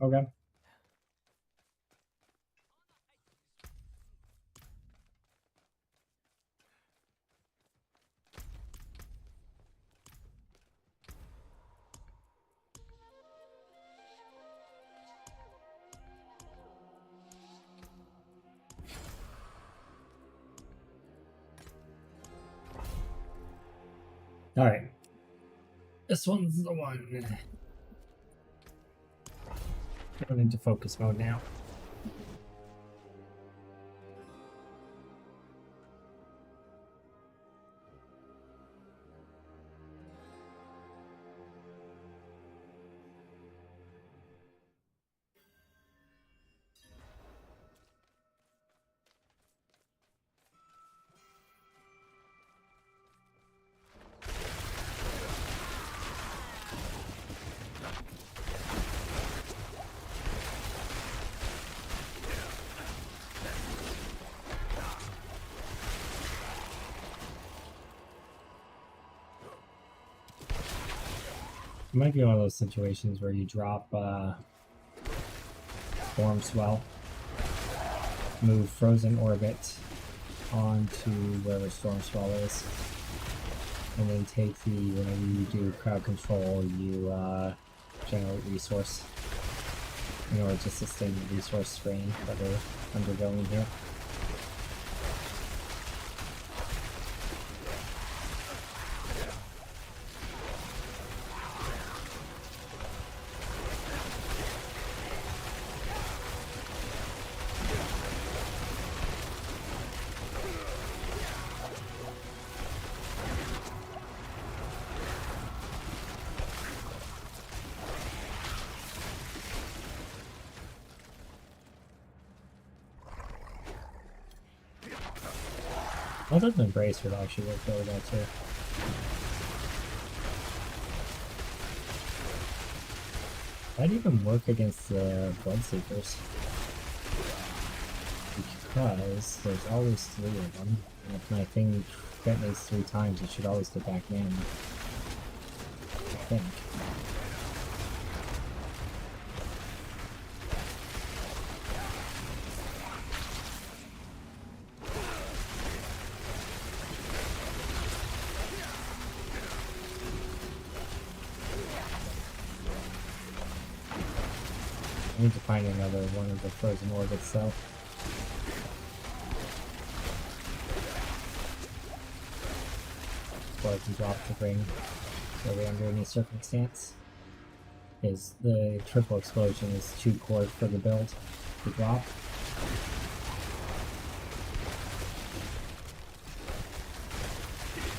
Okay. All right. This one's the one. Going into focus mode now. It might be one of those situations where you drop Storm Swell, move Frozen Orbit onto wherever Storm Swell is, and then take whenever you do crowd control, you generate resource in order to sustain the resource strain that we're undergoing here. Other than Brace would actually work really well too. I'd even work against the Bloodseekers. Because there's always 3 of them. And if my thing detonates 3 times, it should always get back in. I think. I need to find another one of the frozen orbits though. Before I can drop the ring really under any circumstance. Is the triple explosion is too core for the build to drop.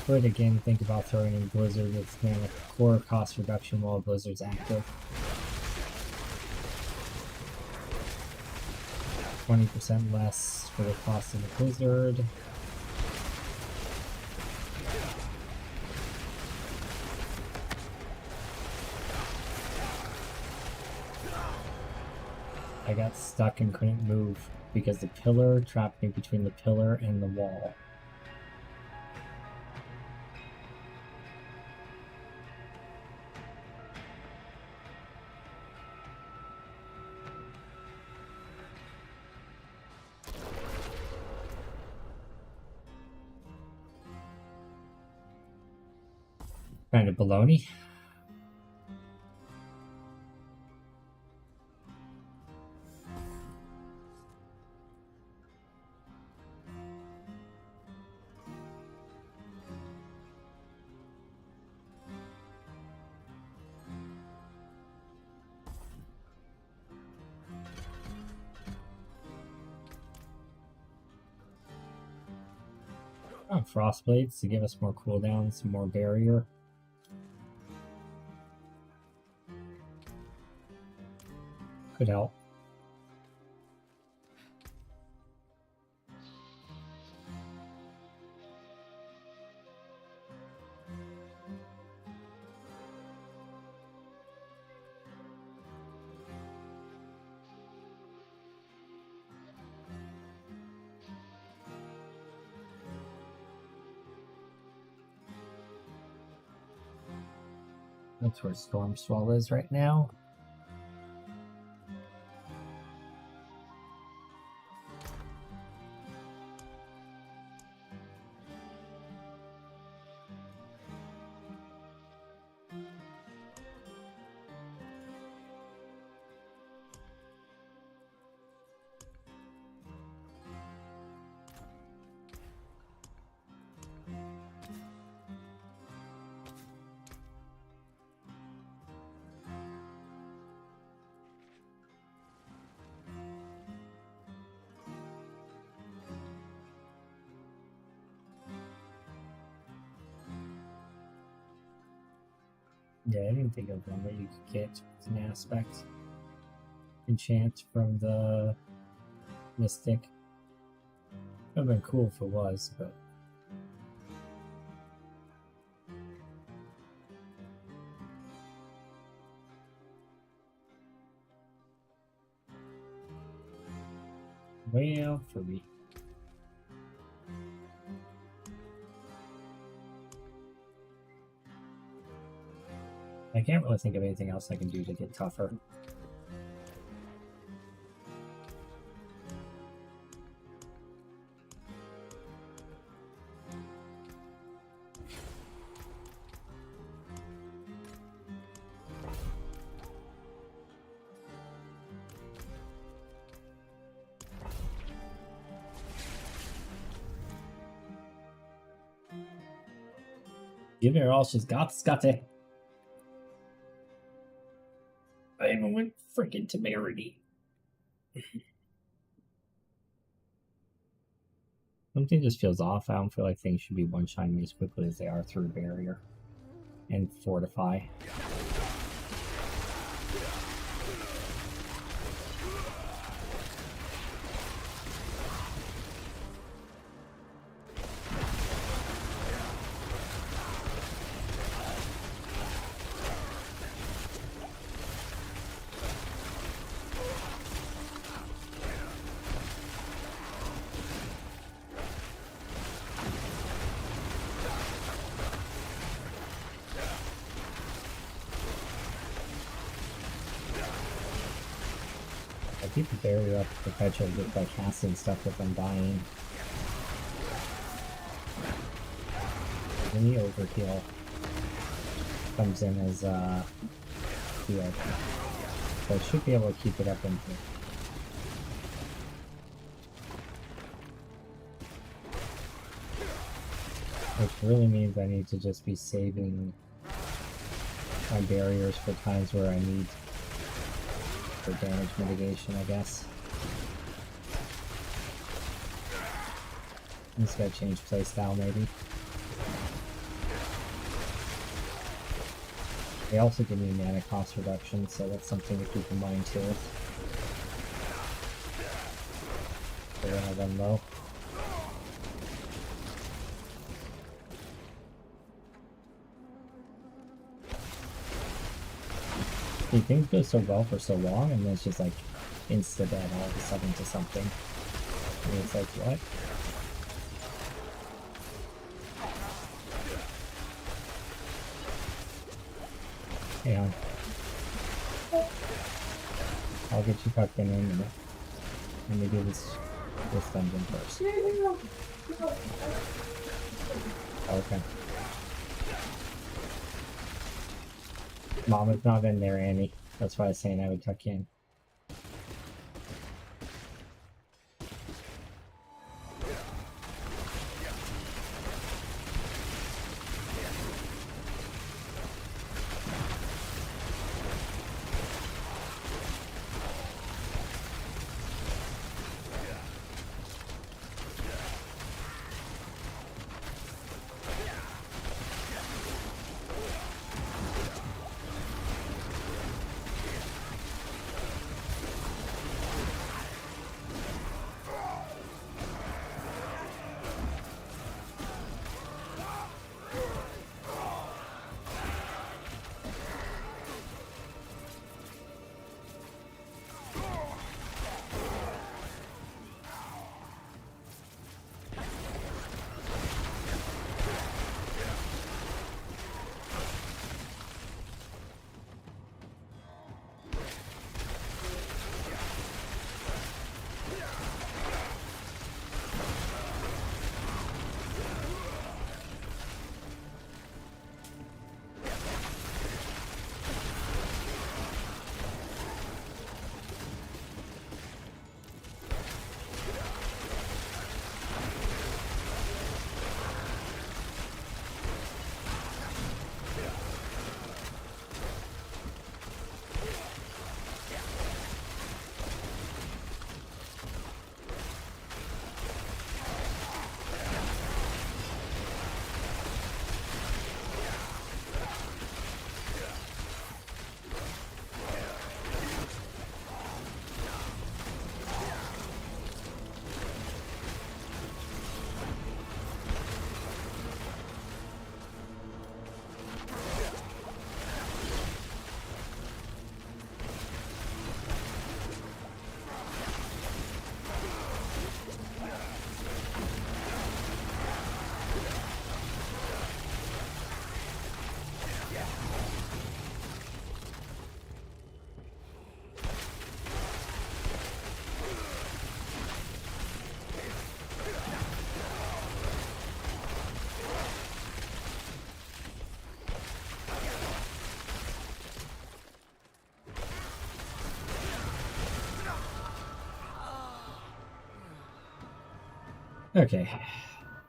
Could again think about throwing in Blizzard with mana core cost reduction while Blizzard's active. 20% less for the cost of the Blizzard. I got stuck and couldn't move because the pillar trapped me between the pillar and the wall. Kind of baloney. Oh, Frostblades to give us more cooldown, some more barrier. Could help. That's where Stormswall is right now. Yeah, I didn't think of one that you could get as an aspect. Enchant from the Mystic. Would have been cool if it was, but well, for me. I can't really think of anything else I can do to get tougher. Give her all she's got it. I even went freaking temerity. Something just feels off. I don't feel like things should be one-shotting me as quickly as they are through barrier and fortify. keep the barrier up perpetually just by casting stuff if I'm dying. Any overkill comes in as heal. So I should be able to keep it up in here. Which really means I need to just be saving my barriers for times where I need for damage mitigation, I guess. I'm just gonna change playstyle maybe. They also give me mana cost reduction, so that's something to keep in mind too. So when I run low. Things go so well for so long, and then it's just like insta-dead all of a sudden to something. And it's like, what? Hang on. I'll get you tucked in a minute. Let me do this dungeon first. Okay. Mama's not in there, Annie. That's why I was saying I would tuck you in. Okay,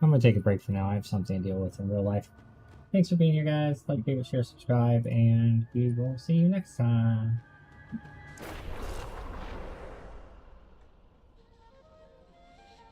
I'm gonna take a break for now. I have something to deal with in real life. Thanks for being here, guys. Like, favorite, share, subscribe, and we will see you next time.